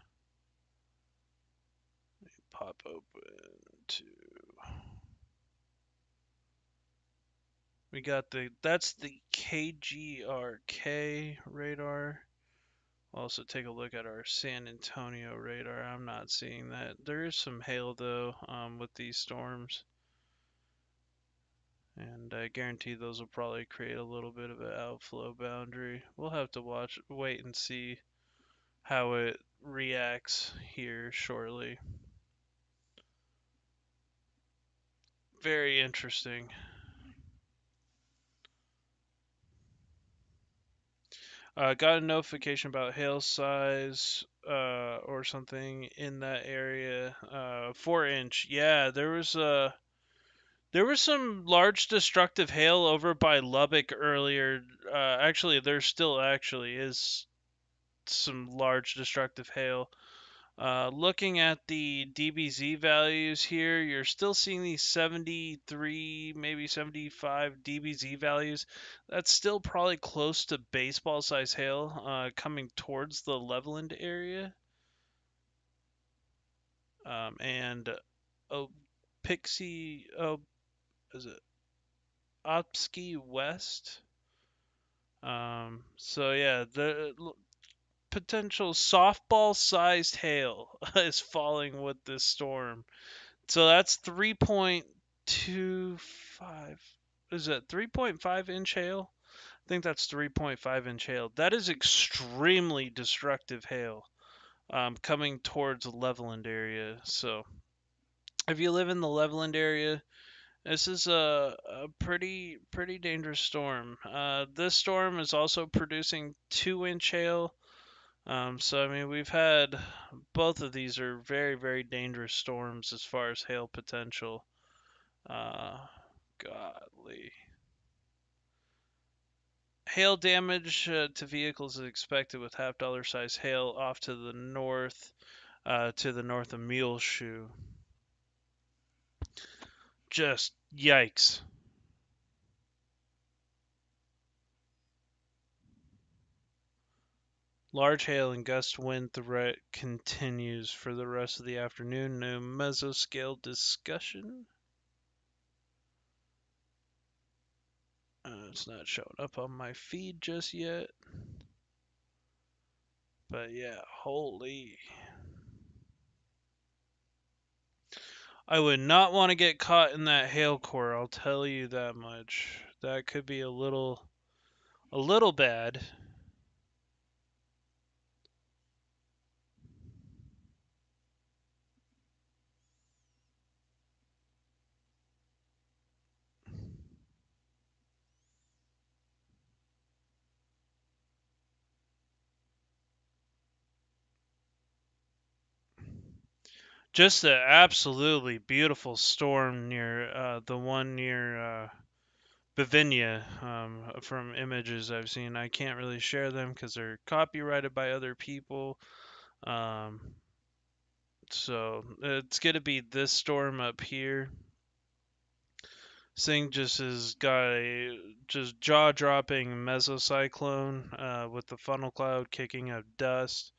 Pop open to. We got that's the KGRK radar. Also take a look at our San Antonio radar. I'm not seeing that. There is some hail though with these storms. And I guarantee those will probably create a little bit of an outflow boundary. We'll have to wait and see how it reacts here shortly. Very interesting. Got a notification about hail size or something in that area. 4 inch. Yeah, there was some large destructive hail over by Lubbock earlier. Actually, there still actually is some large destructive hail Looking at the DBZ values here, you're still seeing these 73, maybe 75 DBZ values. That's still probably close to baseball size hail coming towards the Leveland area. And oh, Pixie, oh, is it Opsky West? So yeah, the potential softball-sized hail is falling with this storm. So that's 3.25. Is it 3.5 inch hail? I think that's 3.5 inch hail. That is extremely destructive hail coming towards the Leveland area. So if you live in the Leveland area, this is a pretty dangerous storm. This storm is also producing 2 inch hail. So I mean, we've had both of these are very dangerous storms as far as hail potential. Uh, Godly. Hail damage to vehicles is expected with half-dollar size hail off to the north of Muleshoe. Just yikes. Large hail and gust wind threat continues for the rest of the afternoon. No mesoscale discussion. It's not showing up on my feed just yet. But yeah, holy. I would not want to get caught in that hail core, I'll tell you that much. That could be a little bad. Just an absolutely beautiful storm near the one near Bavinia from images I've seen. I can't really share them because they're copyrighted by other people. Um, so it's going to be this storm up here. This thing just has got a just jaw-dropping mesocyclone with the funnel cloud kicking up dust.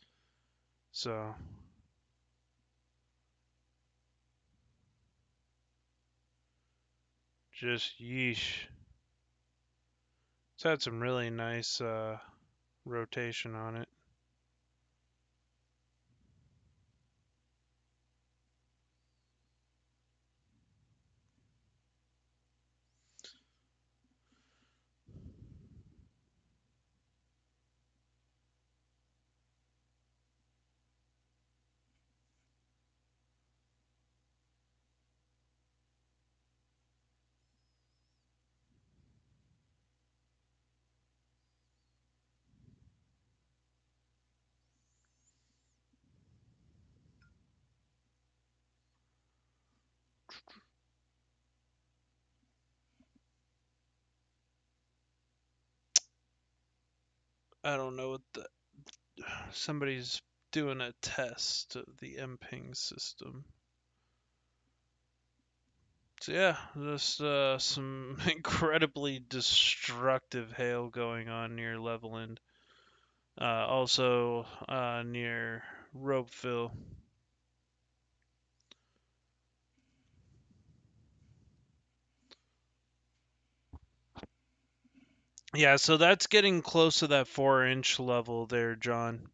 So just yeesh. It's had some really nice rotation on it. I don't know what the somebody's doing a test of the MPing system. So yeah, just some incredibly destructive hail going on near Leveland. Also near Ropeville. Yeah, so that's getting close to that 4 inch level there, John.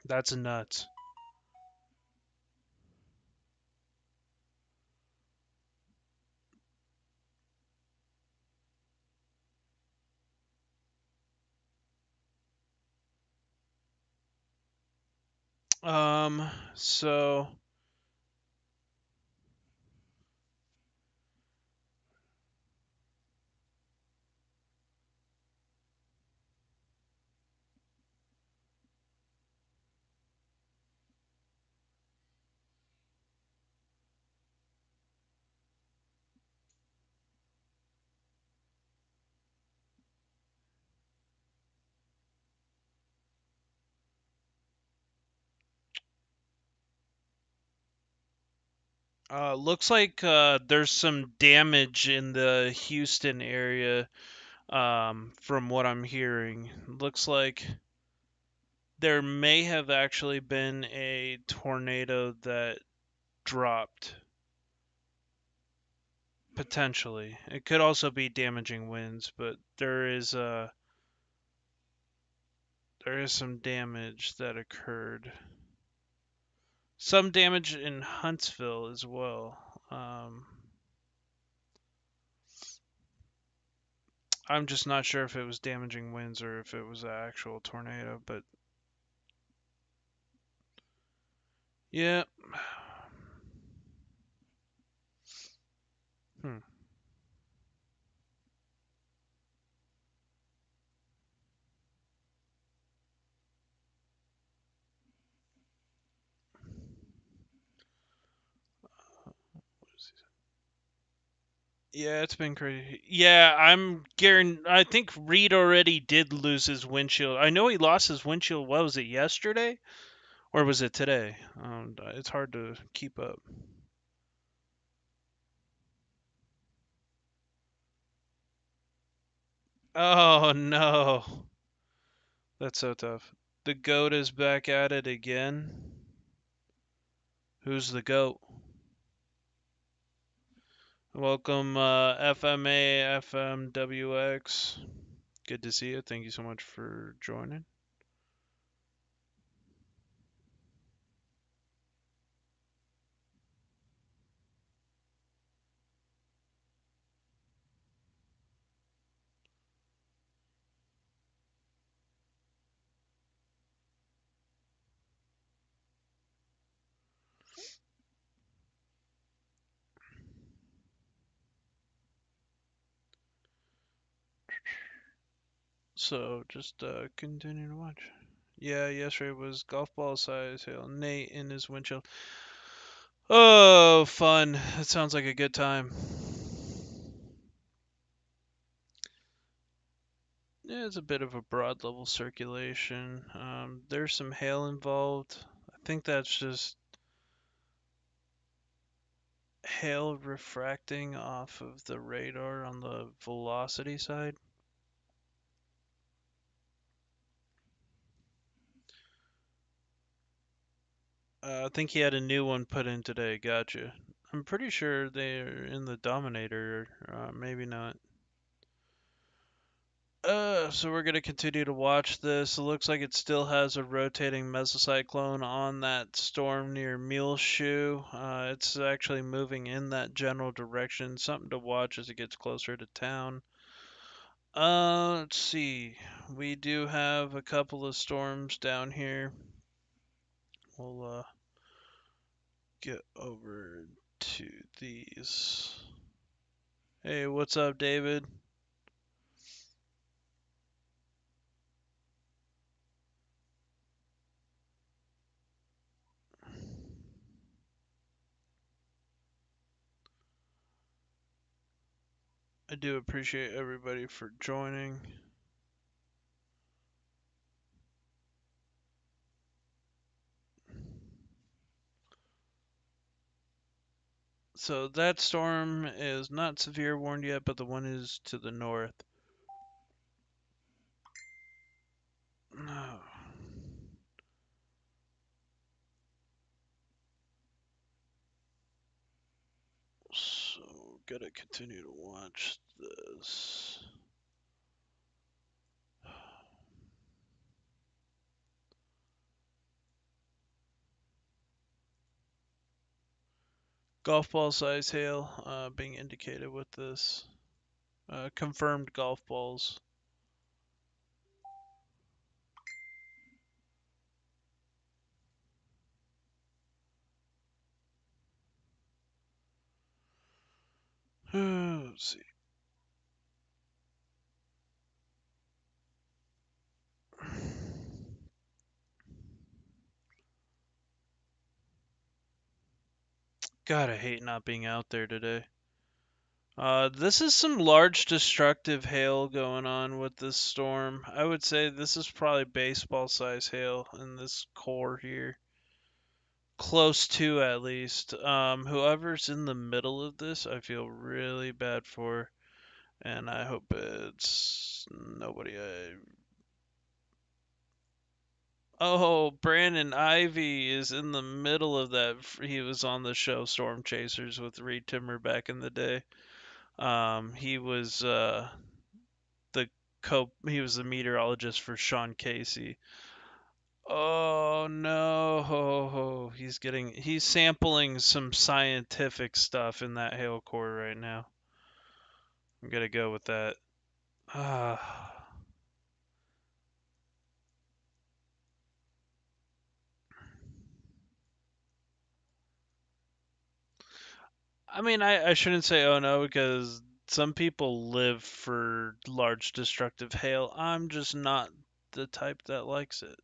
That's nuts. So Looks like there's some damage in the Houston area, from what I'm hearing. Looks like there may have actually been a tornado that dropped, potentially. It could also be damaging winds, but there is some damage that occurred. Some damage in Huntsville as well. I'm just not sure if it was damaging winds or if it was an actual tornado, but yeah. Hmm. Yeah, it's been crazy. Yeah, I'm guaranteed. I think Reed already did lose his windshield. I know he lost his windshield. What was it, yesterday or was it today? It's hard to keep up. Oh no, that's so tough. The goat is back at it again. Who's the goat? Welcome, FMA FMWX. Good to see you. Thank you so much for joining. So just continue to watch. Yeah, yesterday was golf ball size hail. Nate in his windshield. Oh, fun. That sounds like a good time. Yeah, it's a bit of a broad level circulation. There's some hail involved. I think that's just hail refracting off of the radar on the velocity side. I think he had a new one put in today. Gotcha. I'm pretty sure they're in the Dominator. Maybe not. So we're gonna continue to watch this. It looks like it still has a rotating mesocyclone on that storm near Muleshoe. It's actually moving in that general direction. Something to watch as it gets closer to town. Let's see. We do have a couple of storms down here. We'll get over to these. Hey, what's up, David? I do appreciate everybody for joining. So that storm is not severe warned yet, but the one is to the north. No. So gotta continue to watch this. Golf ball size hail being indicated with this. Confirmed golf balls. Let's see. God, I hate not being out there today. This is some large destructive hail going on with this storm. I would say this is probably baseball size hail in this core here. close to at least. Whoever's in the middle of this, I feel really bad for, and I hope it's nobody. Oh, Brandon Ivy is in the middle of that. He was on the show Storm Chasers with Reed Timmer back in the day. He was the he was the meteorologist for Sean Casey. Oh no, he's sampling some scientific stuff in that hail core right now. I'm gonna go with that. Ah. I mean, I shouldn't say oh no because some people live for large destructive hail. I'm just not the type that likes it.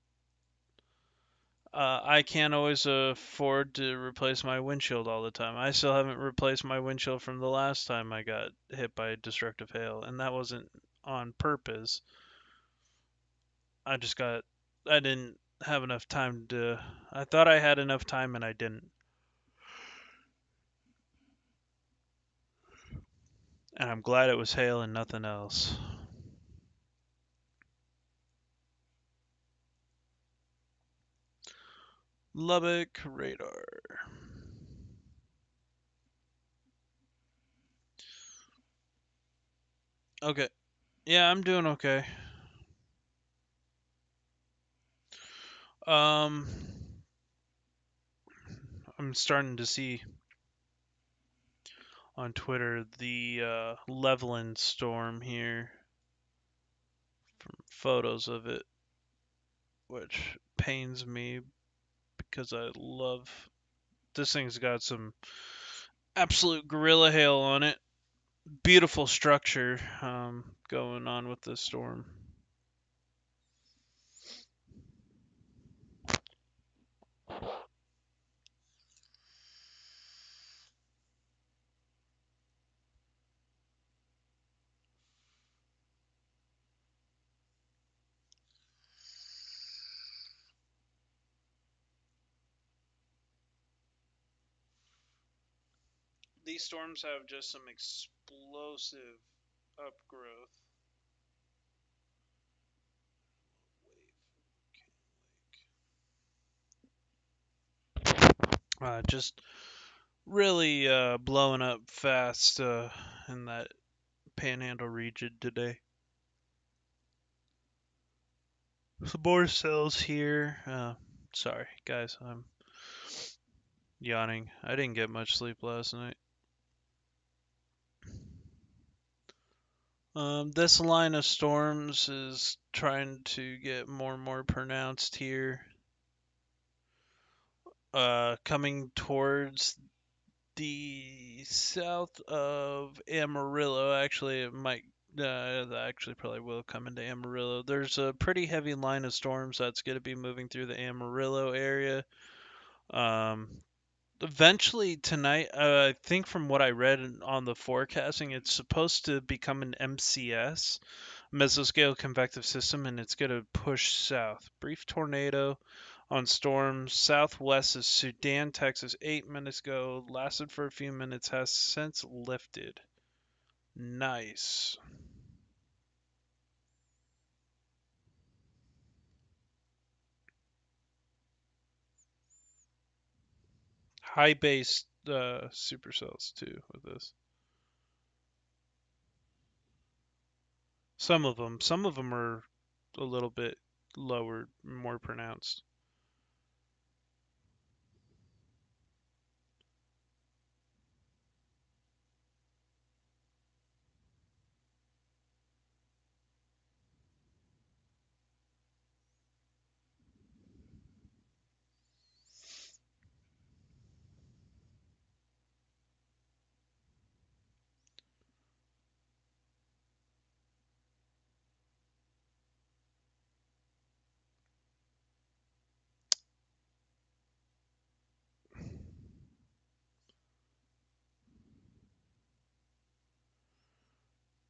I can't always afford to replace my windshield all the time. I still haven't replaced my windshield from the last time I got hit by destructive hail, and that wasn't on purpose. I just got, I didn't have enough time to, I thought I had enough time and I didn't. And I'm glad it was hail and nothing else. Lubbock radar. Okay. Yeah, I'm doing okay. Um, I'm starting to see on Twitter the Leveland storm here from photos of it, which pains me because I love this thing's got some absolute gorilla hail on it. Beautiful structure going on with this storm. These storms have just some explosive upgrowth. Just really blowing up fast in that Panhandle region today. Some more cells here. Sorry, guys, I'm yawning. I didn't get much sleep last night. This line of storms is trying to get more and more pronounced here. Coming towards the south of Amarillo. Actually, it might. That actually probably will come into Amarillo. There's a pretty heavy line of storms that's going to be moving through the Amarillo area. Um, Eventually tonight, I think from what I read on the forecasting, it's supposed to become an MCS, mesoscale convective system, and it's going to push south. Brief tornado on storms southwest of Sudan, Texas, 8 minutes ago. Lasted for a few minutes, has since lifted. Nice. High base supercells too with this. Some of them are a little bit lower, more pronounced.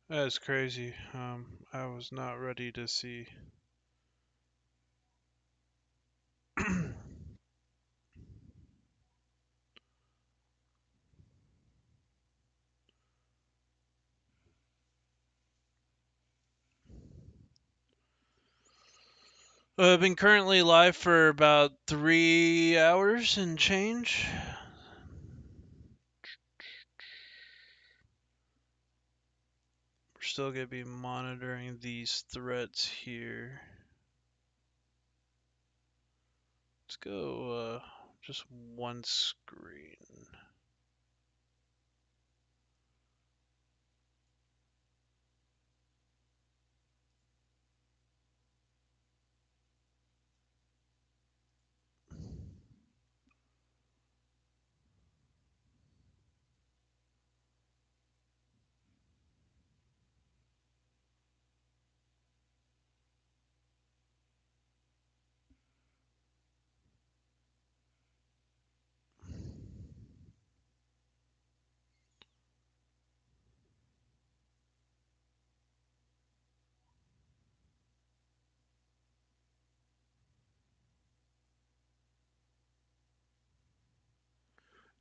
That's crazy. I was not ready to see. I've been currently live for about 3 hours and change. We're still going to be monitoring these threats here. Let's go just one screen.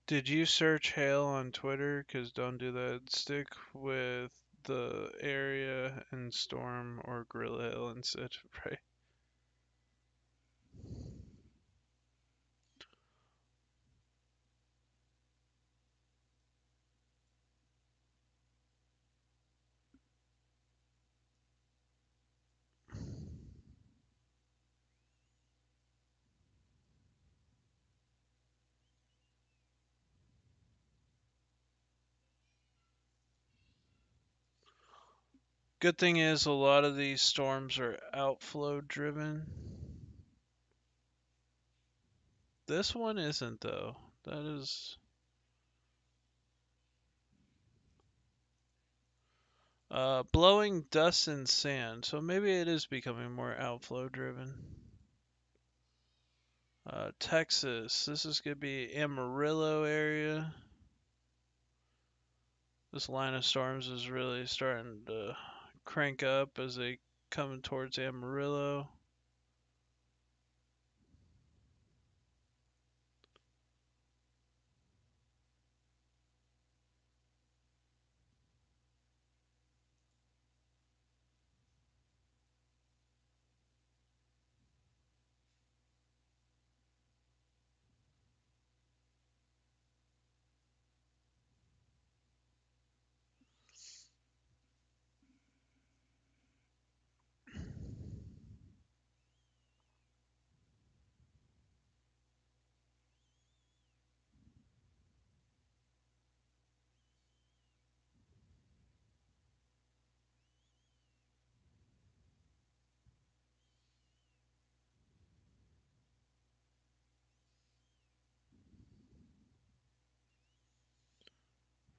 Did you search hail on Twitter? Because don't do that. Stick with the area and storm or gorilla hail instead, right? Good thing is a lot of these storms are outflow driven. This one isn't though. That is blowing dust and sand, so maybe it is becoming more outflow driven. Texas, this is gonna be Amarillo area. This line of storms is really starting to crank up as they come towards Amarillo.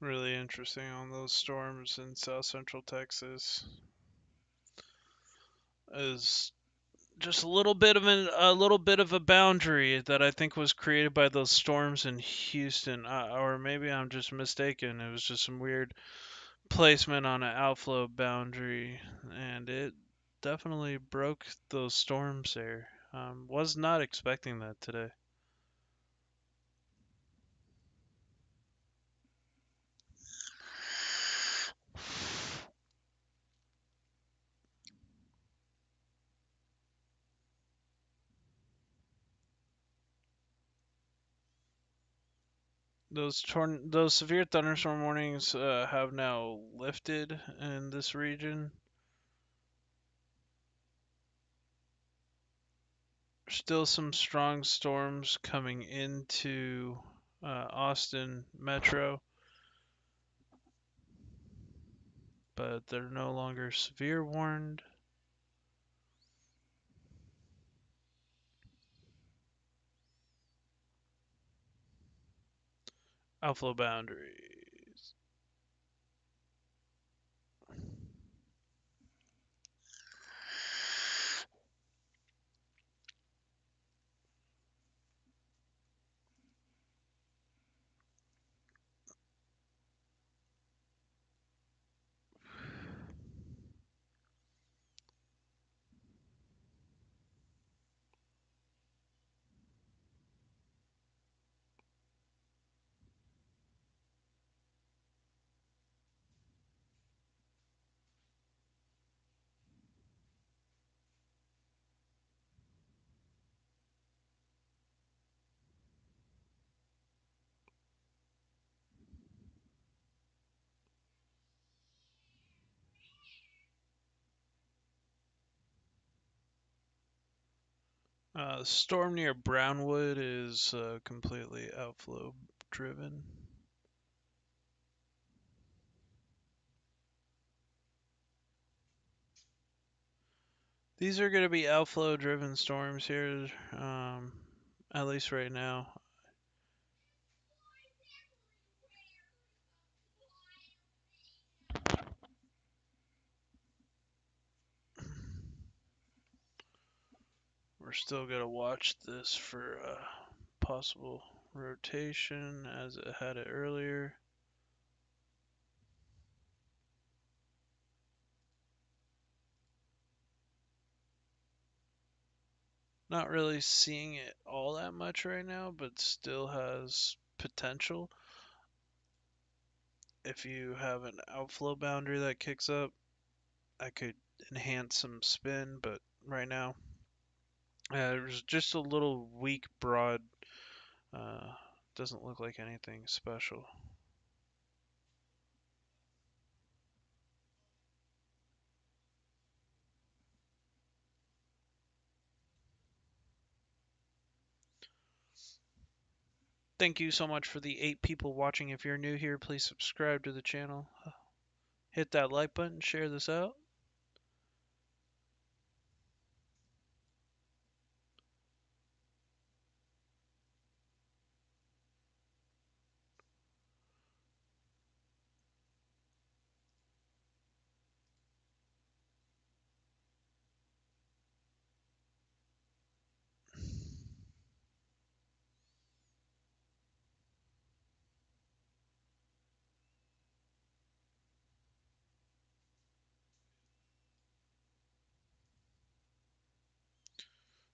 Really interesting on those storms in south central Texas. Is just a little bit of a boundary that I think was created by those storms in Houston, or maybe I'm just mistaken. It was just some weird placement on an outflow boundary, and it definitely broke those storms there. Was not expecting that today. Those severe thunderstorm warnings have now lifted in this region. Still some strong storms coming into Austin Metro, but they're no longer severe warned. Outflow boundaries. The storm near Brownwood is completely outflow driven. These are going to be outflow driven storms here, at least right now. We're still going to watch this for possible rotation as it had it earlier. Not really seeing it all that much right now, but still has potential. If you have an outflow boundary that kicks up, I could enhance some spin, but right now there's just a little weak broad. Uh, doesn't look like anything special. Thank you so much for the 8 people watching. If you're new here, please subscribe to the channel. Hit that like button, share this out.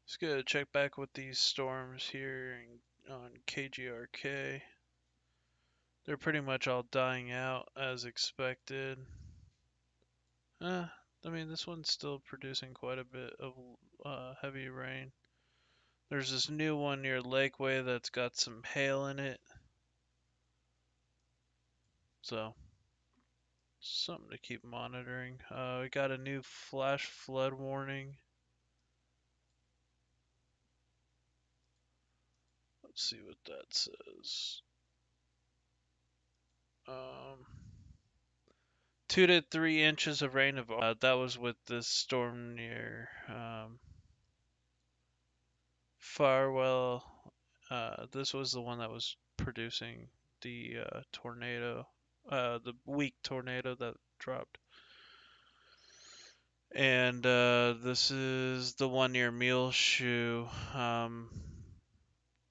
Just gonna check back with these storms here on KGRK. They're pretty much all dying out as expected. I mean, this one's still producing quite a bit of heavy rain. There's this new one near Lakeway that's got some hail in it. So, something to keep monitoring. We got a new flash flood warning. Let's see what that says. 2 to 3 inches of rain. That was with this storm near Farwell. This was the one that was producing the tornado, the weak tornado that dropped. And this is the one near Muleshoe.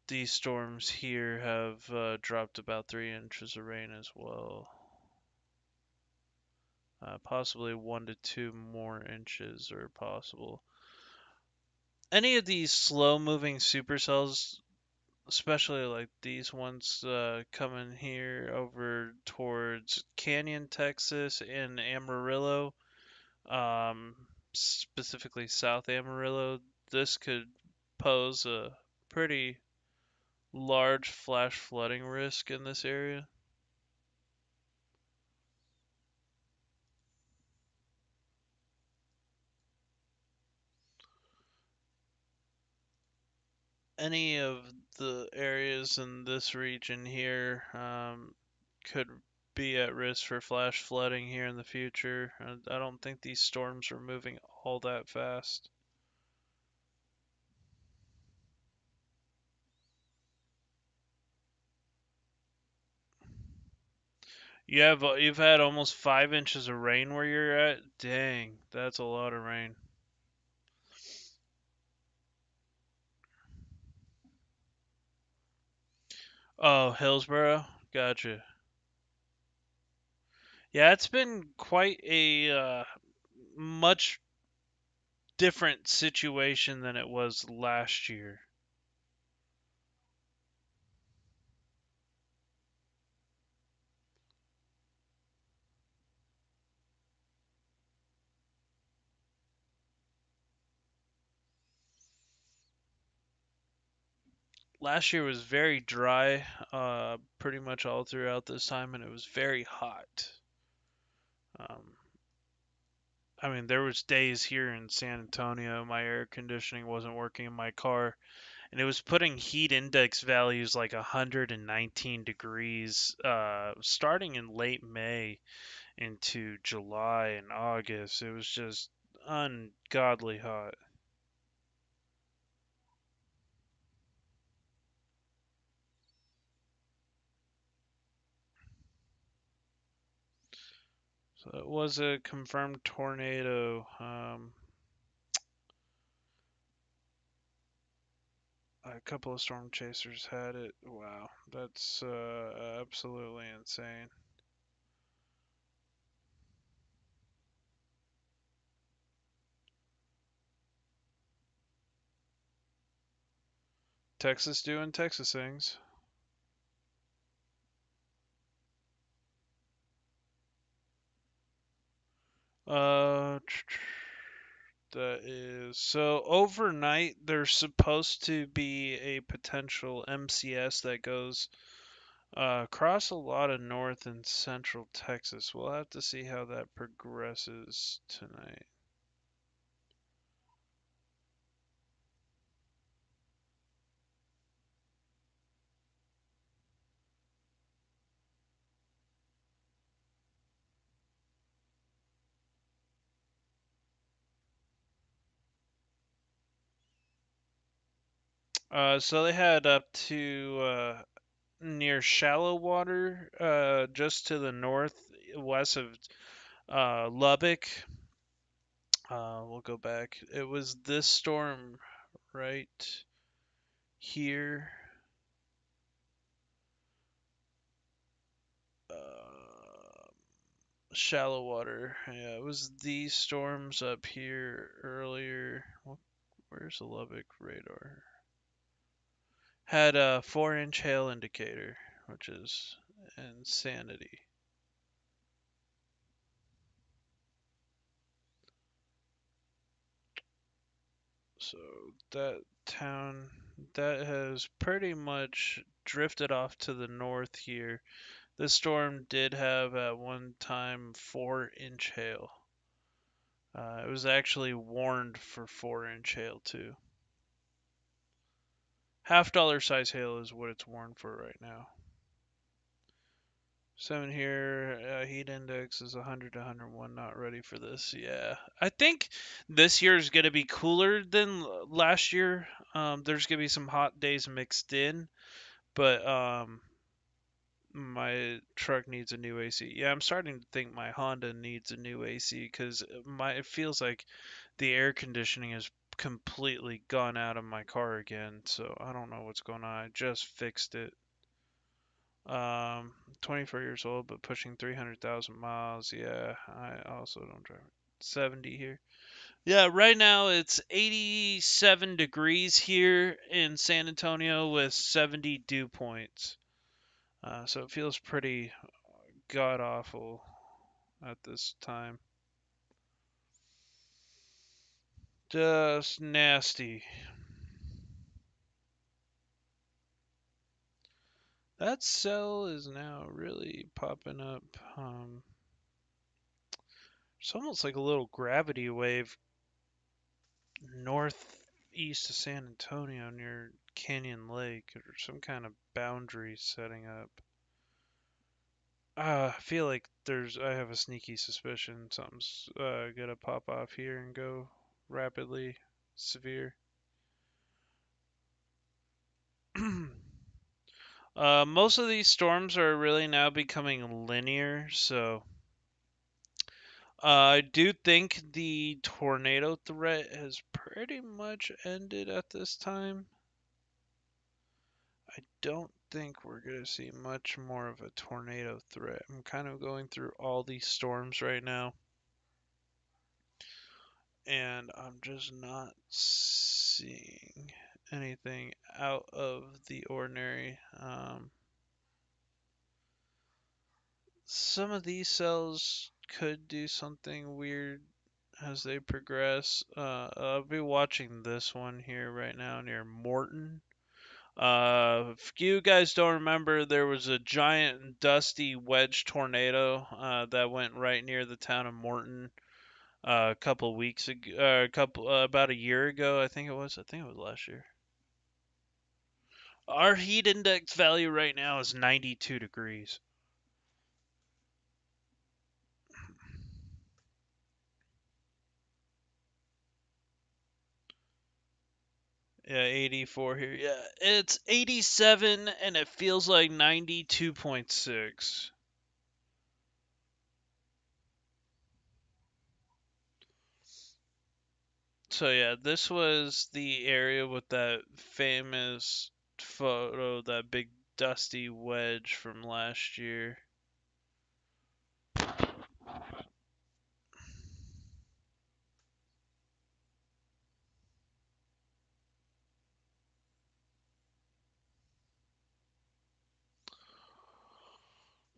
These storms here have dropped about 3 inches of rain as well. Possibly 1 to 2 more inches are possible. Any of these slow-moving supercells, especially like these ones coming here over towards Canyon, Texas, and Amarillo, specifically South Amarillo, this could pose a pretty large flash flooding risk in this area. Any of the areas in this region here could be at risk for flash flooding here in the future. I don't think these storms are moving all that fast. You've had almost 5 inches of rain where you're at. Dang, that's a lot of rain. Oh, Hillsboro, gotcha. Yeah, it's been quite a much different situation than it was last year. Last year was very dry, pretty much all throughout this time, and it was very hot. Um, I mean, there was days here in San Antonio, my air conditioning wasn't working in my car, and it was putting heat index values like 119 degrees, starting in late May into July and August. It was just ungodly hot. So it was a confirmed tornado. A couple of storm chasers had it. Wow, that's absolutely insane. Texas doing Texas things. Uh, that is so overnight. There's supposed to be a potential MCS that goes across a lot of north and central Texas. We'll have to see how that progresses tonight. So they had up to near shallow water, just to the north, west of Lubbock. We'll go back. It was this storm right here. Shallow water. Yeah, it was these storms up here earlier. Where's the Lubbock radar? Had a 4-inch hail indicator, which is insanity. So that town that has pretty much drifted off to the north here. This storm did have at one time 4-inch hail. It was actually warned for 4-inch hail too. Half dollar size hail is what it's warned for right now. 7 here, heat index is 100 to 101, not ready for this. Yeah. I think this year is going to be cooler than last year. There's going to be some hot days mixed in, but my truck needs a new AC. Yeah, I'm starting to think my Honda needs a new AC because it feels like the air conditioning has completely gone out of my car again. So I don't know what's going on. I just fixed it. 24 years old, but pushing 300,000 miles. Yeah, I also don't drive. 70 here. Yeah, right now it's 87 degrees here in San Antonio with 70 dew points. So it feels pretty god awful at this time. Just nasty. That cell is now really popping up. It's almost like a little gravity wave northeast of San Antonio near Canyon Lake or some kind of boundary setting up. I feel like I have a sneaky suspicion something's gonna pop off here and go rapidly severe. Most of these storms are really now becoming linear, so I do think the tornado threat has pretty much ended at this time. I don't think we're going to see much more of a tornado threat. I'm kind of going through all these storms right now, and I'm just not seeing anything out of the ordinary. Some of these cells could do something weird as they progress. I'll be watching this one here right now near Morton. If you guys don't remember, there was a giant dusty wedge tornado that went right near the town of Morton a couple weeks ago, about a year ago, I think it was. I think it was last year. Our heat index value right now is 92 degrees. Yeah, 84 here. Yeah, it's 87 and it feels like 92.6. So yeah, this was the area with that famous photo, that big dusty wedge from last year.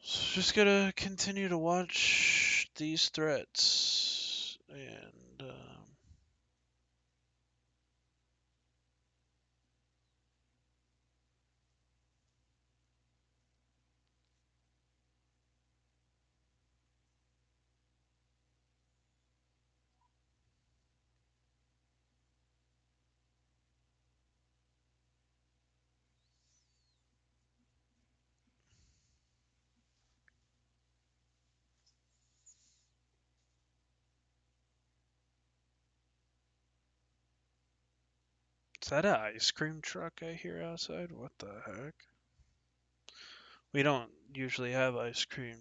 So just gotta continue to watch these threats and is that an ice cream truck I hear outside? What the heck? We don't usually have ice cream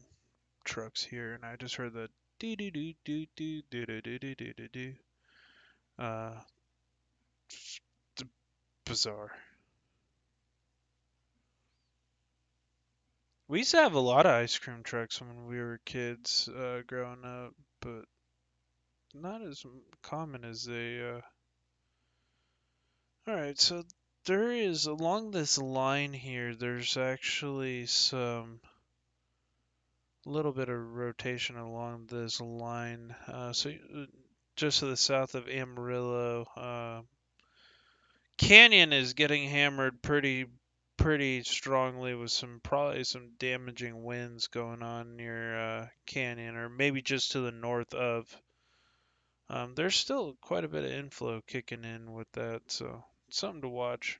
trucks here, and I just heard the doo doo doo doo doo doo doo doo doo doo doo doo. Uh, Bizarre. We used to have a lot of ice cream trucks when we were kids, growing up, but not as common as they. All right, so there is along this line here. There's actually some a little bit of rotation along this line. Just to the south of Amarillo, Canyon is getting hammered pretty strongly with some probably some damaging winds going on near Canyon, or maybe just to the north of. There's still quite a bit of inflow kicking in with that, so something to watch.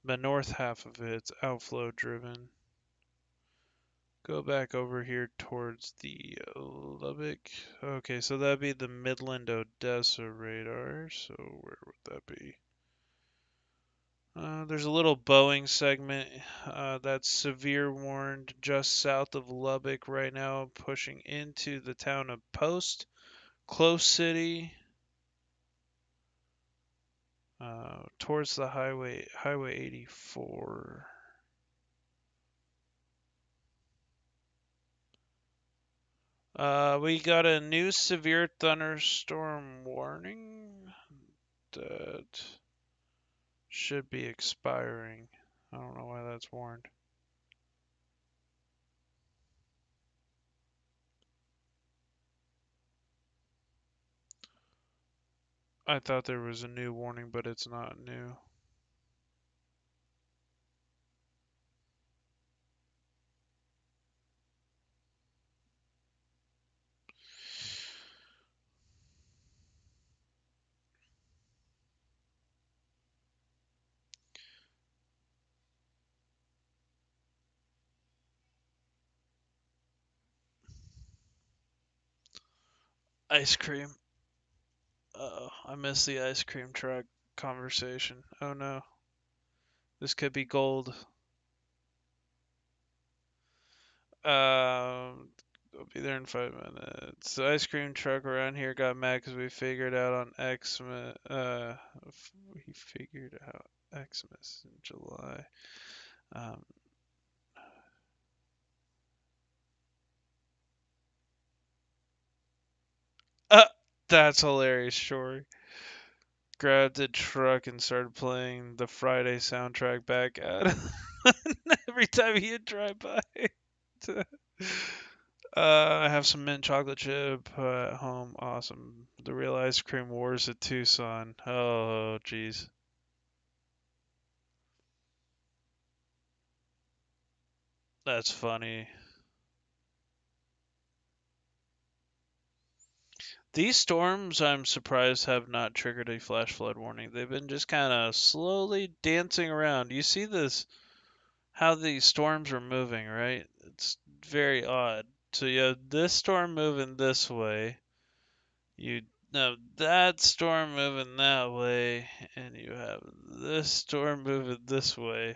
The north half of it's outflow driven. Go back over here towards the Lubbock. Okay, so that'd be the Midland Odessa radar. So where would that be? There's a little Boeing segment that's severe warned just south of Lubbock right now, pushing into the town of Post, Close City, towards the Highway 84. We got a new severe thunderstorm warning that should be expiring. I don't know why that's warned. I thought there was a new warning, but it's not new. Ice cream. Oh, I missed the ice cream truck conversation. Oh no. This could be gold. I'll be there in 5 minutes. The ice cream truck around here got mad because we figured out on Xmas. We figured out Xmas in July. Um, uh, that's hilarious, Shori. Grabbed a truck and started playing the Friday soundtrack back at him every time he'd drive by. I have some mint chocolate chip at home. Awesome. The real ice cream wars at Tucson. Oh, jeez. That's funny. These storms, I'm surprised, have not triggered a flash flood warning. They've been just kind of slowly dancing around. You see this, how these storms are moving, right? It's very odd. So you have this storm moving this way. You have that storm moving that way, and you have this storm moving this way.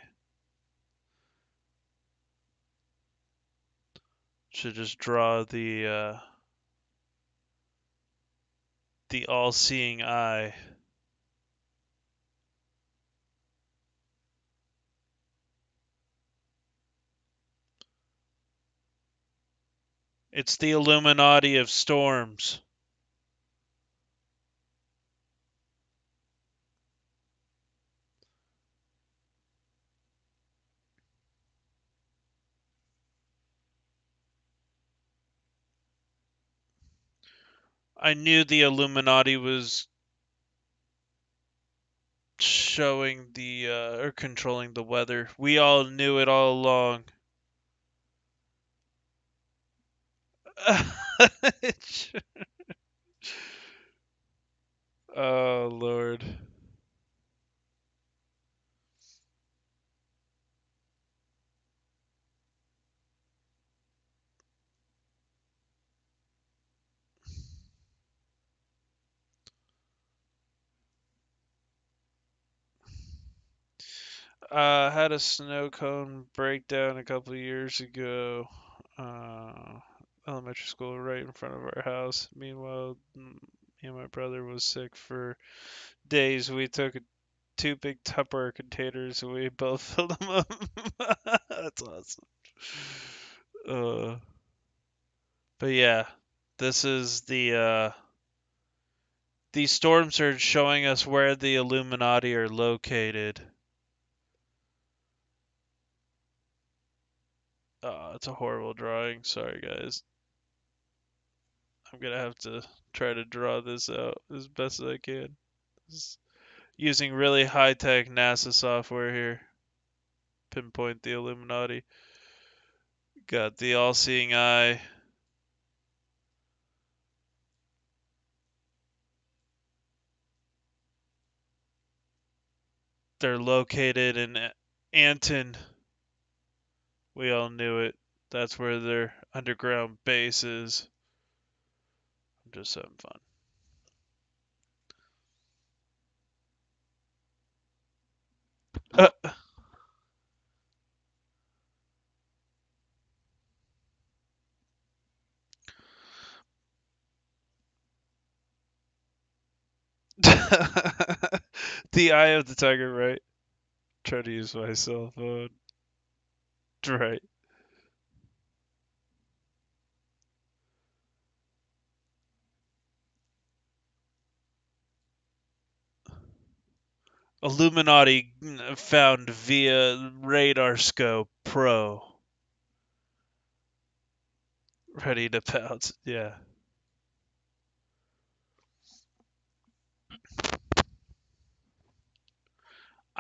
Should just draw the all-seeing eye. It's the Illuminati of storms. I knew the Illuminati was showing or controlling the weather. We all knew it all along. Oh Lord. Had a snow cone breakdown a couple of years ago. Elementary school right in front of our house. Meanwhile, me and my brother was sick for days. We took two big Tupperware containers and we both filled them up. That's awesome. Uh, but yeah, this is these storms are showing us where the Illuminati are located. It's a horrible drawing. Sorry, guys. I'm gonna have to try to draw this out as best as I can. Using really high-tech NASA software here. Pinpoint the Illuminati. Got the all-seeing eye. They're located in Anton. We all knew it. That's where their underground base is. I'm just having fun. The eye of the tiger, right? Try to use my cell phone. Right. Illuminati found via radar scope pro. Ready to pounce. Yeah.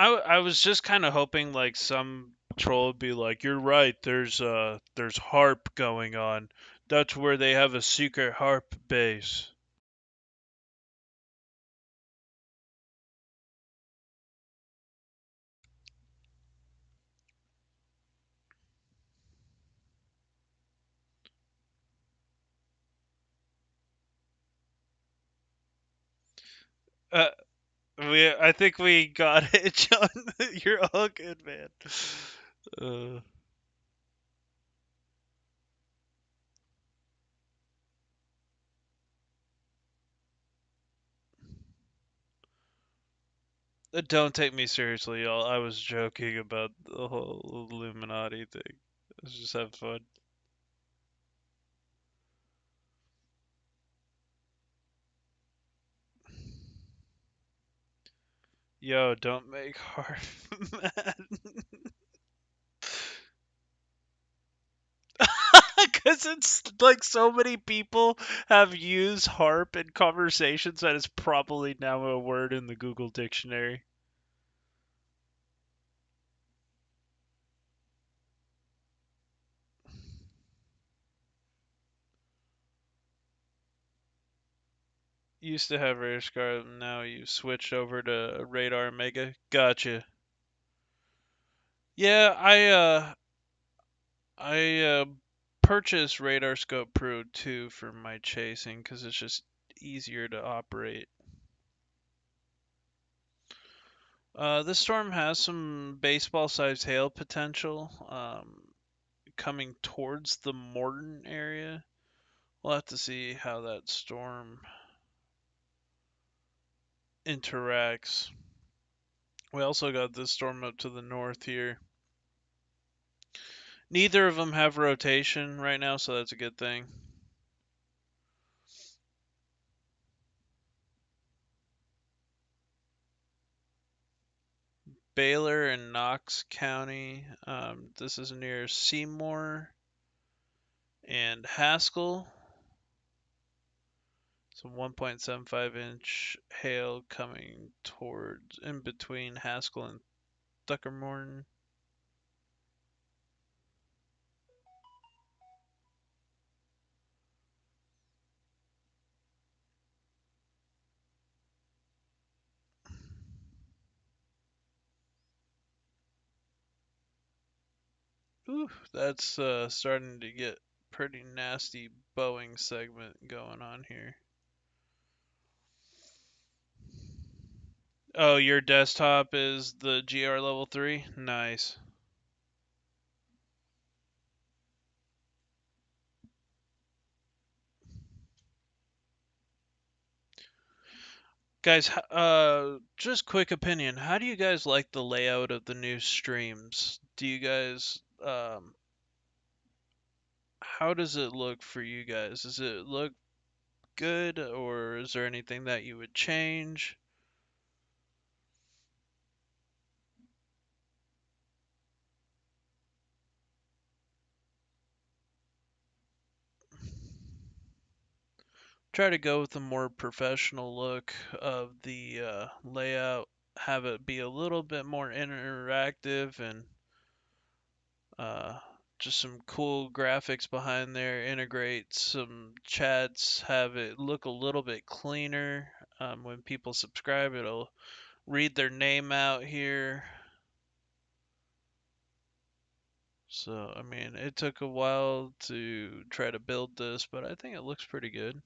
I was just kind of hoping like some troll would be like, "You're right. There's harp going on. That's where they have a secret harp base." Uh, I think we got it, John. You're all good, man. Uh, don't take me seriously, y'all. I was joking about the whole Illuminati thing. Let's just have fun. Yo, don't make Harp mad. Because it's like so many people have used harp in conversations that it's probably now a word in the Google dictionary. Used to have Radar Scar, now you switched over to Radar Mega. Gotcha. Yeah, I purchased Radar Scope Pro 2 for my chasing because it's just easier to operate. This storm has some baseball-sized hail potential coming towards the Morton area. We'll have to see how that storm interacts. We also got this storm up to the north here. Neither of them have rotation right now, so that's a good thing. Baylor and Knox County. This is near Seymour and Haskell. Some 1.75-inch hail coming towards in between Haskell and Thuckermorton. Ooh, that's starting to get pretty nasty bowing segment going on here. Oh, your desktop is the GR level 3? Nice. Guys, just quick opinion. How do you guys like the layout of the new streams? Do you guys, how does it look for you guys? Does it look good, or is there anything that you would change? Try to go with a more professional look of the layout, have it be a little bit more interactive and uh, just some cool graphics behind there. Integrate some chats, have it look a little bit cleaner. When people subscribe, it'll read their name out here. So, I mean, it took a while to try to build this, but I think it looks pretty good.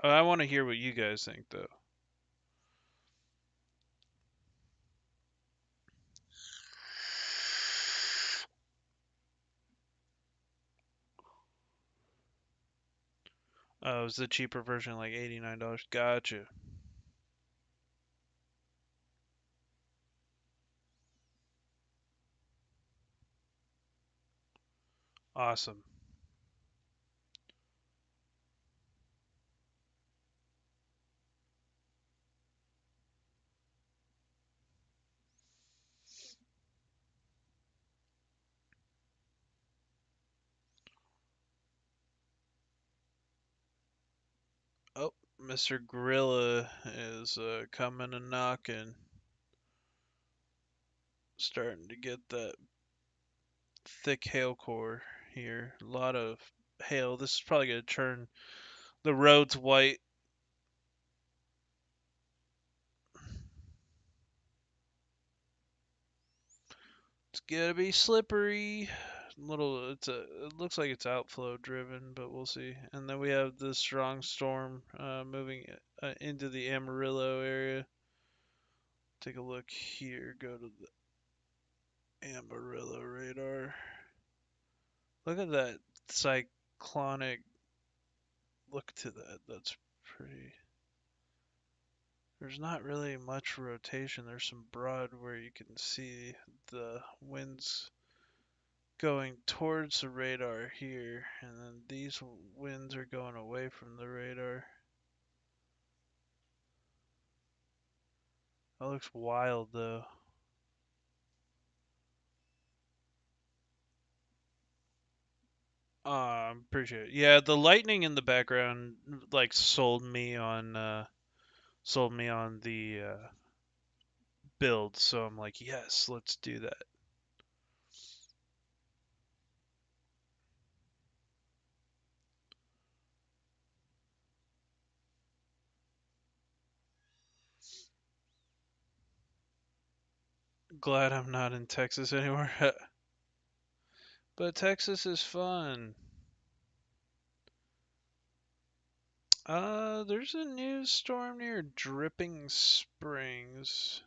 I want to hear what you guys think, though. Oh, is the cheaper version like $89? Gotcha. Awesome. Oh, Mr. Gorilla is coming and knocking. Starting to get that thick hail core here. A lot of hail. This is probably going to turn the roads white. It's gonna be slippery. It looks like it's outflow driven, but we'll see. And then we have this strong storm moving into the Amarillo area. Take a look here. Go to the Amarillo radar. Look at that cyclonic look to that. That's pretty. There's not really much rotation. There's some broad where you can see the winds going towards the radar here, and then these winds are going away from the radar. That looks wild though. I'm pretty sure. Yeah, the lightning in the background like sold me on the build, so I'm like, yes, let's do that. Glad I'm not in Texas anymore. But Texas is fun. There's a new storm near Dripping Springs.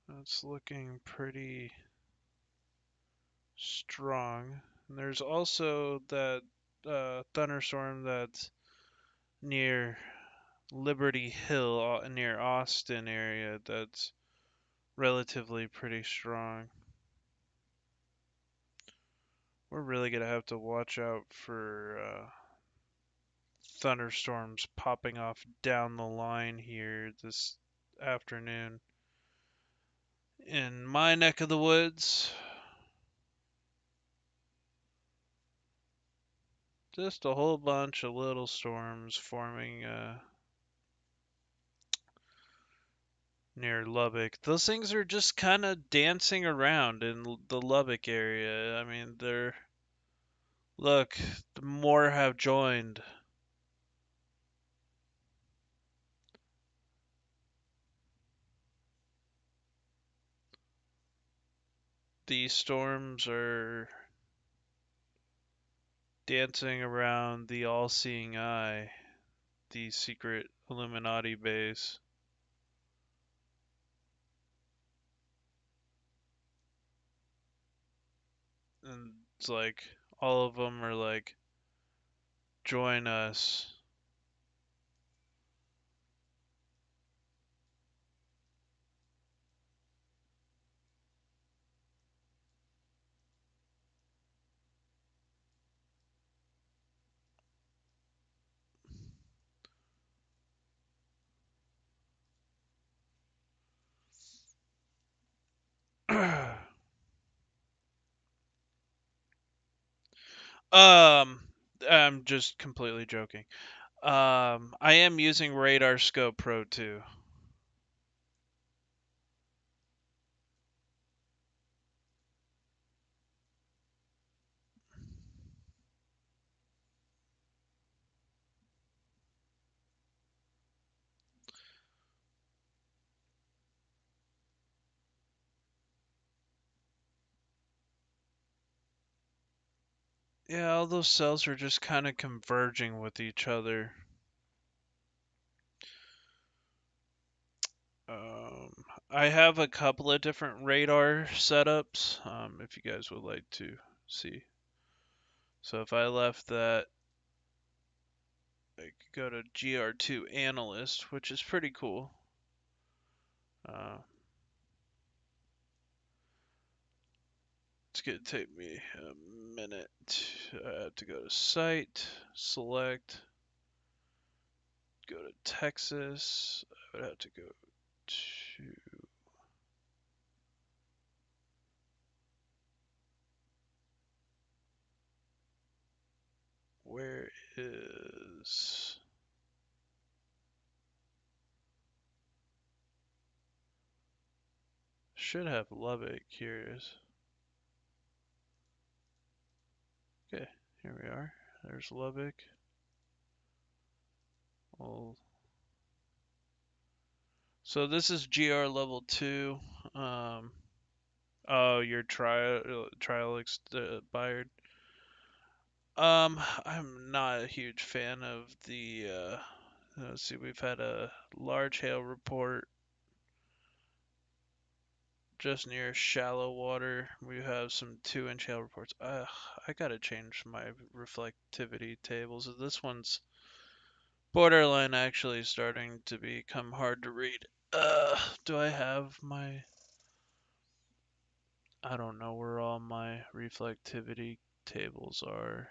That's looking pretty strong. And there's also that thunderstorm that's near Liberty Hill, near Austin area. That's relatively pretty strong. We're really gonna have to watch out for thunderstorms popping off down the line here this afternoon. In my neck of the woods, just a whole bunch of little storms forming near Lubbock. Those things are just kind of dancing around in the Lubbock area. I mean, look, more have joined. These storms are dancing around the all-seeing eye, the secret Illuminati base. And it's like all of them are like, join us. um, I'm just completely joking. I am using Radar Scope Pro 2. Yeah, all those cells are just kind of converging with each other. Um, I have a couple of different radar setups, if you guys would like to see. So if I left that, I could go to GR2 Analyst, which is pretty cool. Uh, it's going to take me a minute. I have to go to Site, select, go to Texas. I would have to go to... Where is... Should have Lubbock. Here it is. Okay, here we are. There's Lubbock. Well, so this is GR level 2. Oh, your trial expired. I'm not a huge fan of the let's see, we've had a large hail report just near shallow water. We have some 2-inch hail reports. I gotta change my reflectivity tables. This one's borderline actually starting to become hard to read. Do I have my... I don't know where all my reflectivity tables are.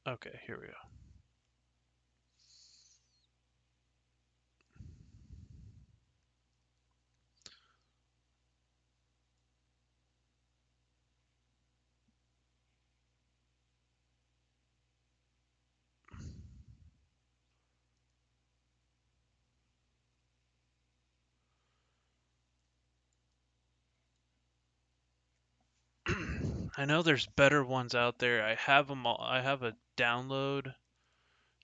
Okay, here we go. I know there's better ones out there. I have them all. I have a download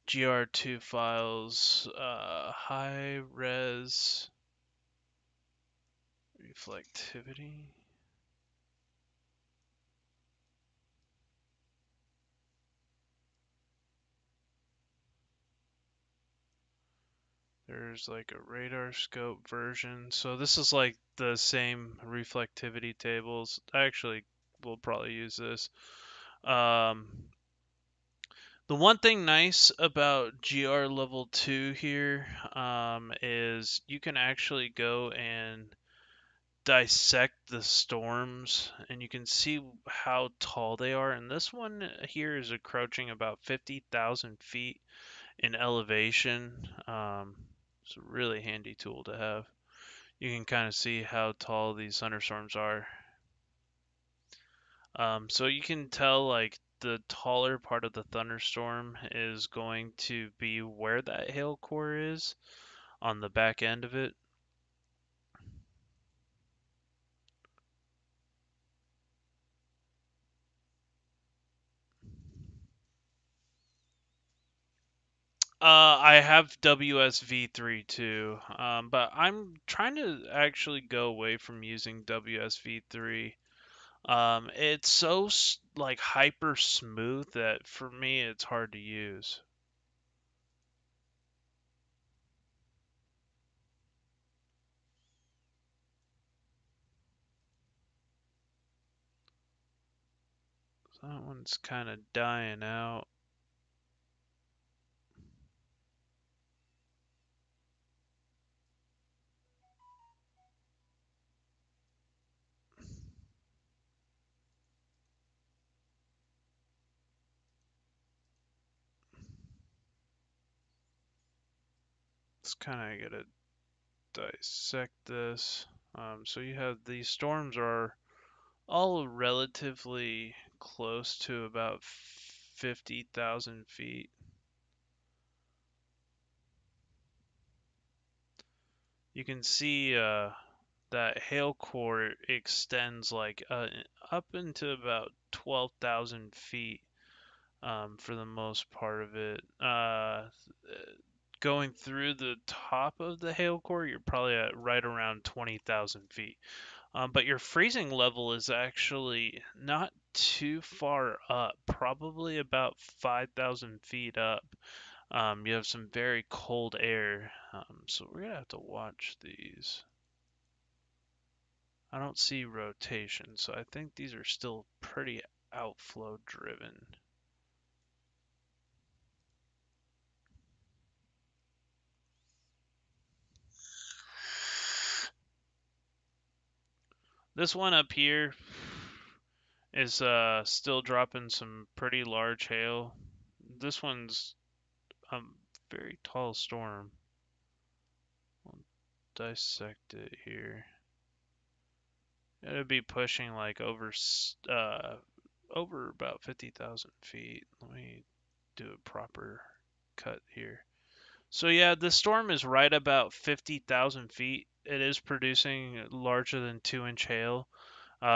GR2 files, high res reflectivity. There's like a radar scope version. So this is like the same reflectivity tables. I actually will probably use this. Um, the one thing nice about GR level 2 here is you can actually go and dissect the storms and you can see how tall they are. And this one here is approaching about 50,000 feet in elevation. It's a really handy tool to have. You can kind of see how tall these thunderstorms are. So you can tell like the taller part of the thunderstorm is going to be where that hail core is on the back end of it. I have WSV3 too, but I'm trying to actually go away from using WSV3. It's so like hyper smooth that for me it's hard to use. So that one's kind of dying out. Let's kind of gotta dissect this. So you have these storms are all relatively close to about 50,000 feet. You can see that hail core extends like up into about 12,000 feet for the most part of it. Going through the top of the hail core, you're probably at right around 20,000 feet. But your freezing level is actually not too far up, probably about 5,000 feet up. You have some very cold air, so we're gonna have to watch these. I don't see rotation, so I think these are still pretty outflow driven. This one up here is still dropping some pretty large hail. This one's a very tall storm. I'll dissect it here. It'd be pushing like over about 50,000 feet. Let me do a proper cut here. So yeah, the storm is right about 50,000 feet. It is producing larger than 2-inch hail.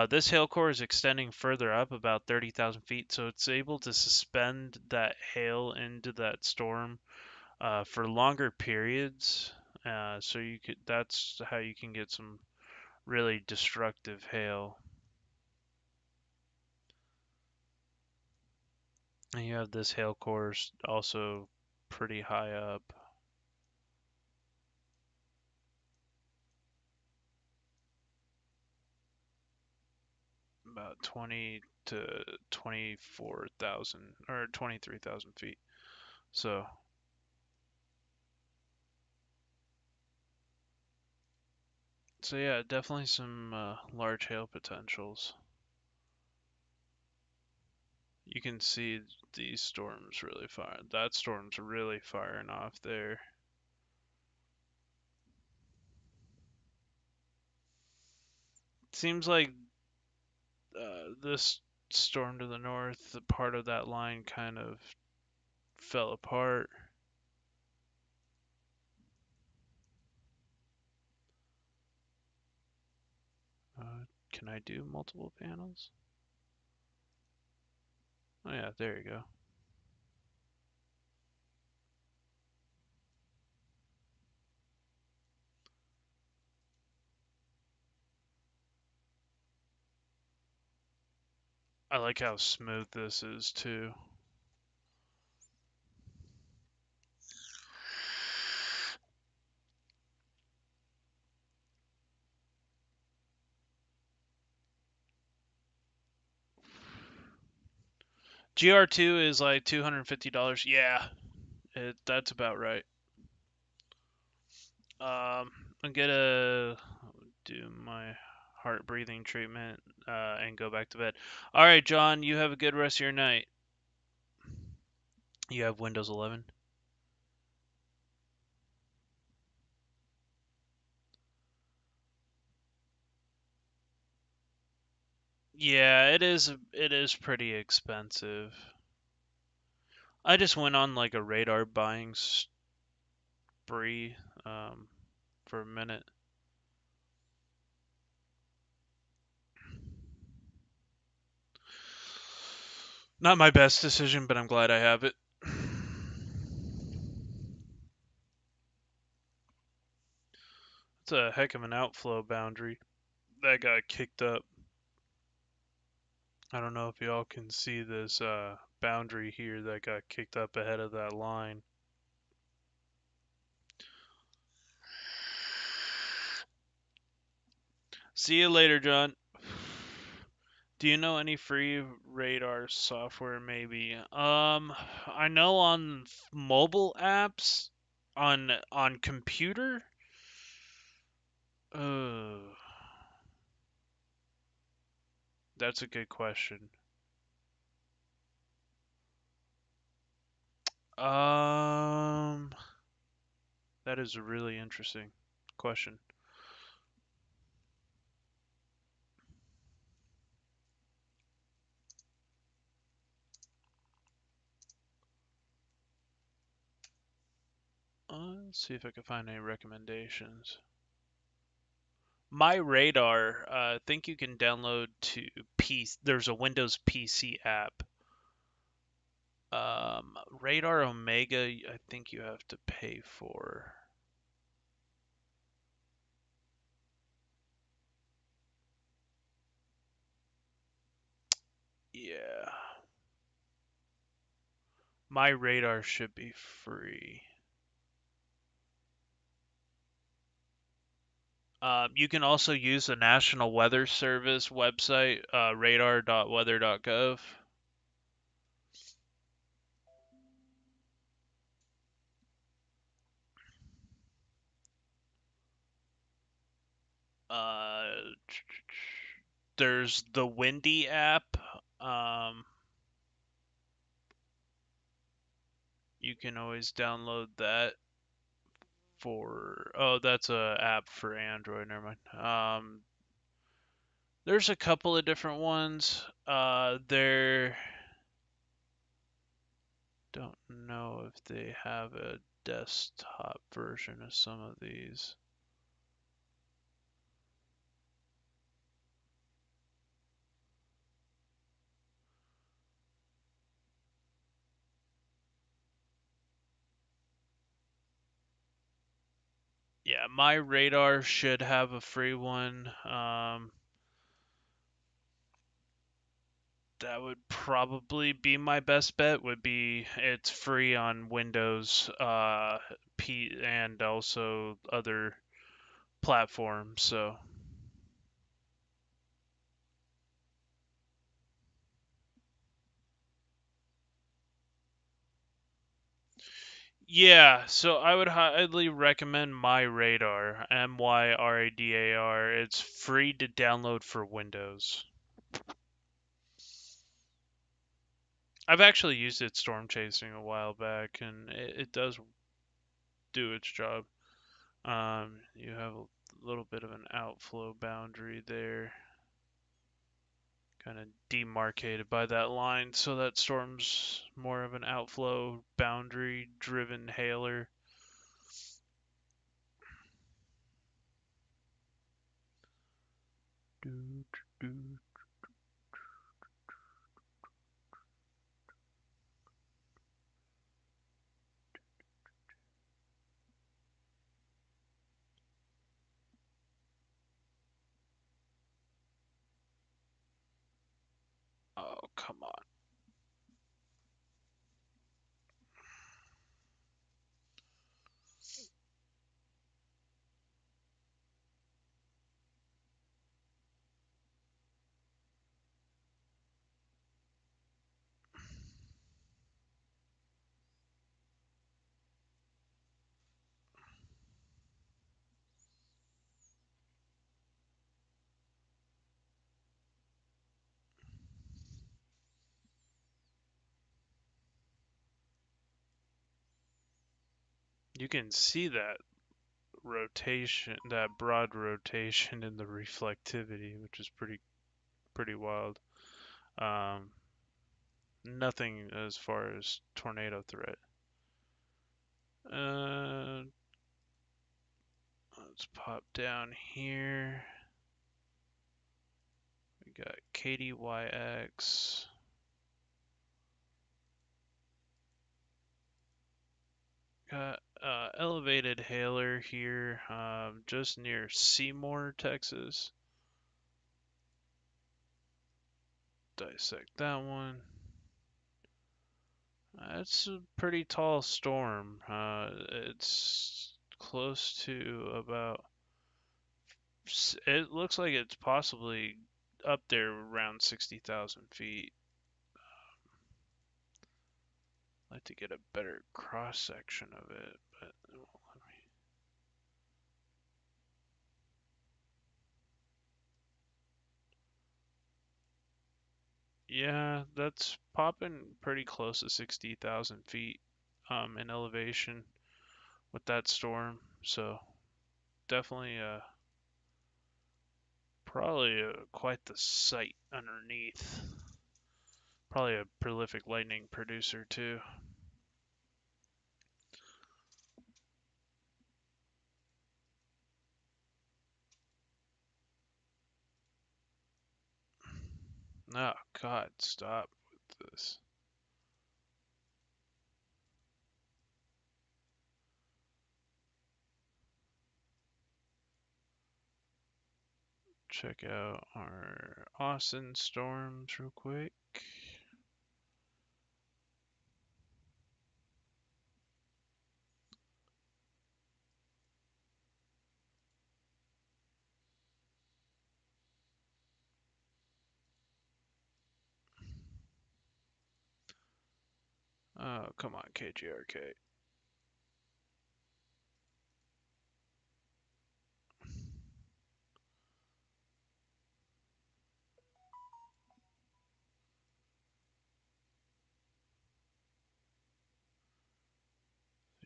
This hail core is extending further up about 30,000 feet, so it's able to suspend that hail into that storm for longer periods. So that's how you can get some really destructive hail. And you have this hail core also pretty high up. About 20 to 24,000 or 23,000 feet. So yeah, definitely some large hail potentials. You can see these storms really fire. That storm's really firing off there. Seems like this storm to the north, the part of that line kind of fell apart. Can I do multiple panels? Oh yeah, there you go. I like how smooth this is too. GR2 is like $250. Yeah, that's about right. I'm gonna do my heart breathing treatment and go back to bed. All right, John, you have a good rest of your night. You have Windows 11? Yeah, it is. It is pretty expensive. I just went on like a radar buying spree for a minute. Not my best decision, but I'm glad I have it. It's a heck of an outflow boundary that got kicked up. I don't know if y'all can see this boundary here that got kicked up ahead of that line. See you later, John. Do you know any free radar software maybe? I know on mobile apps, on computer. Uh, that's a good question. Um, that is a really interesting question. Let's see if I can find any recommendations. My Radar, I think you can download to PC. There's a Windows PC app. Radar Omega, I think you have to pay for. Yeah. My Radar should be free. You can also use the National Weather Service website, radar.weather.gov. Uh, there's the Windy app. Um, you can always download that for. Oh, that's a app for Android. Never mind. There's a couple of different ones. There. Don't know if they have a desktop version of some of these. Yeah, my radar should have a free one. That would probably be my best bet. Would be it's free on Windows, P and also other platforms. So yeah, so I would highly recommend My Radar, MYRADAR. It's free to download for Windows. I've actually used it storm chasing a while back, and it does do its job. You have a little bit of an outflow boundary there, kind of demarcated by that line, so that storm's more of an outflow boundary driven hailer. come on. You can see that rotation, that broad rotation in the reflectivity, which is pretty wild. Um, Nothing as far as tornado threat. Let's pop down here. We got KDYX. Got elevated hailer here, just near Seymour, Texas. Dissect that one. It's a pretty tall storm. It's close to about. It looks like it's possibly up there around 60,000 feet. I'd like to get a better cross section of it, but it won't let me. Yeah, that's popping pretty close to 60,000 feet in elevation with that storm. So definitely probably quite the sight underneath. Probably a prolific lightning producer too. Oh God, stop with this. Check out our Austin storms real quick. Oh, come on, KGRK.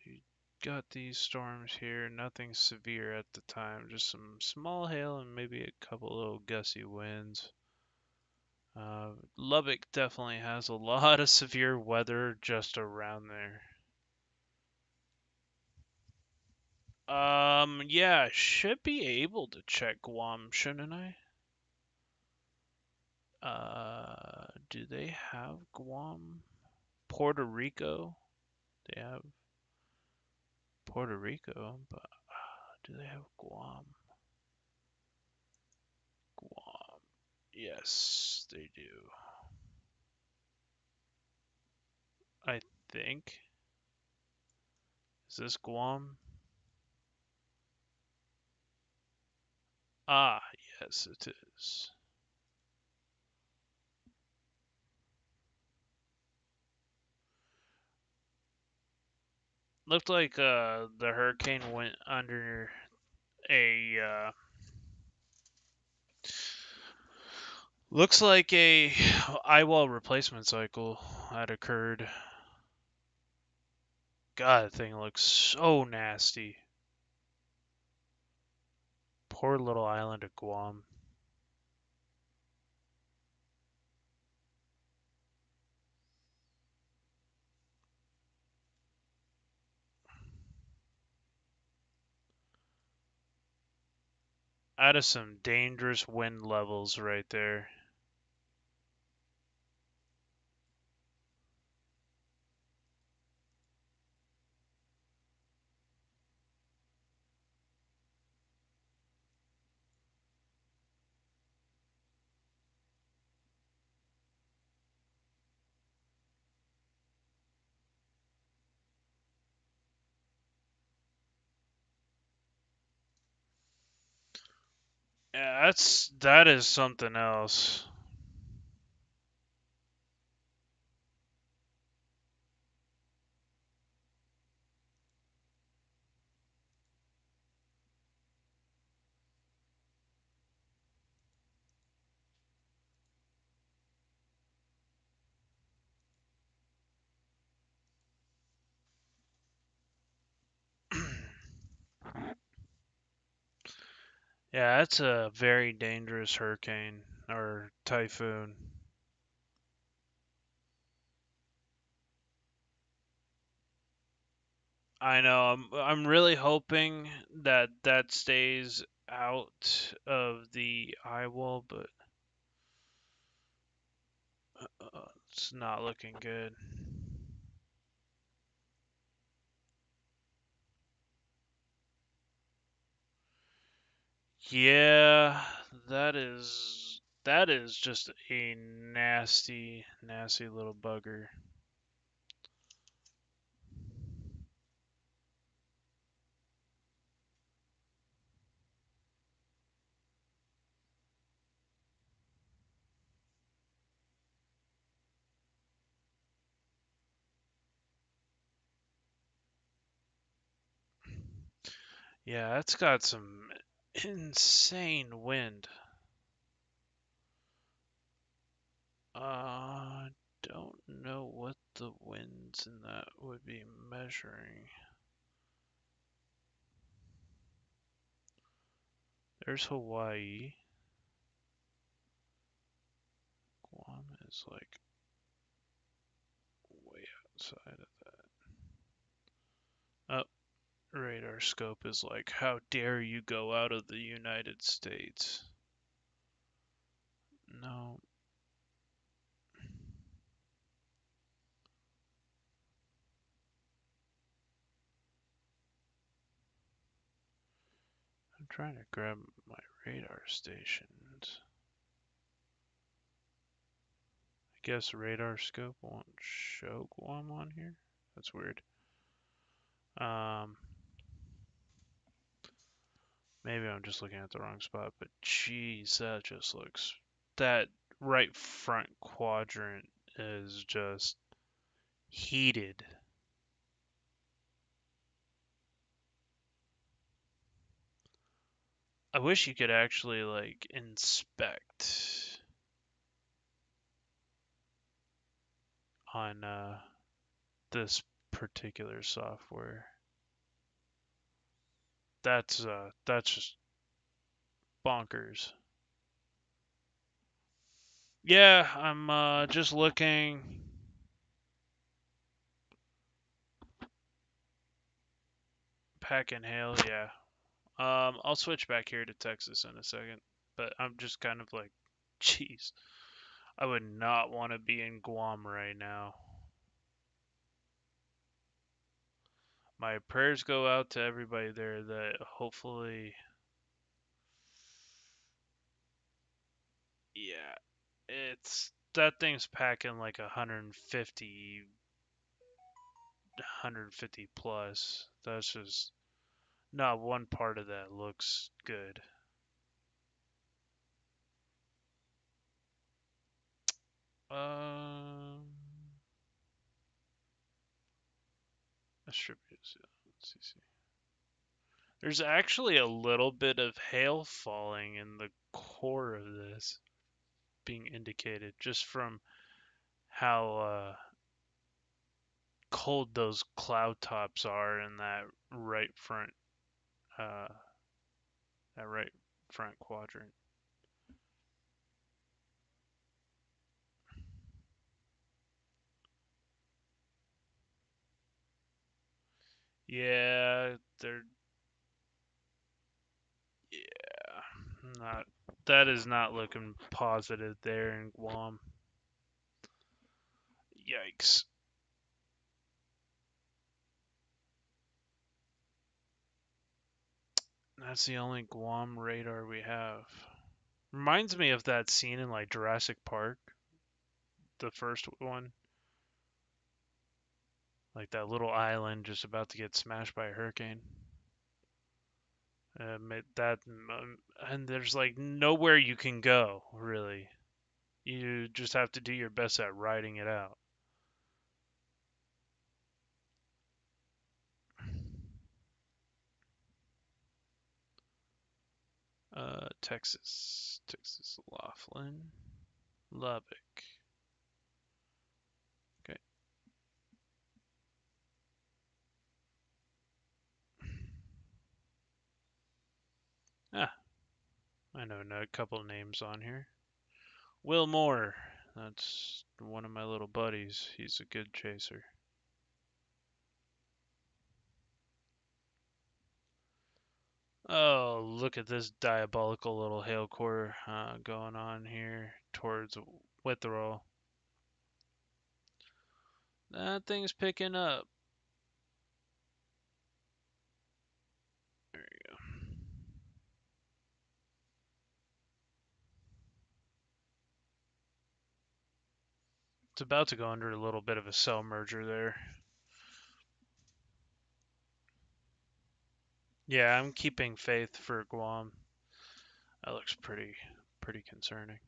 You got these storms here, nothing severe at the time, just some small hail and maybe a couple little gusty winds. Lubbock definitely has a lot of severe weather just around there. Yeah, I should be able to check Guam, shouldn't I? Do they have Guam? Puerto Rico? They have Puerto Rico, but do they have Guam? Guam. Yes, they do. I think. Is this Guam? Ah, yes, it is. Looked like the hurricane went under a looks like a eyewall replacement cycle had occurred. God, that thing looks so nasty. Poor little island of Guam. Out of some dangerous wind levels right there. Yeah, that is something else. Yeah, that's a very dangerous hurricane or typhoon. I know. I'm really hoping that that stays out of the eye wall, but it's not looking good. Yeah, that is just a nasty, nasty little bugger. Yeah, it's got some insane wind. Don't know what the winds in that would be measuring. There's Hawaii. Guam is like way outside of that. Oh, radar scope is like, how dare you go out of the United States? No, I'm trying to grab my radar stations. I guess radar scope won't show Guam on here. That's weird. Um, Maybe I'm just looking at the wrong spot, but geez, that just looks. That right front quadrant is just heated. I wish you could actually like inspect on this particular software. That's just bonkers. Yeah, I'm just looking. Pack and hail, yeah. I'll switch back here to Texas in a second, but I'm just kind of like, jeez, I would not want to be in Guam right now. My prayers go out to everybody there that hopefully, yeah, it's that thing's packing like 150, 150 plus. That's just not one part of that looks good. Um, distributed. Let's see. There's actually a little bit of hail falling in the core of this being indicated just from how cold those cloud tops are in right front uh, that right front quadrant. Yeah, they're yeah, not that is not looking positive there in Guam. Yikes. That's the only Guam radar we have. Reminds me of that scene in like Jurassic Park, the first one. Like that little island just about to get smashed by a hurricane. And there's like nowhere you can go, really. You just have to do your best at riding it out. Texas, Laughlin, Lubbock. Okay. Ah, I know a couple names on here. Will Moore. That's one of my little buddies. He's a good chaser. Oh, look at this diabolical little hail core going on here towards Witherell. That thing's picking up. There you go. It's about to go under a little bit of a cell merger there. Yeah, I'm keeping faith for Guam. That looks pretty concerning.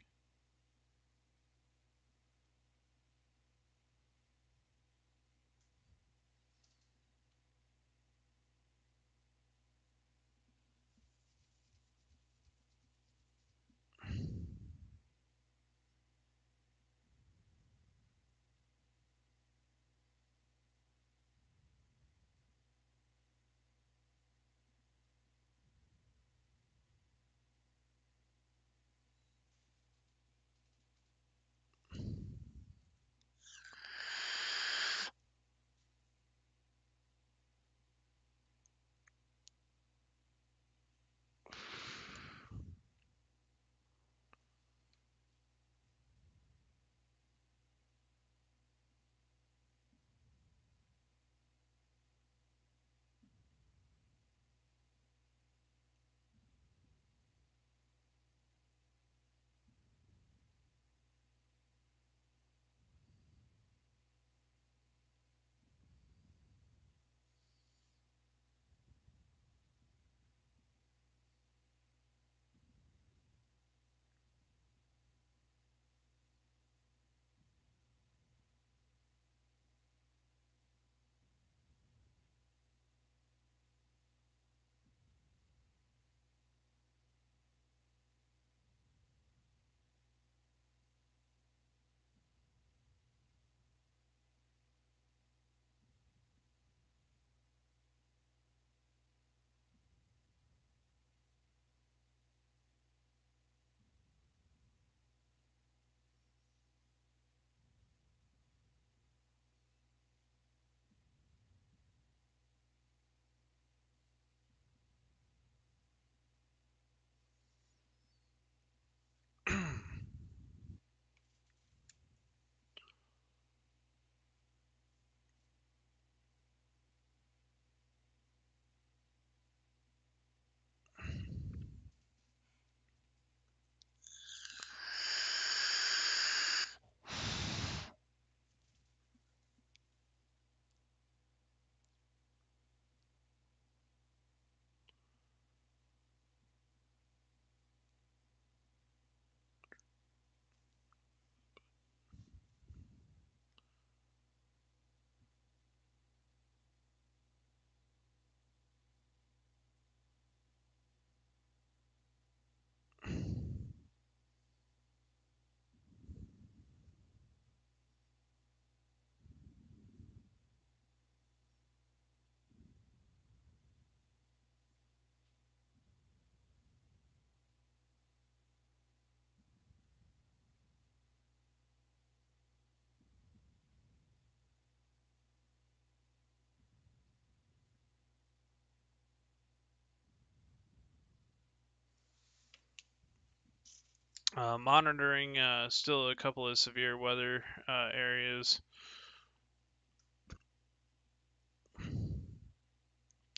Monitoring still a couple of severe weather areas.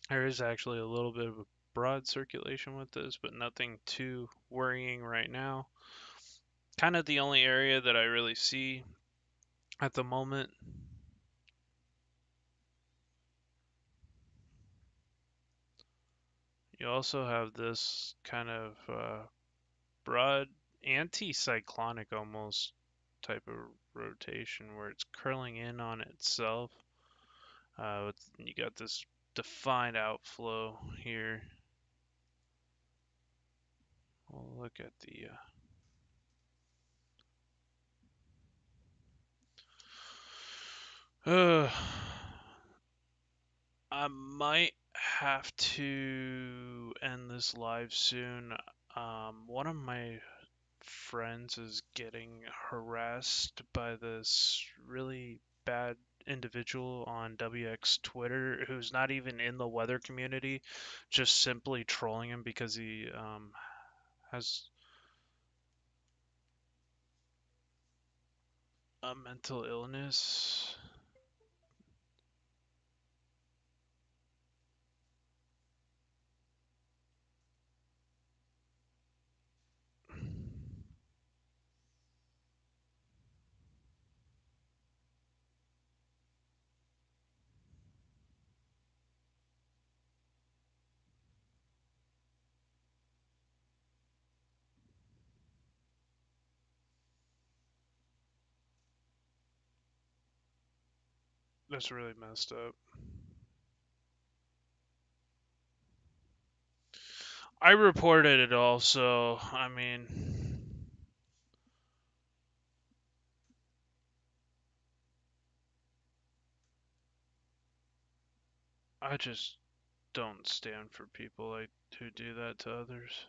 There is actually a little bit of a broad circulation with this, but nothing too worrying right now. Kind of the only area that I really see at the moment. You also have this kind of broad anticyclonic almost type of rotation where it's curling in on itself. You got this defined outflow here. We'll look at the I might have to end this live soon. One of my friends is getting harassed by this really bad individual on WX Twitter who's not even in the weather community, just simply trolling him because he has a mental illness. That's really messed up. I reported it also. I mean, I just don't stand for people like who do that to others.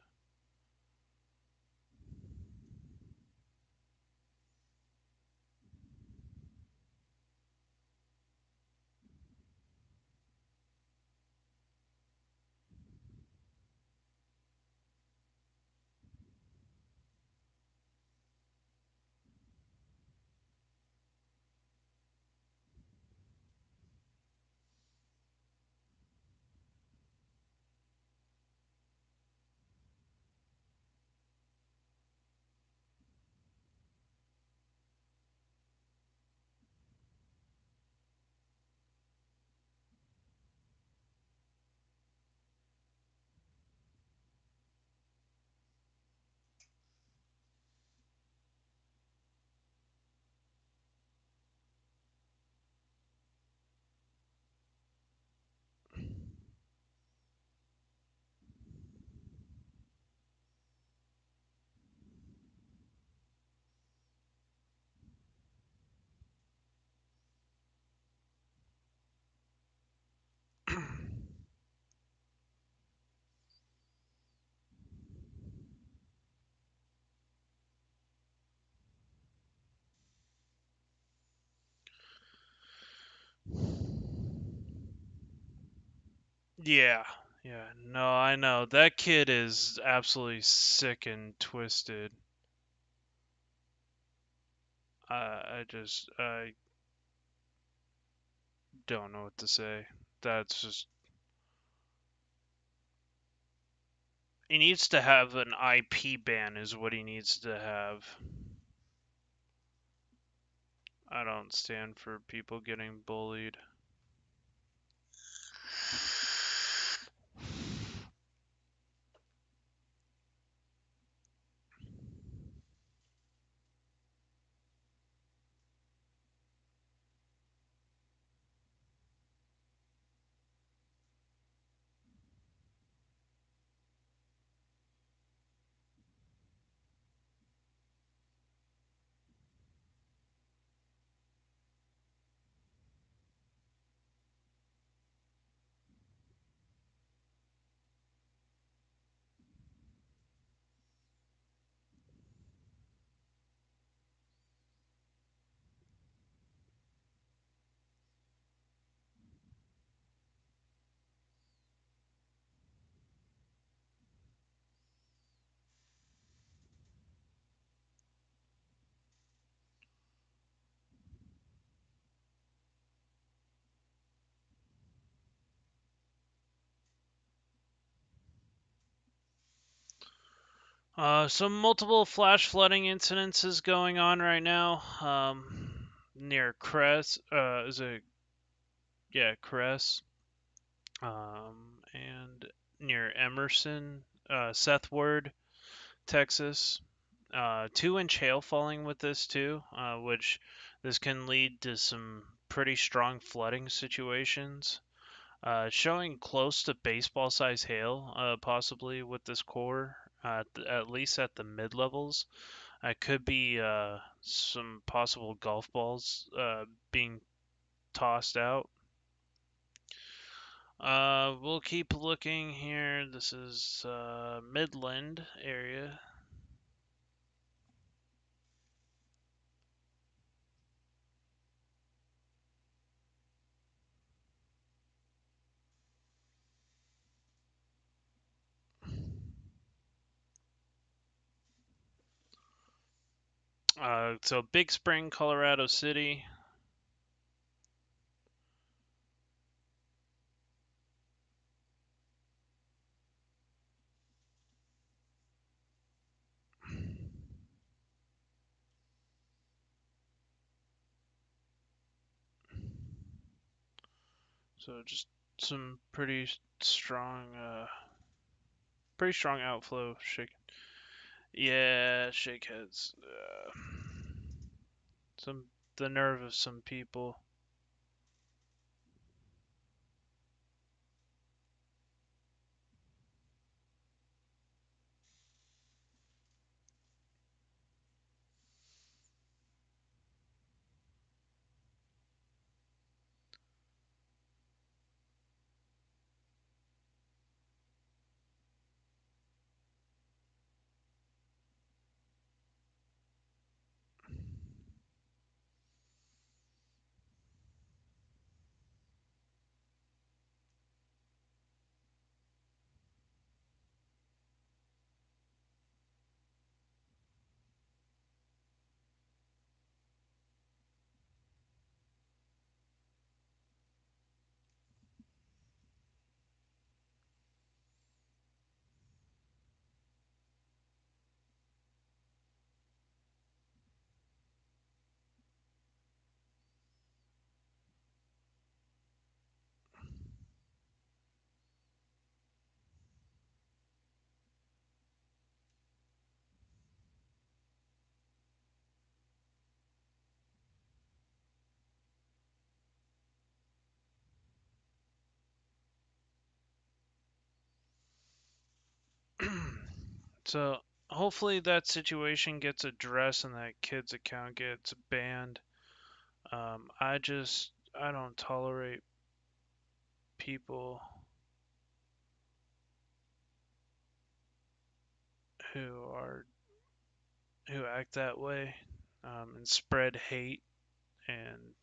Yeah, yeah, no, I know. That kid is absolutely sick and twisted. I don't know what to say. That's just, he needs to have an IP ban, is what he needs to have. I don't stand for people getting bullied. Some multiple flash flooding incidences going on right now. Near Cress, is it? Yeah, Cress. And near Emerson, Sethward, Texas. 2-inch hail falling with this too, which this can lead to some pretty strong flooding situations. Showing close to baseball size hail, possibly with this core, at least at the mid levels. It could be some possible golf balls being tossed out. We'll keep looking here. This is Midland area. So Big Spring, Colorado City. So just some pretty strong outflow. Shake, yeah, shake heads. Some the nerve of some people. So hopefully that situation gets addressed and that kid's account gets banned. I don't tolerate people who are who act that way and spread hate and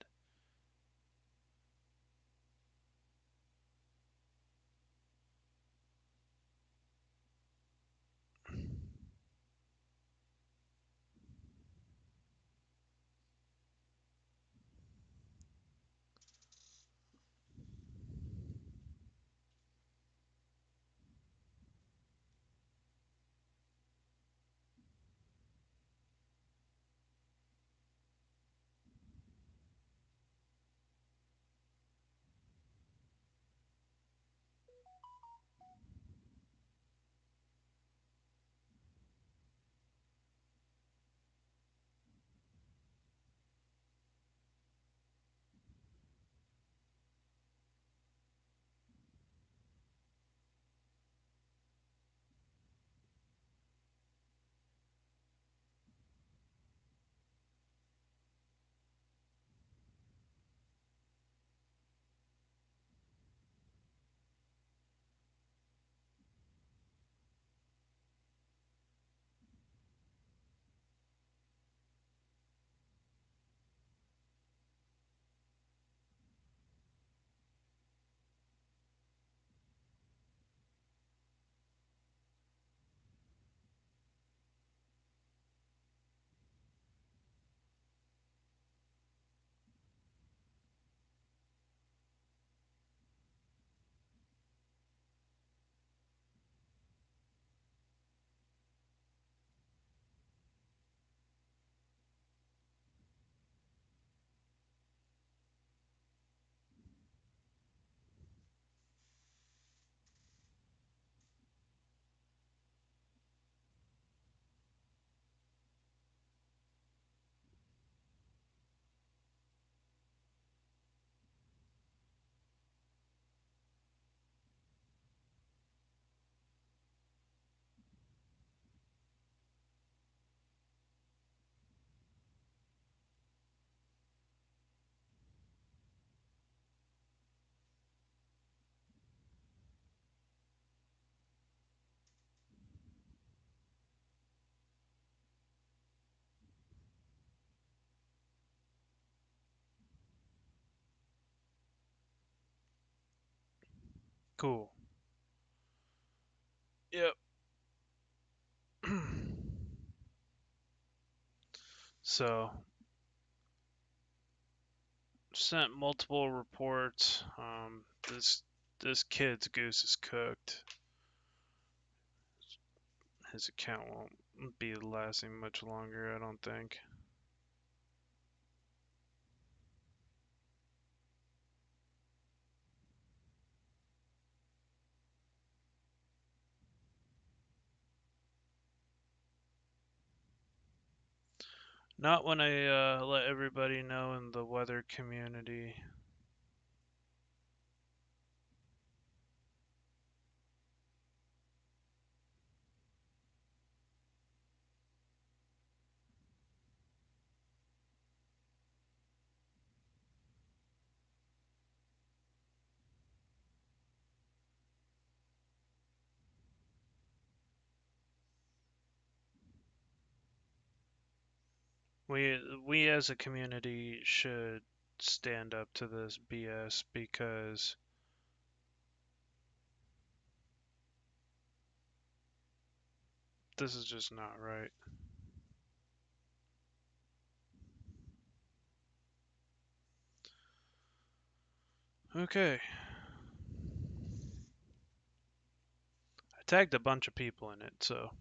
Cool. Yep. So, sent multiple reports. This kid's goose is cooked. His account won't be lasting much longer, I don't think. Not when I let everybody know in the weather community. We as a community should stand up to this BS because this is just not right. Okay. I tagged a bunch of people in it, so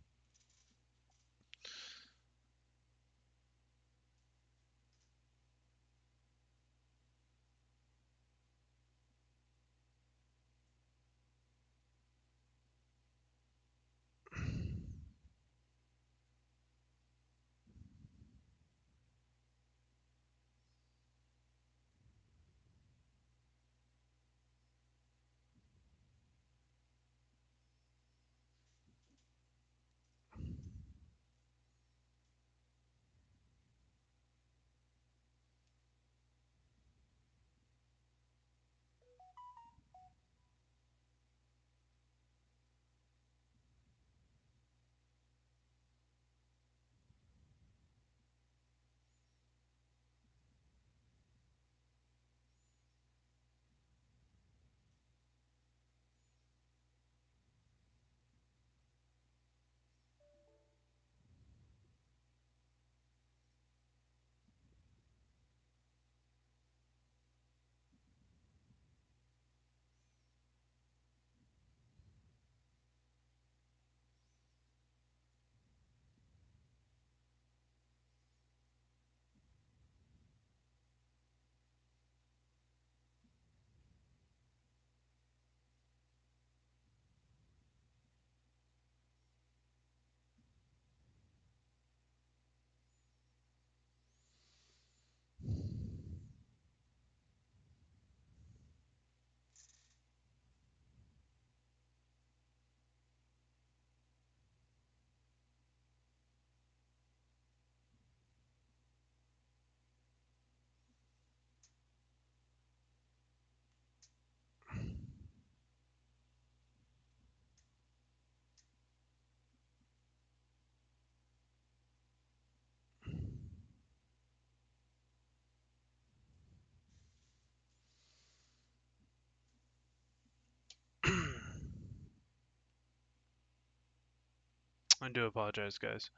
I do apologize, guys.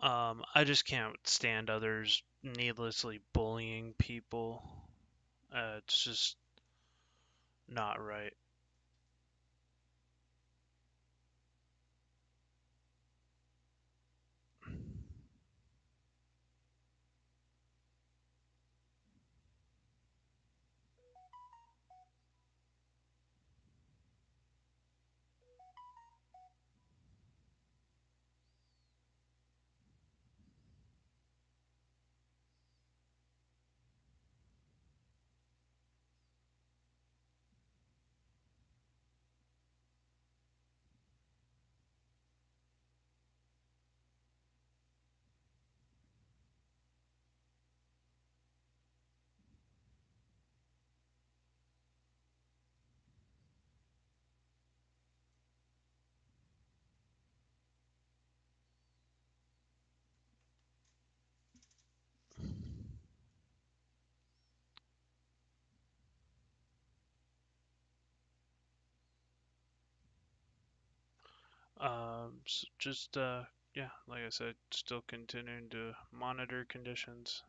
I just can't stand others needlessly bullying people. It's just not right. Just yeah, like I said, still continuing to monitor conditions.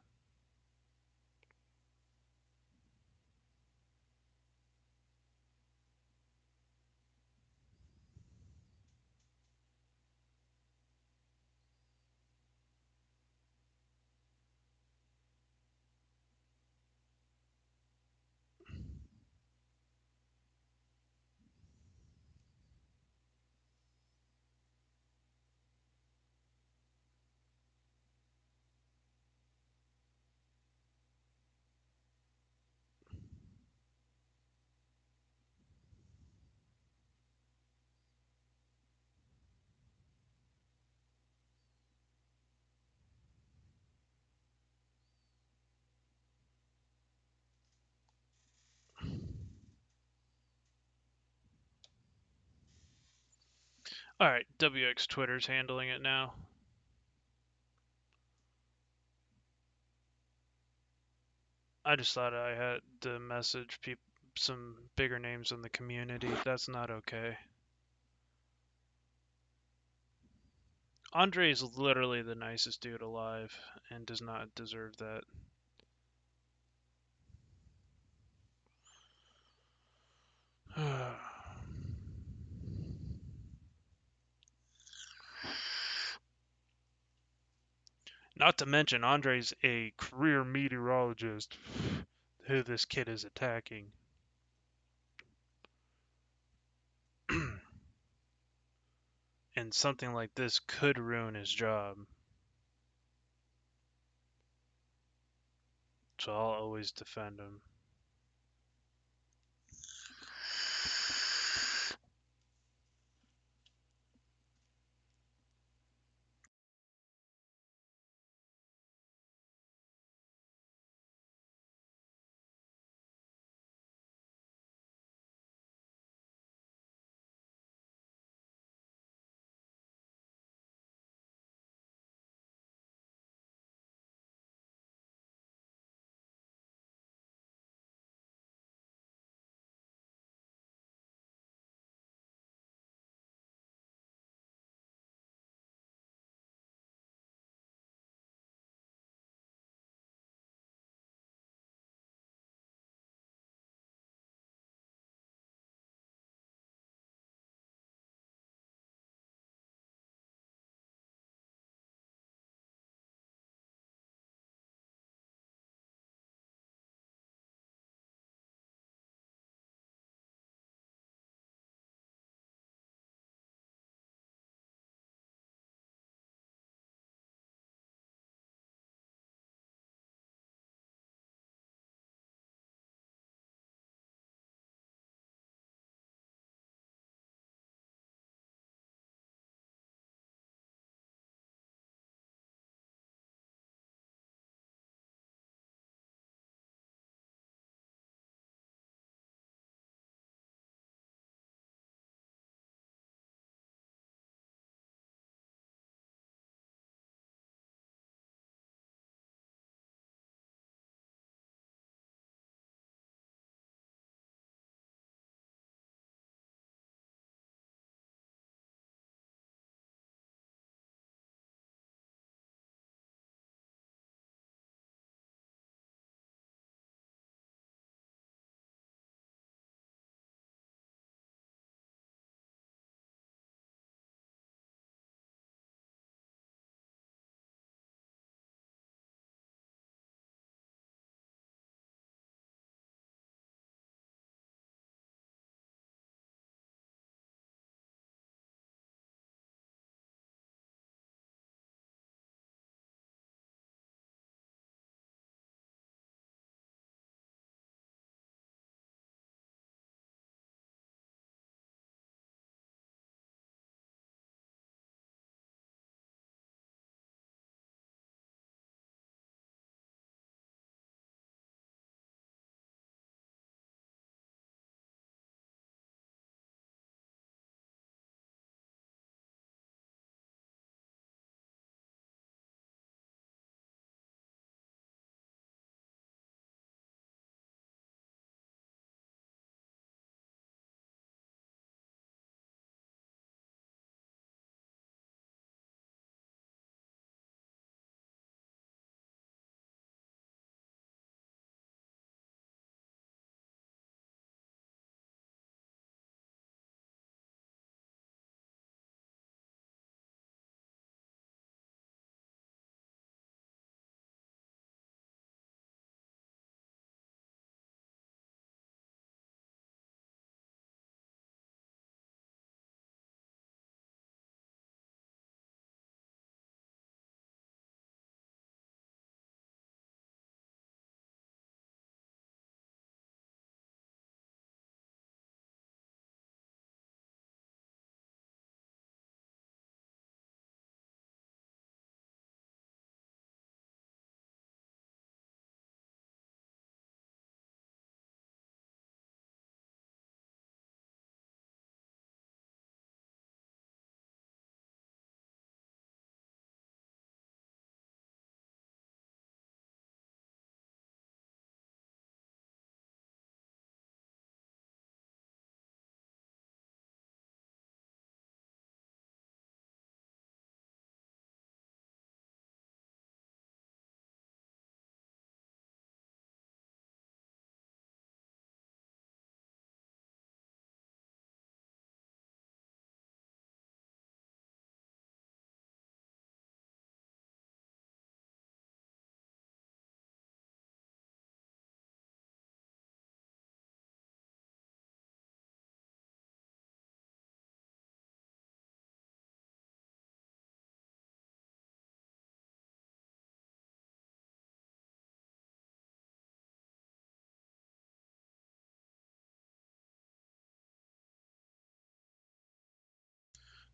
All right, WX Twitter's handling it now. I just thought I had to message people some bigger names in the community. That's not okay. Andre is literally the nicest dude alive and does not deserve that. Not to mention, Andre's a career meteorologist who this kid is attacking. And something like this could ruin his job. So I'll always defend him.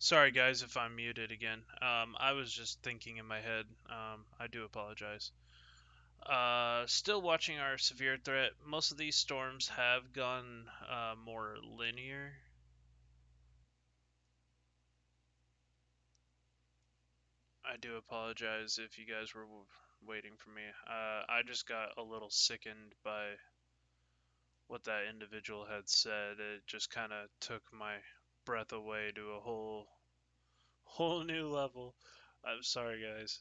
Sorry, guys, if I'm muted again. I was just thinking in my head. I do apologize. Still watching our severe threat. Most of these storms have gone more linear. I do apologize if you guys were waiting for me. I just got a little sickened by what that individual had said. It just kind of took my breath away to a whole new level. I'm sorry, guys.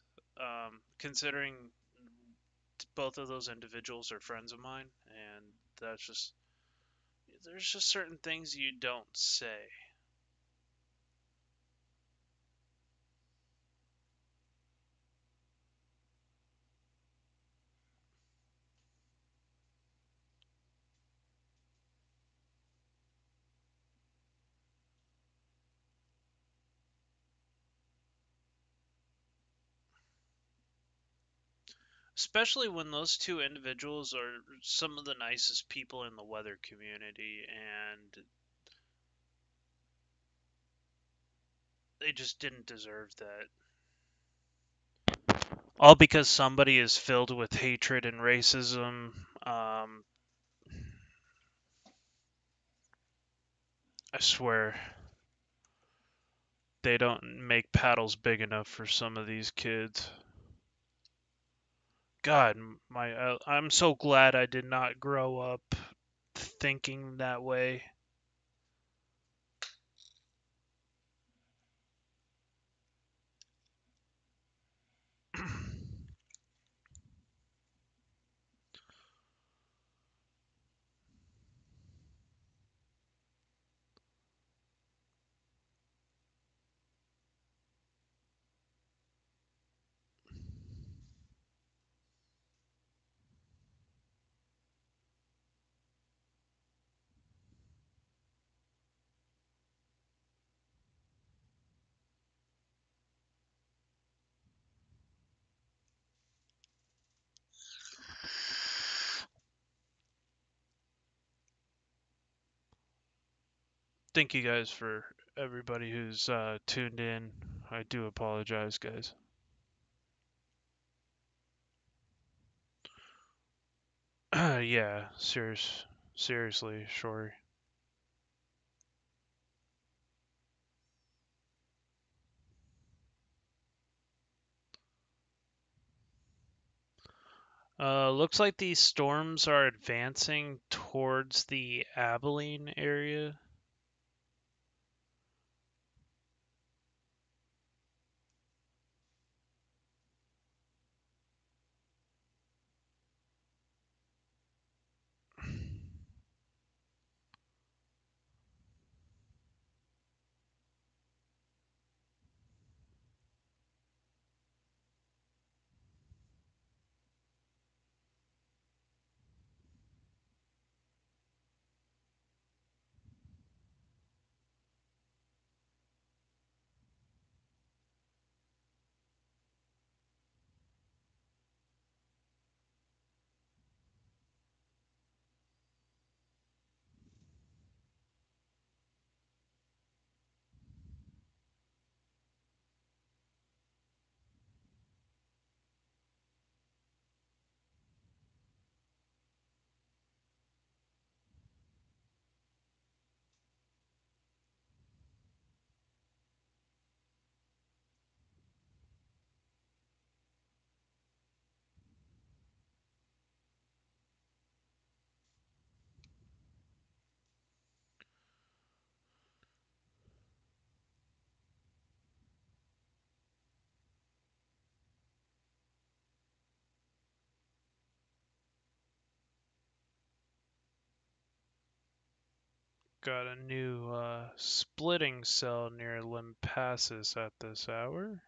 Considering both of those individuals are friends of mine, and that's just there's just certain things you don't say. Especially when those two individuals are some of the nicest people in the weather community, and they just didn't deserve that. All because somebody is filled with hatred and racism. I swear, they don't make paddles big enough for some of these kids. God, I'm so glad I did not grow up thinking that way. Thank you guys for everybody who's tuned in. I do apologize, guys. Yeah, seriously, sorry. Looks like these storms are advancing towards the Abilene area. Got a new splitting cell near Limpassus at this hour.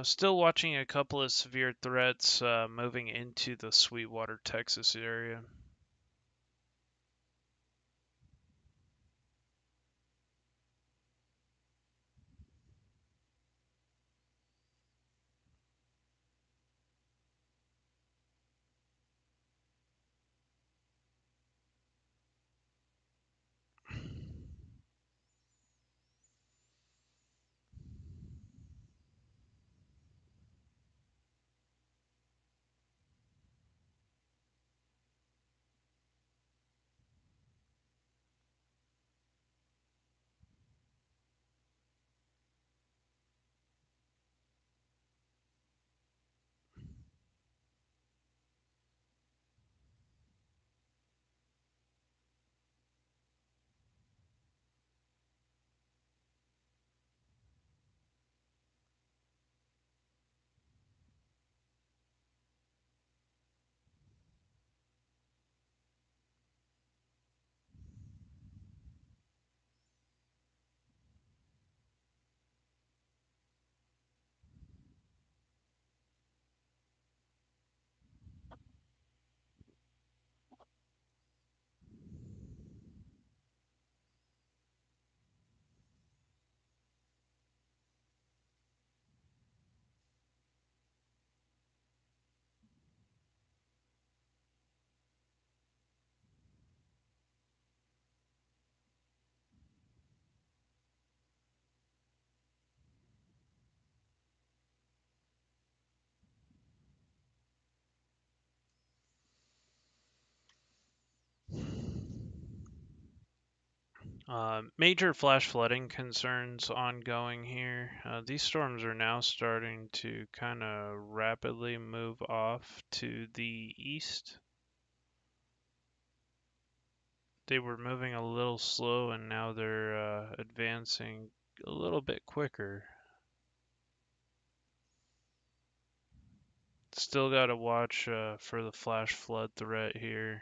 Still watching a couple of severe threats moving into the Sweetwater, Texas area. Major flash flooding concerns ongoing here. These storms are now starting to kind of rapidly move off to the east. They were moving a little slow and now they're advancing a little bit quicker. Still got to watch for the flash flood threat here.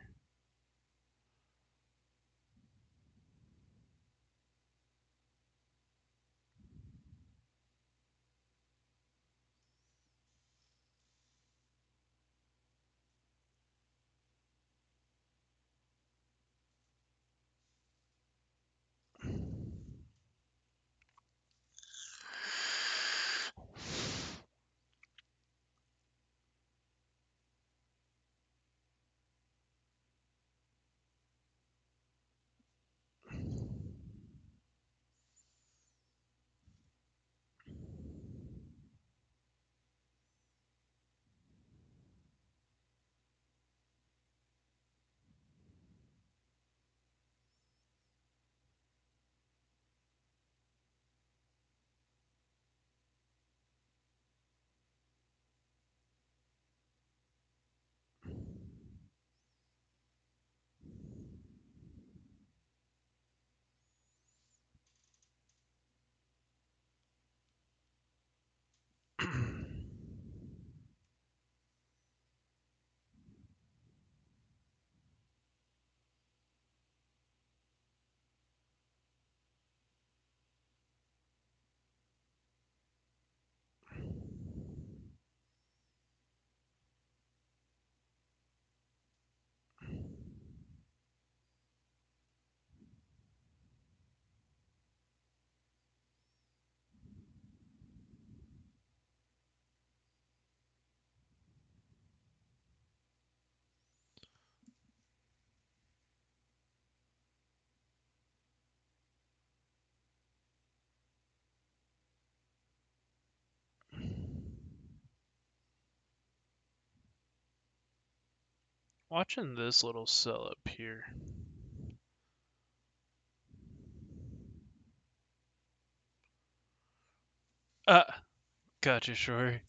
Watching this little cell up here. Uh, Gotcha, Shori.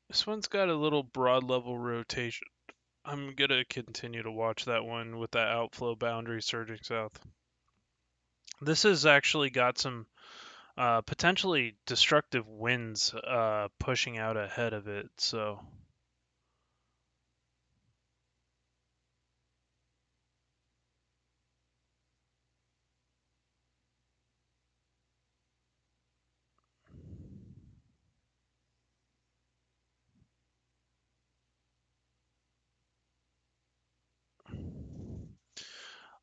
This one's got a little broad level rotation. I'm gonna continue to watch that one with that outflow boundary surging south. This has actually got some potentially destructive winds pushing out ahead of it, so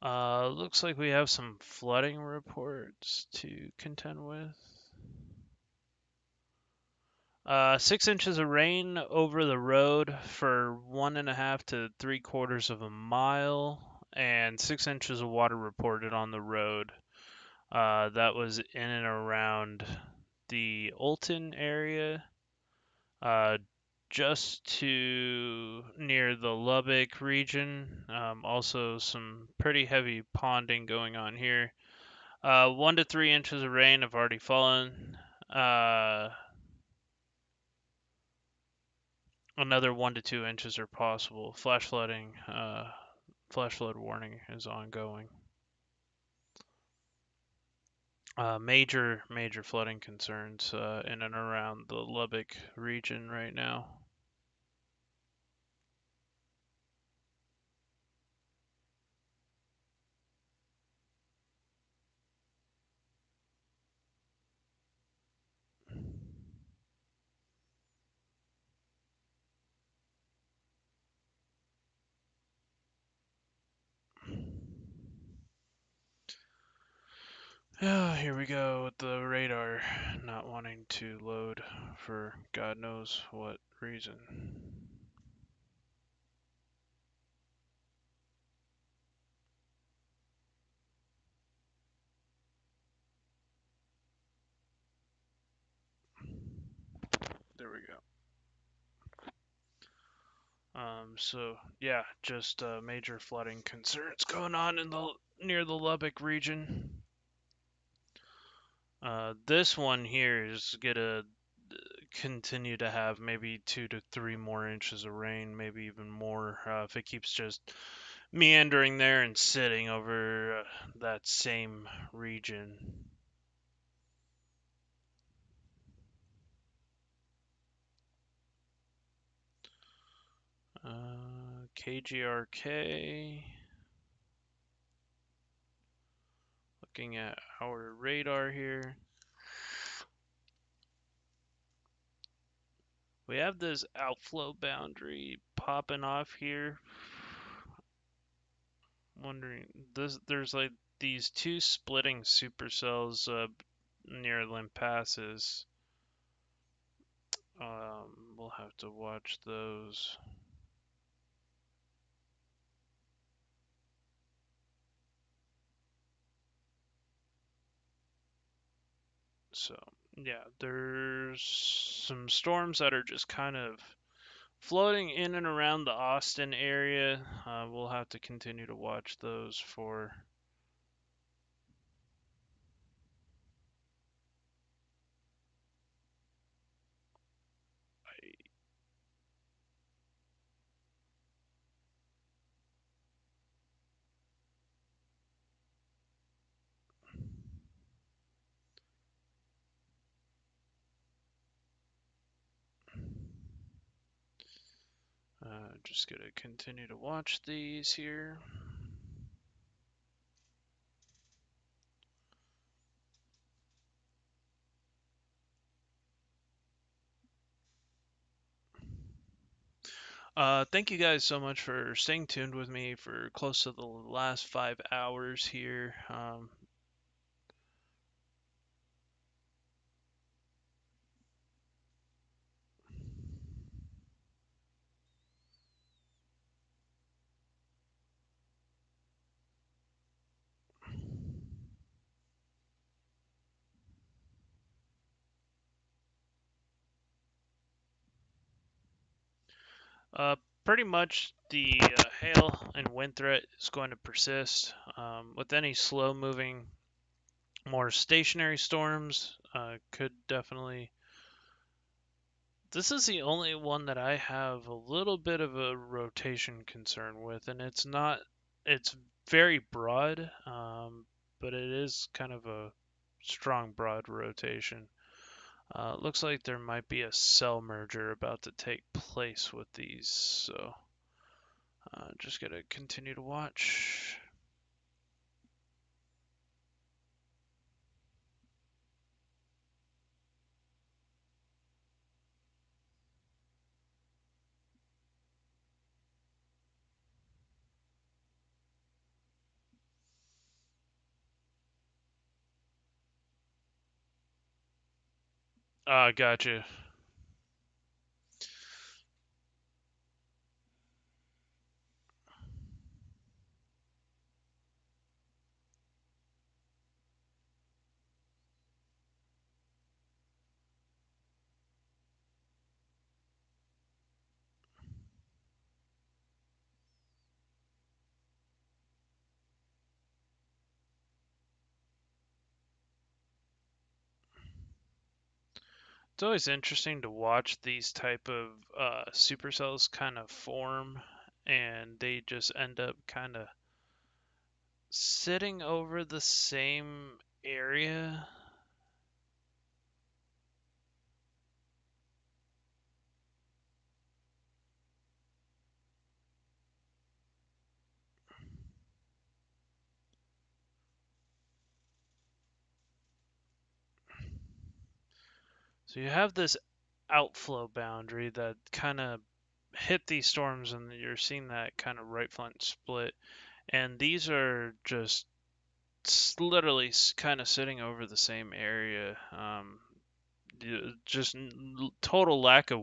Looks like we have some flooding reports to contend with. 6 inches of rain over the road for 1.5 to 3/4 of a mile, and 6 inches of water reported on the road. That was in and around the Olton area, just to near the Lubbock region. Also, some pretty heavy ponding going on here. 1 to 3 inches of rain have already fallen. Another 1 to 2 inches are possible. Flash flooding, flash flood warning is ongoing. Major flooding concerns in and around the Lubbock region right now. Oh, here we go with the radar not wanting to load for God knows what reason. There we go. So yeah, just major flooding concerns going on in the near the Lubbock region. This one here is gonna continue to have maybe 2 to 3 more inches of rain, maybe even more, if it keeps just meandering there and sitting over that same region. KGRK. Looking at our radar here. We have this outflow boundary popping off here. Wondering, there's like these two splitting supercells near Limpasses. We'll have to watch those. So, yeah, there's some storms that are just kind of floating in and around the Austin area. We'll have to continue to watch those for. Just gonna continue to watch these here. Thank you guys so much for staying tuned with me for close to the last 5 hours here. Uh, Pretty much the hail and wind threat is going to persist. With any slow moving, more stationary storms, could definitely. This is the only one that I have a little bit of a rotation concern with, and it's not. It's very broad, but it is kind of a strong broad rotation. Looks like there might be a cell merger about to take place with these, so just gotta continue to watch. Gotcha. It's always interesting to watch these type of supercells kind of form, and they just end up kind of sitting over the same area. So you have this outflow boundary that kind of hit these storms, and you're seeing that kind of right flank split. And these are just literally kind of sitting over the same area. Just total lack of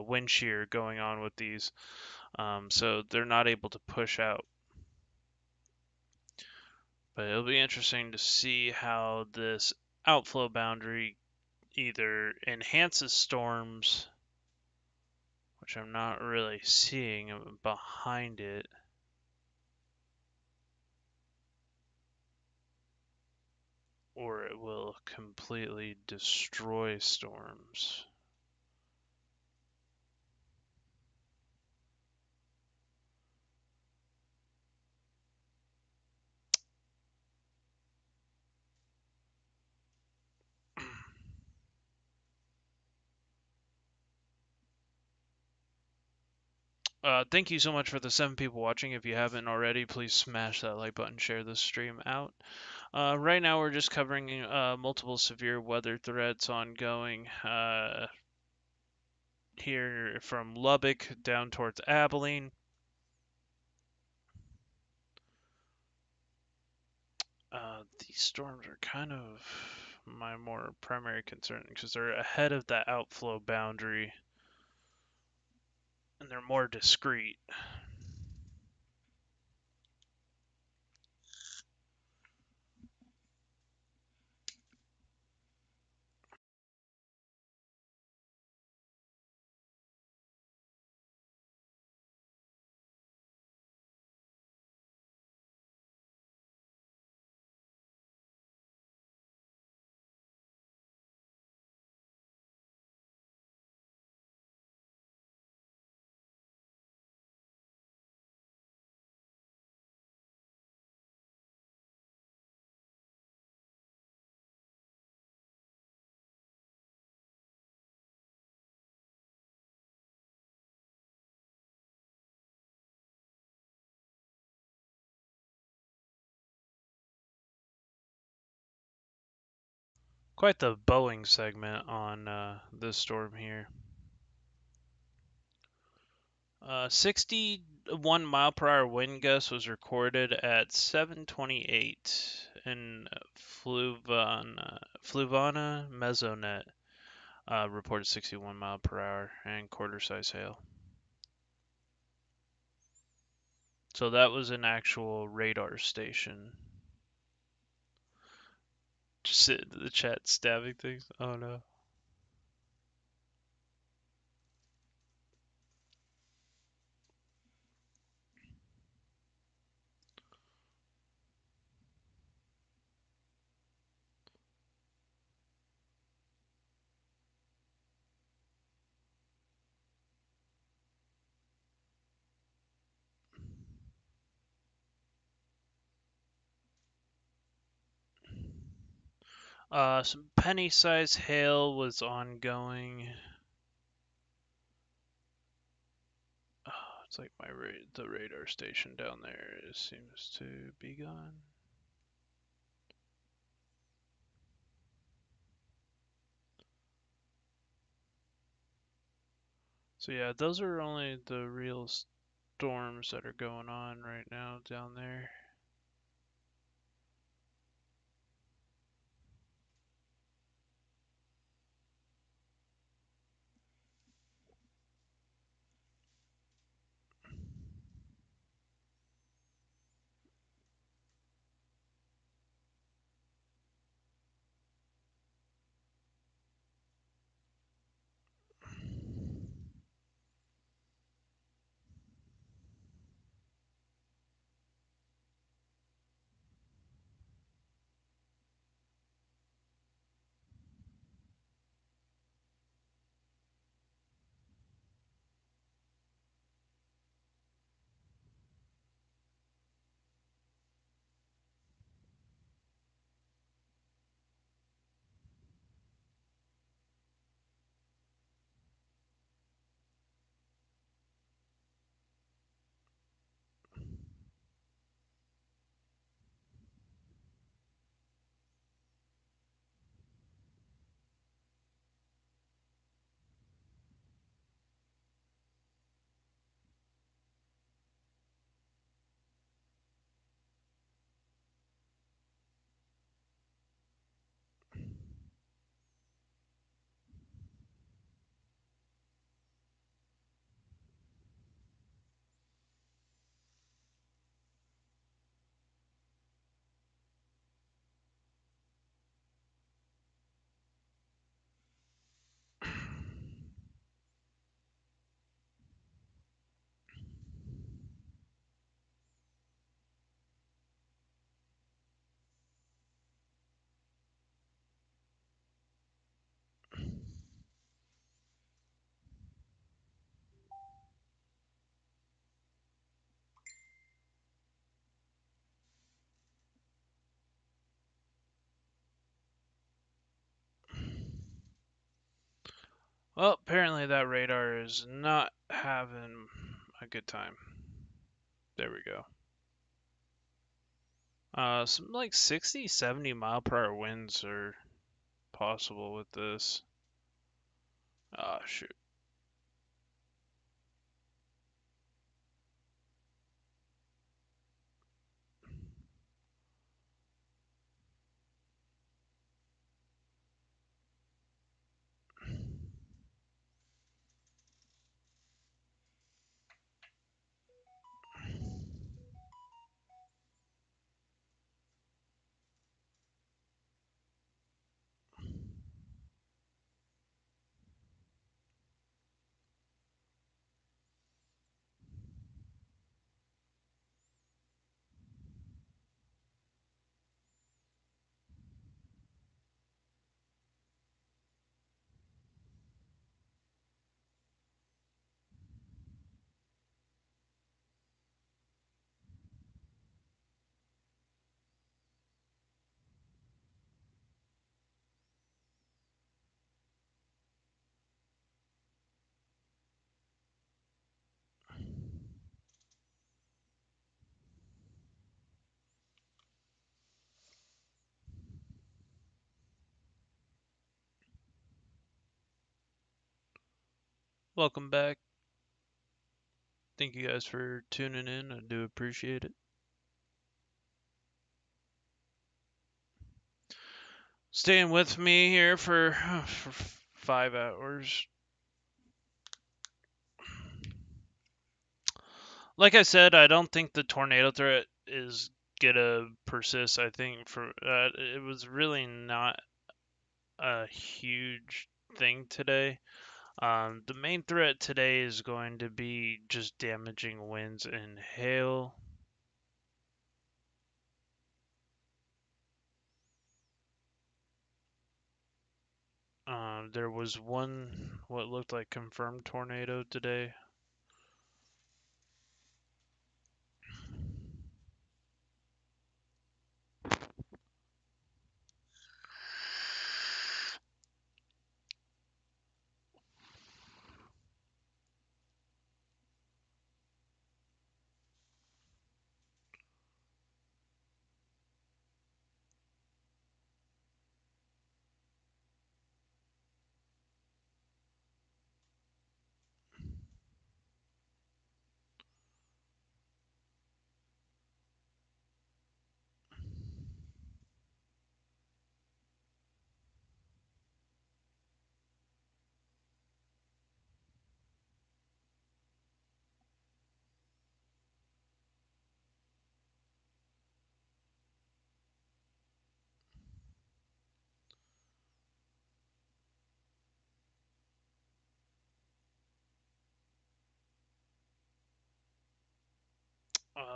wind shear going on with these, so they're not able to push out. But it'll be interesting to see how this outflow boundary either enhances storms, which I'm not really seeing behind it, or it will completely destroy storms. Thank you so much for the 7 people watching. If you haven't already, please smash that like button, share this stream out. Right now, we're just covering multiple severe weather threats ongoing here from Lubbock down towards Abilene. These storms are kind of my more primary concern because they're ahead of that outflow boundary and they're more discreet. Quite the Boeing segment on this storm here. 61 mile per hour wind gust was recorded at 7:28 in Fluvana Mesonet. Reported 61 mile per hour and quarter size hail. So that was an actual radar station. Just sit in the chat stabbing things. Oh no. Some penny-sized hail was ongoing. Oh, it's like the radar station down there seems to be gone. So yeah, those are only the real storms that are going on right now down there. Well, apparently that radar is not having a good time. There we go. Some like 60, 70 mile per hour winds are possible with this. Ah, shoot. Welcome back. Thank you guys for tuning in. I do appreciate it. Staying with me here for 5 hours. Like I said, I don't think the tornado threat is gonna persist. I think for it was really not a huge thing today. The main threat today is going to be just damaging winds and hail. There was one what looked like confirmed tornado today.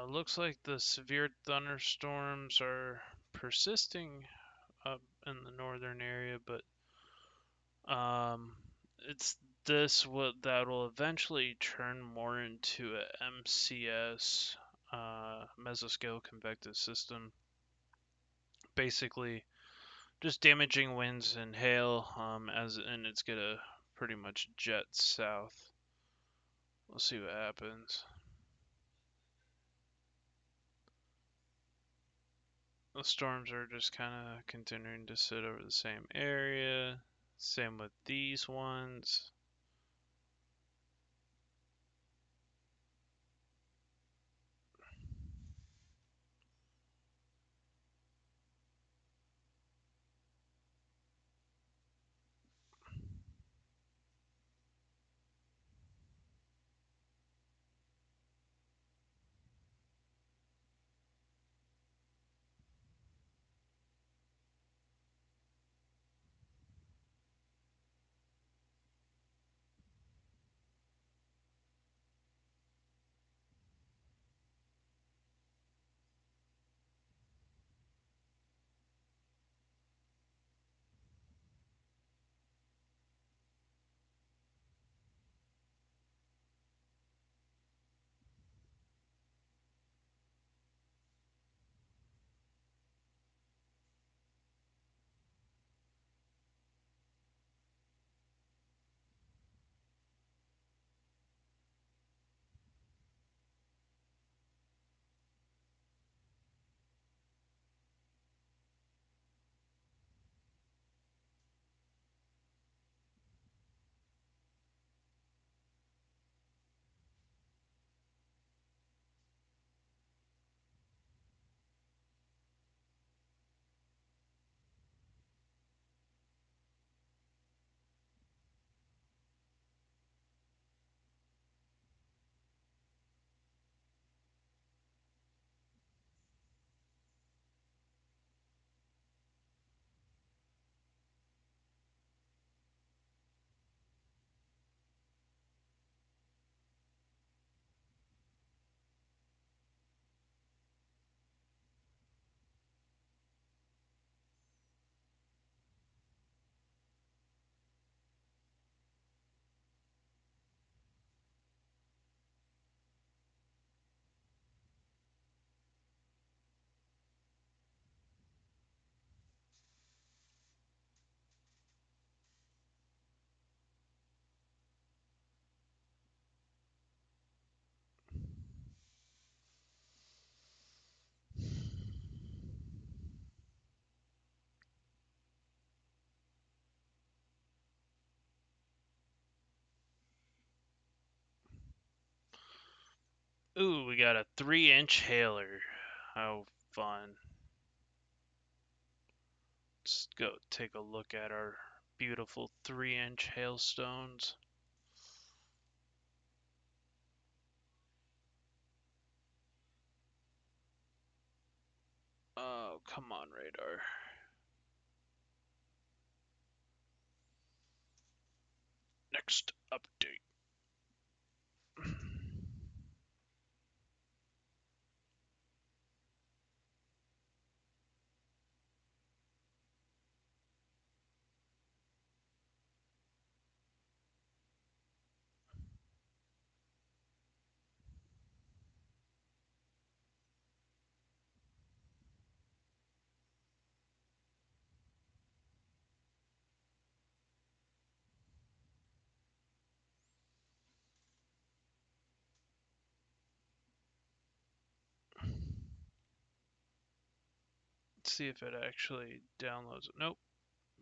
Looks like the severe thunderstorms are persisting up in the northern area, but um, it's this what that will eventually turn more into a MCS, mesoscale convective system. Basically, just damaging winds and hail, and it's gonna pretty much jet south. We'll see what happens. The storms are just kind of continuing to sit over the same area. Same with these ones. Ooh, we got a 3-inch hailer. How fun. Let's go take a look at our beautiful 3-inch hailstones. Oh, come on, radar. Next update. Let's see if it actually downloads it. Nope.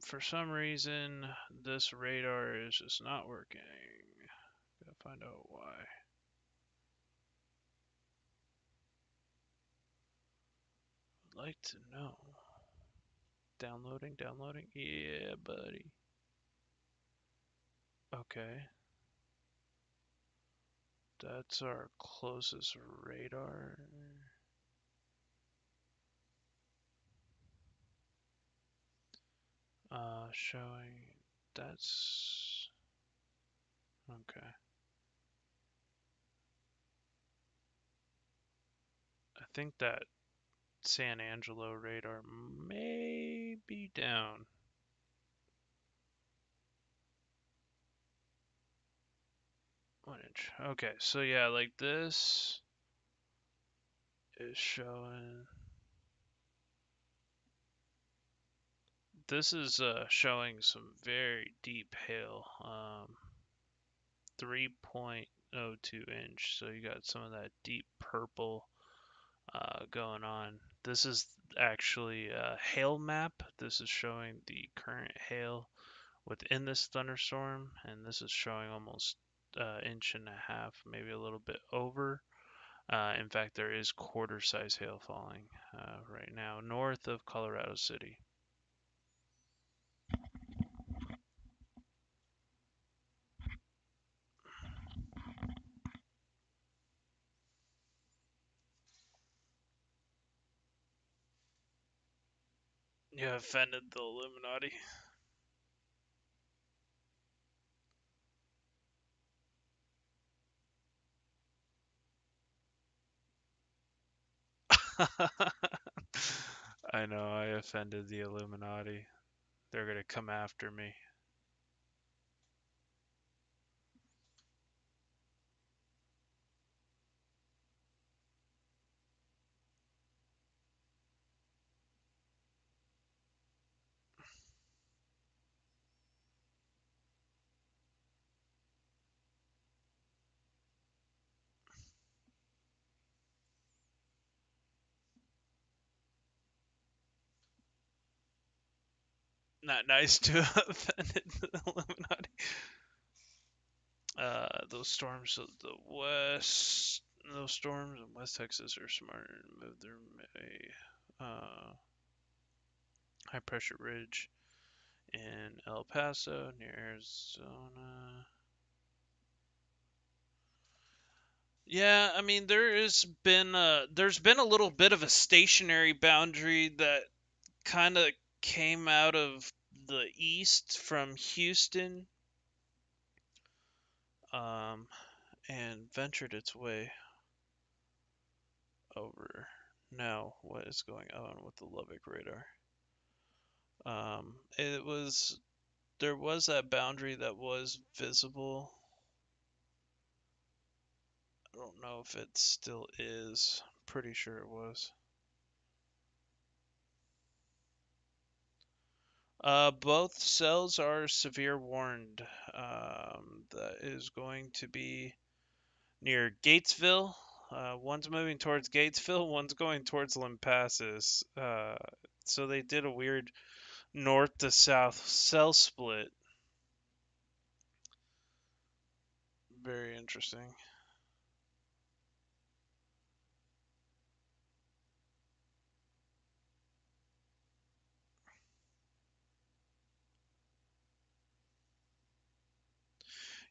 For some reason, this radar is just not working. Gotta find out why. I'd like to know. Downloading, downloading. Yeah, buddy. Okay. That's our closest radar. Showing. That's. Okay. I think that San Angelo radar may be down. 1 inch. Okay, so yeah, like this is showing. This is showing some very deep hail. 3.02 inch. So you got some of that deep purple going on. This is actually a hail map. This is showing the current hail within this thunderstorm, and this is showing almost inch and a half, maybe a little bit over. In fact, there is quarter-size hail falling right now north of Colorado City. You offended the Illuminati. I know I offended the Illuminati. They're gonna come after me. Not nice to offend the Illuminati. Those storms of the west, those storms in West Texas are smarter and move their high pressure ridge in El Paso near Arizona. Yeah, I mean there's been a little bit of a stationary boundary that kind of came out of the east from Houston, um, and ventured its way over. Now, what is going on with the Lubbock radar? It was there was that boundary that was visible. I don't know if it still is. Pretty sure it was. Both cells are severe warned. That is going to be near Gatesville. One's moving towards Gatesville, one's going towards Lampasas. So they did a weird north to south cell split. Very interesting.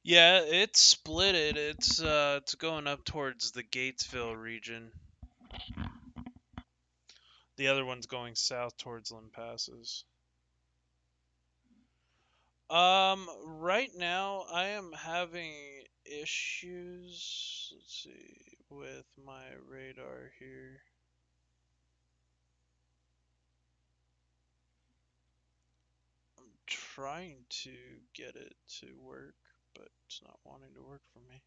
Yeah, it's split it. It's going up towards the Gatesville region. The other one's going south towards Limpasses. Right now I am having issues, let's see, with my radar here. I'm trying to get it to work, but it's not wanting to work for me.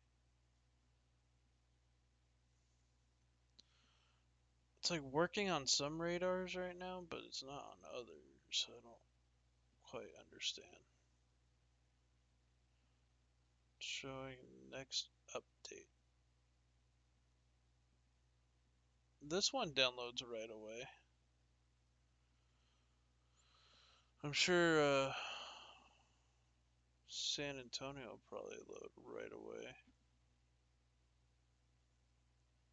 It's like working on some radars right now, but it's not on others. I don't quite understand. Showing next update. This one downloads right away. I'm sure San Antonio will probably load right away.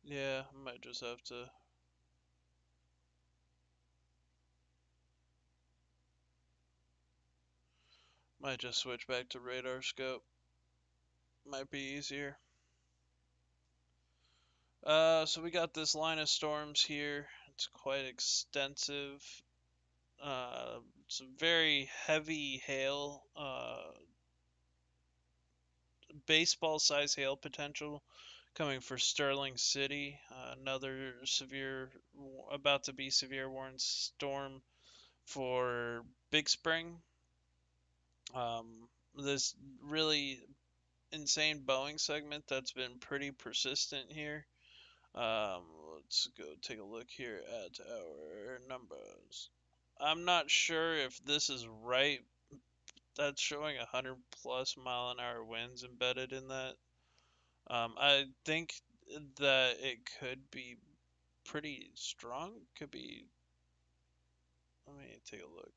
Yeah, I might just have to. Might just switch back to radar scope. Might be easier. So we got this line of storms here. It's quite extensive. Some very heavy hail. Baseball size hail potential coming for Sterling City. Another severe, about to be severe warning storm for Big Spring. This really insane Boeing segment that's been pretty persistent here. Let's go take a look here at our numbers. I'm not sure if this is right. That's showing 100 plus mile an hour winds embedded in that. I think that it could be pretty strong. Could be. Let me take a look.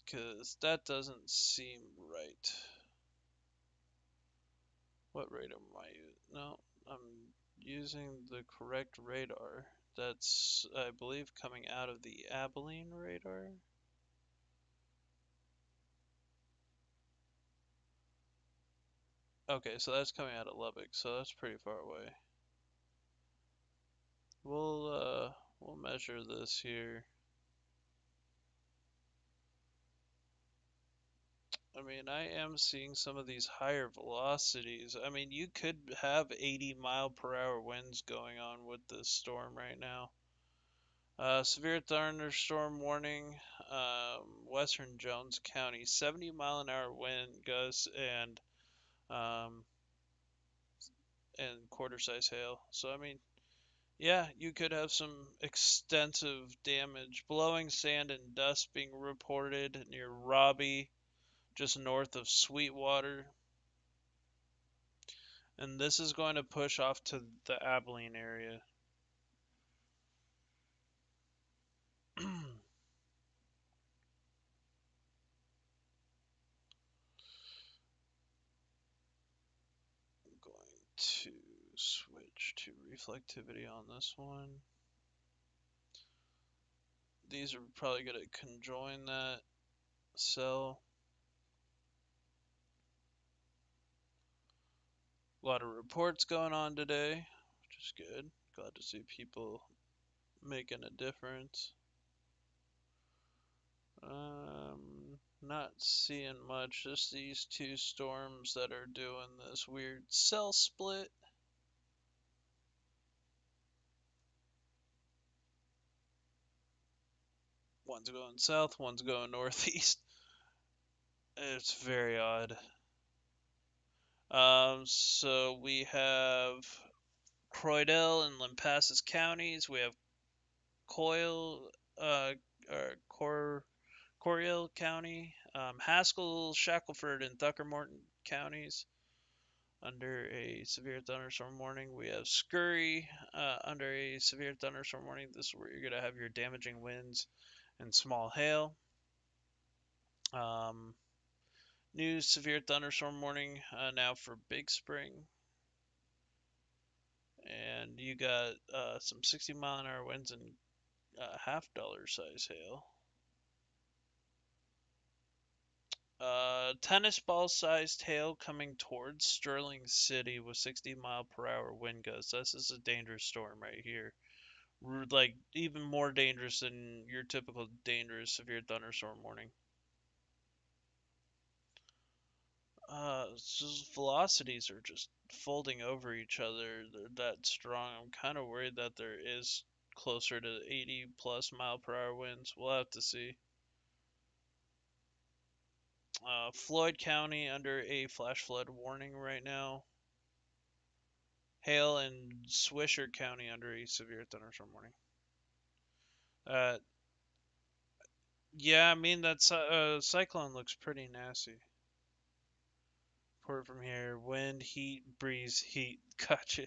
Because that doesn't seem right. What radar am I using? No, I'm using the correct radar. That's, I believe, coming out of the Abilene radar. Okay, so that's coming out of Lubbock, so that's pretty far away. We'll measure this here. I mean, I am seeing some of these higher velocities. I mean, you could have 80-mile-per-hour winds going on with this storm right now. Severe thunderstorm warning, Western Jones County, 70-mile-an-hour wind gusts um, and quarter-size hail. So I mean, yeah, you could have some extensive damage. Blowing sand and dust being reported near Robbie, just north of Sweetwater. And this is going to push off to the Abilene area. I'm going to switch to reflectivity on this one. These are probably going to conjoin that cell. A lot of reports going on today, which is good. Glad to see people making a difference. Not seeing much, just these two storms that are doing this weird cell split. One's going south, one's going northeast. It's very odd. So we have Croydell and Limpasses counties. We have Coyle, or Coryell County, Haskell, Shackelford, and Throckmorton counties under a severe thunderstorm warning. We have Scurry under a severe thunderstorm warning. This is where you're going to have your damaging winds and small hail. New severe thunderstorm warning now for Big Spring. And you got some 60-mile-an-hour winds and half dollar size hail. Tennis ball sized hail coming towards Sterling City with 60-mile-per-hour wind gusts. This is a dangerous storm right here. Like, even more dangerous than your typical dangerous severe thunderstorm warning. Just velocities are just folding over each other. They're that strong. I'm kind of worried that there is closer to 80 plus mile per hour winds. We'll have to see. Floyd County under a flash flood warning right now. Hale and Swisher County under a severe thunderstorm warning. Uh, yeah, I mean that cyclone looks pretty nasty. Report from here: wind, heat, breeze, heat. Gotcha.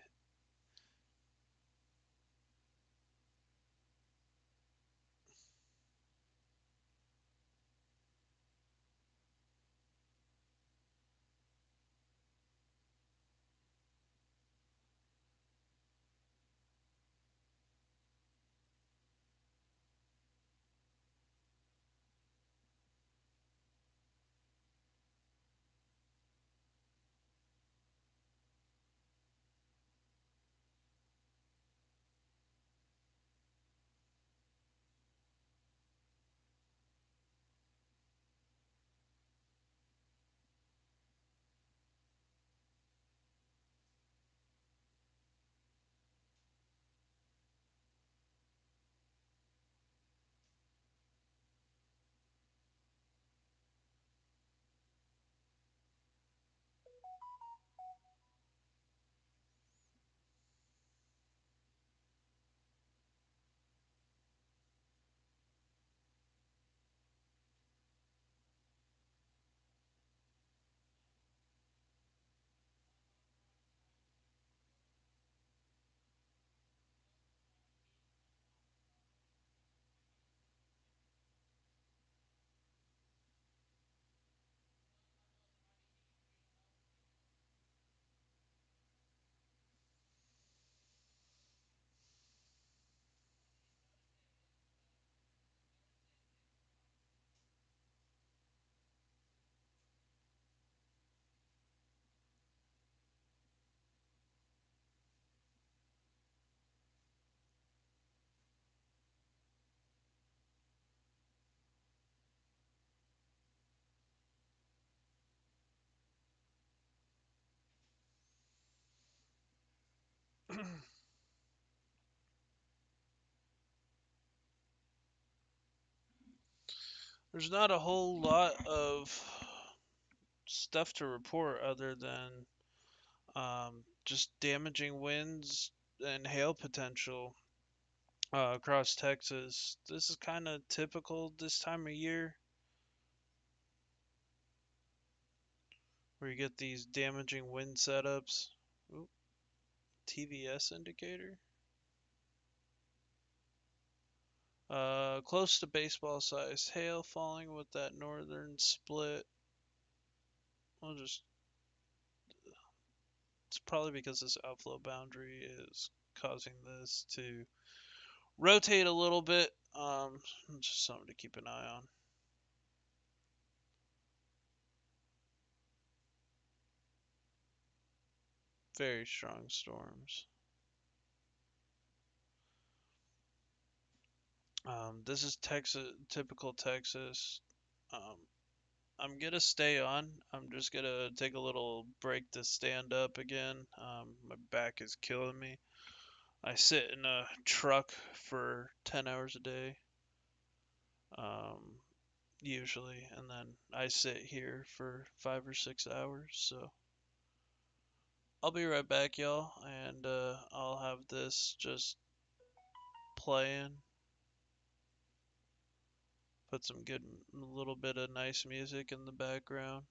There's not a whole lot of stuff to report other than just damaging winds and hail potential across Texas. This is kind of typical this time of year where you get these damaging wind setups. Oop, TVS indicator. Close to baseball sized hail falling with that northern split. We'll just, it's probably because this outflow boundary is causing this to rotate a little bit. Just something to keep an eye on. Very strong storms. This is Texas, typical Texas. Um, I'm gonna stay on. I'm just gonna take a little break to stand up again. My back is killing me. I sit in a truck for 10 hours a day, um, usually, and then I sit here for 5 or 6 hours. So I'll be right back, y'all, and I'll have this just playing. Put some good, a little bit of nice music in the background.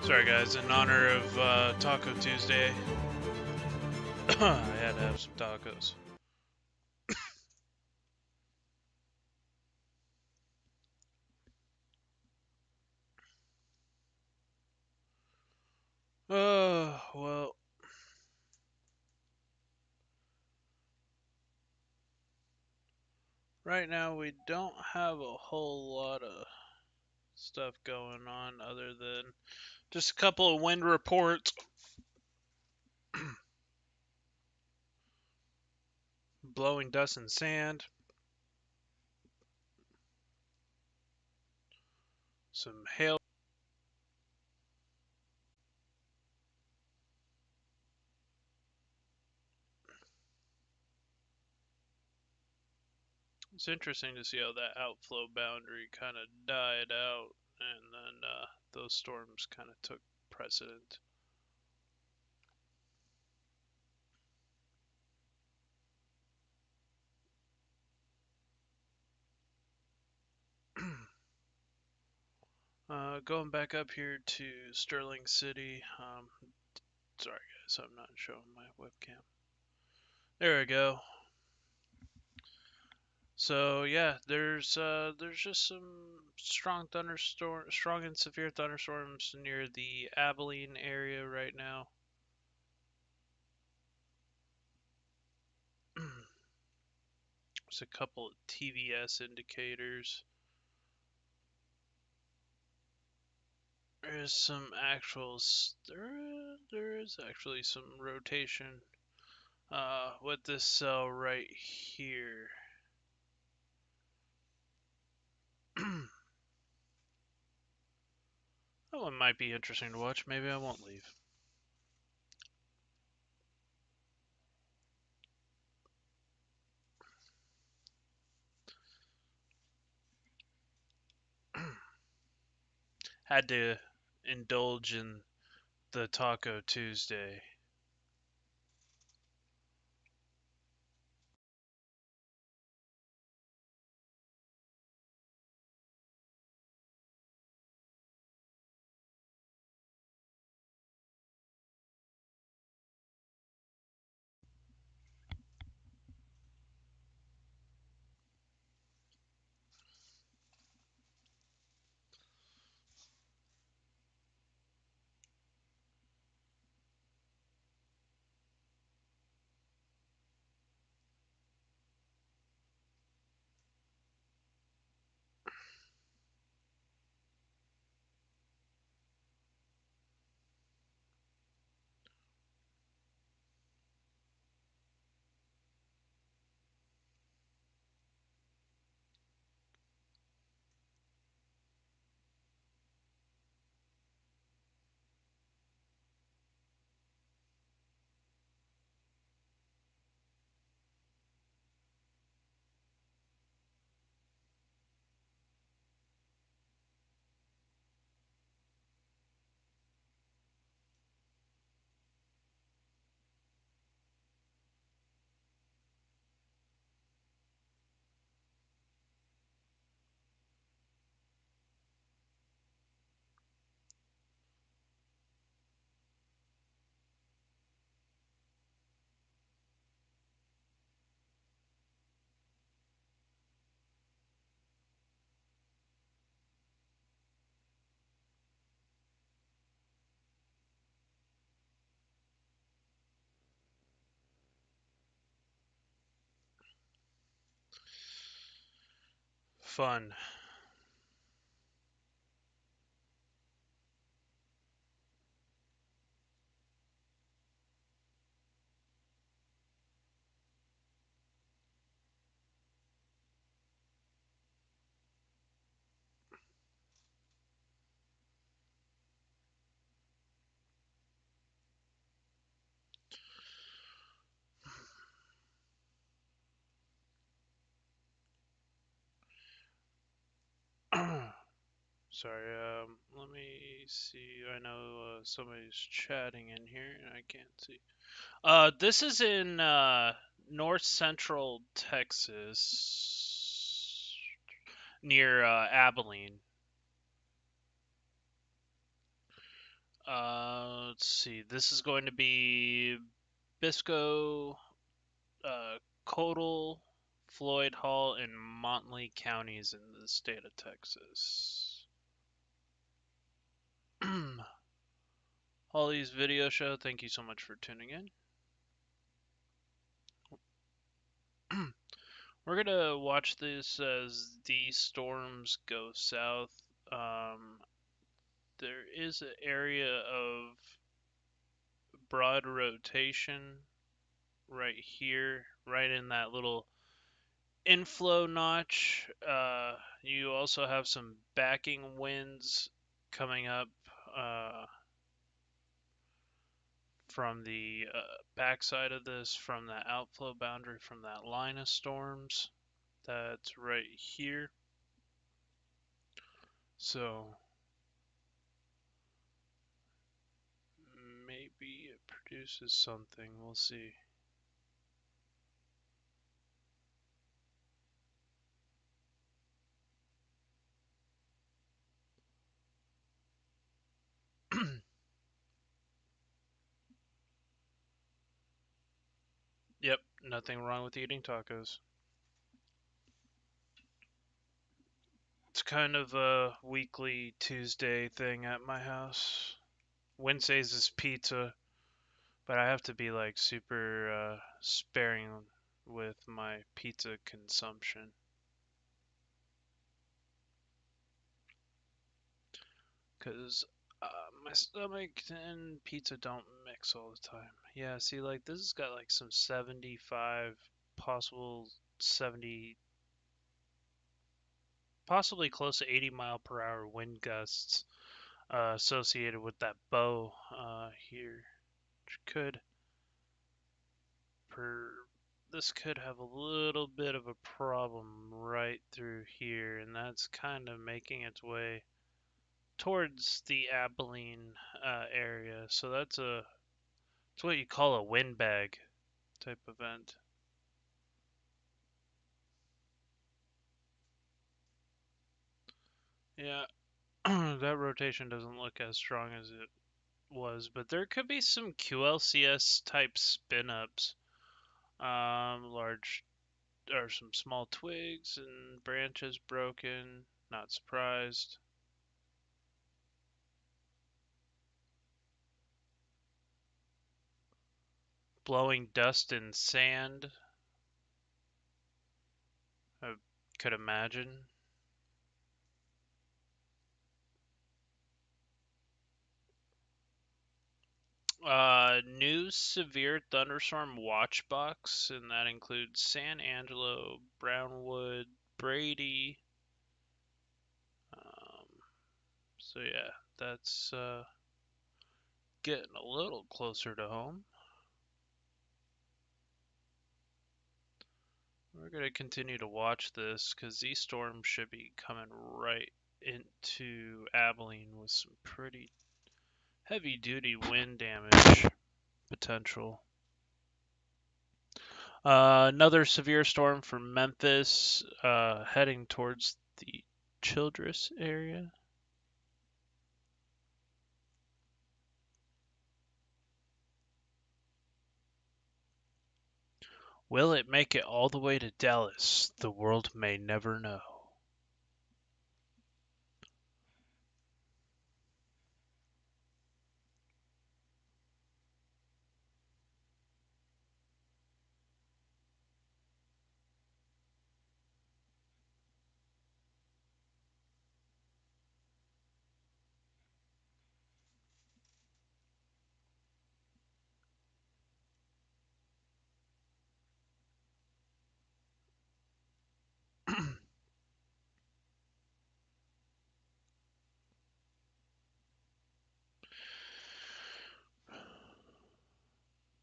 Sorry, guys. In honor of Taco Tuesday, I had to have some tacos. Well, right now we don't have a whole lot of stuff going on other than just a couple of wind reports. Blowing dust and sand. Some hail. It's interesting to see how that outflow boundary kind of died out, and then those storms kind of took precedent. Going back up here to Sterling City. Sorry guys, I'm not showing my webcam. There we go. So yeah, there's just some strong and severe thunderstorms near the Abilene area right now. There's a couple of TVS indicators. There's some there is actually some rotation with this cell right here. That one might be interesting to watch. Maybe I won't leave. Had to indulge in the Taco Tuesday. Fun. Sorry, let me see. I know somebody's chatting in here and I can't see. This is in north central Texas near Abilene. Let's see. This is going to be Bisco, uh, Codal, Floyd Hall, and Montley counties in the state of Texas. Holly's video show. Thank you so much for tuning in. We're gonna watch this as the storms go south. There is an area of broad rotation right here, right in that little inflow notch. You also have some backing winds coming up from the backside of this, from the outflow boundary, from that line of storms. That's right here. So maybe it produces something. We'll see. Yep, nothing wrong with eating tacos. It's kind of a weekly Tuesday thing at my house. Wednesdays is pizza, but I have to be like super sparing with my pizza consumption. Because my stomach and pizza don't mix all the time. Yeah, see, like this has got like some 75, possible 70, possibly close to 80-mile-per-hour wind gusts associated with that bow here, which could per this could have a little bit of a problem right through here, and that's kind of making its way towards the Abilene area. So it's what you call a windbag type event. Yeah, that rotation doesn't look as strong as it was, but there could be some QLCS type spin ups. Large or some small twigs and branches broken. Not surprised. Blowing dust and sand. I could imagine. New severe thunderstorm watch box, and that includes San Angelo, Brownwood, Brady. Um, so yeah, that's getting a little closer to home. We're gonna continue to watch this because these storms should be coming right into Abilene with some pretty heavy duty wind damage potential. Another severe storm for Memphis, heading towards the Childress area. Will it make it all the way to Dallas? The world may never know.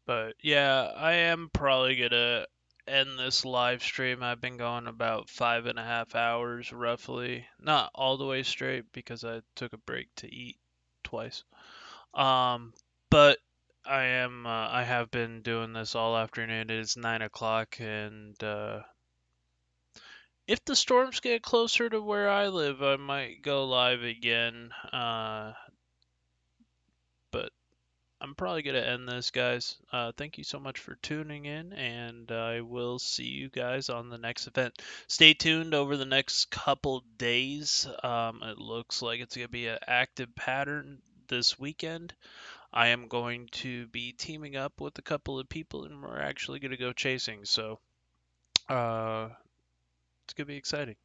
But yeah, I am probably gonna end this live stream. I've been going about 5.5 hours roughly. Not all the way straight because I took a break to eat twice. But I have been doing this all afternoon. It is 9 o'clock, and if the storms get closer to where I live, I might go live again. I'm probably gonna end this, guys. Thank you so much for tuning in, and I will see you guys on the next event. Stay tuned over the next couple days. It looks like it's gonna be an active pattern this weekend. I am going to be teaming up with a couple of people, and we're actually gonna go chasing. So, uh, it's gonna be exciting.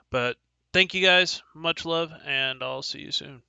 But thank you guys. Much love, and I'll see you soon.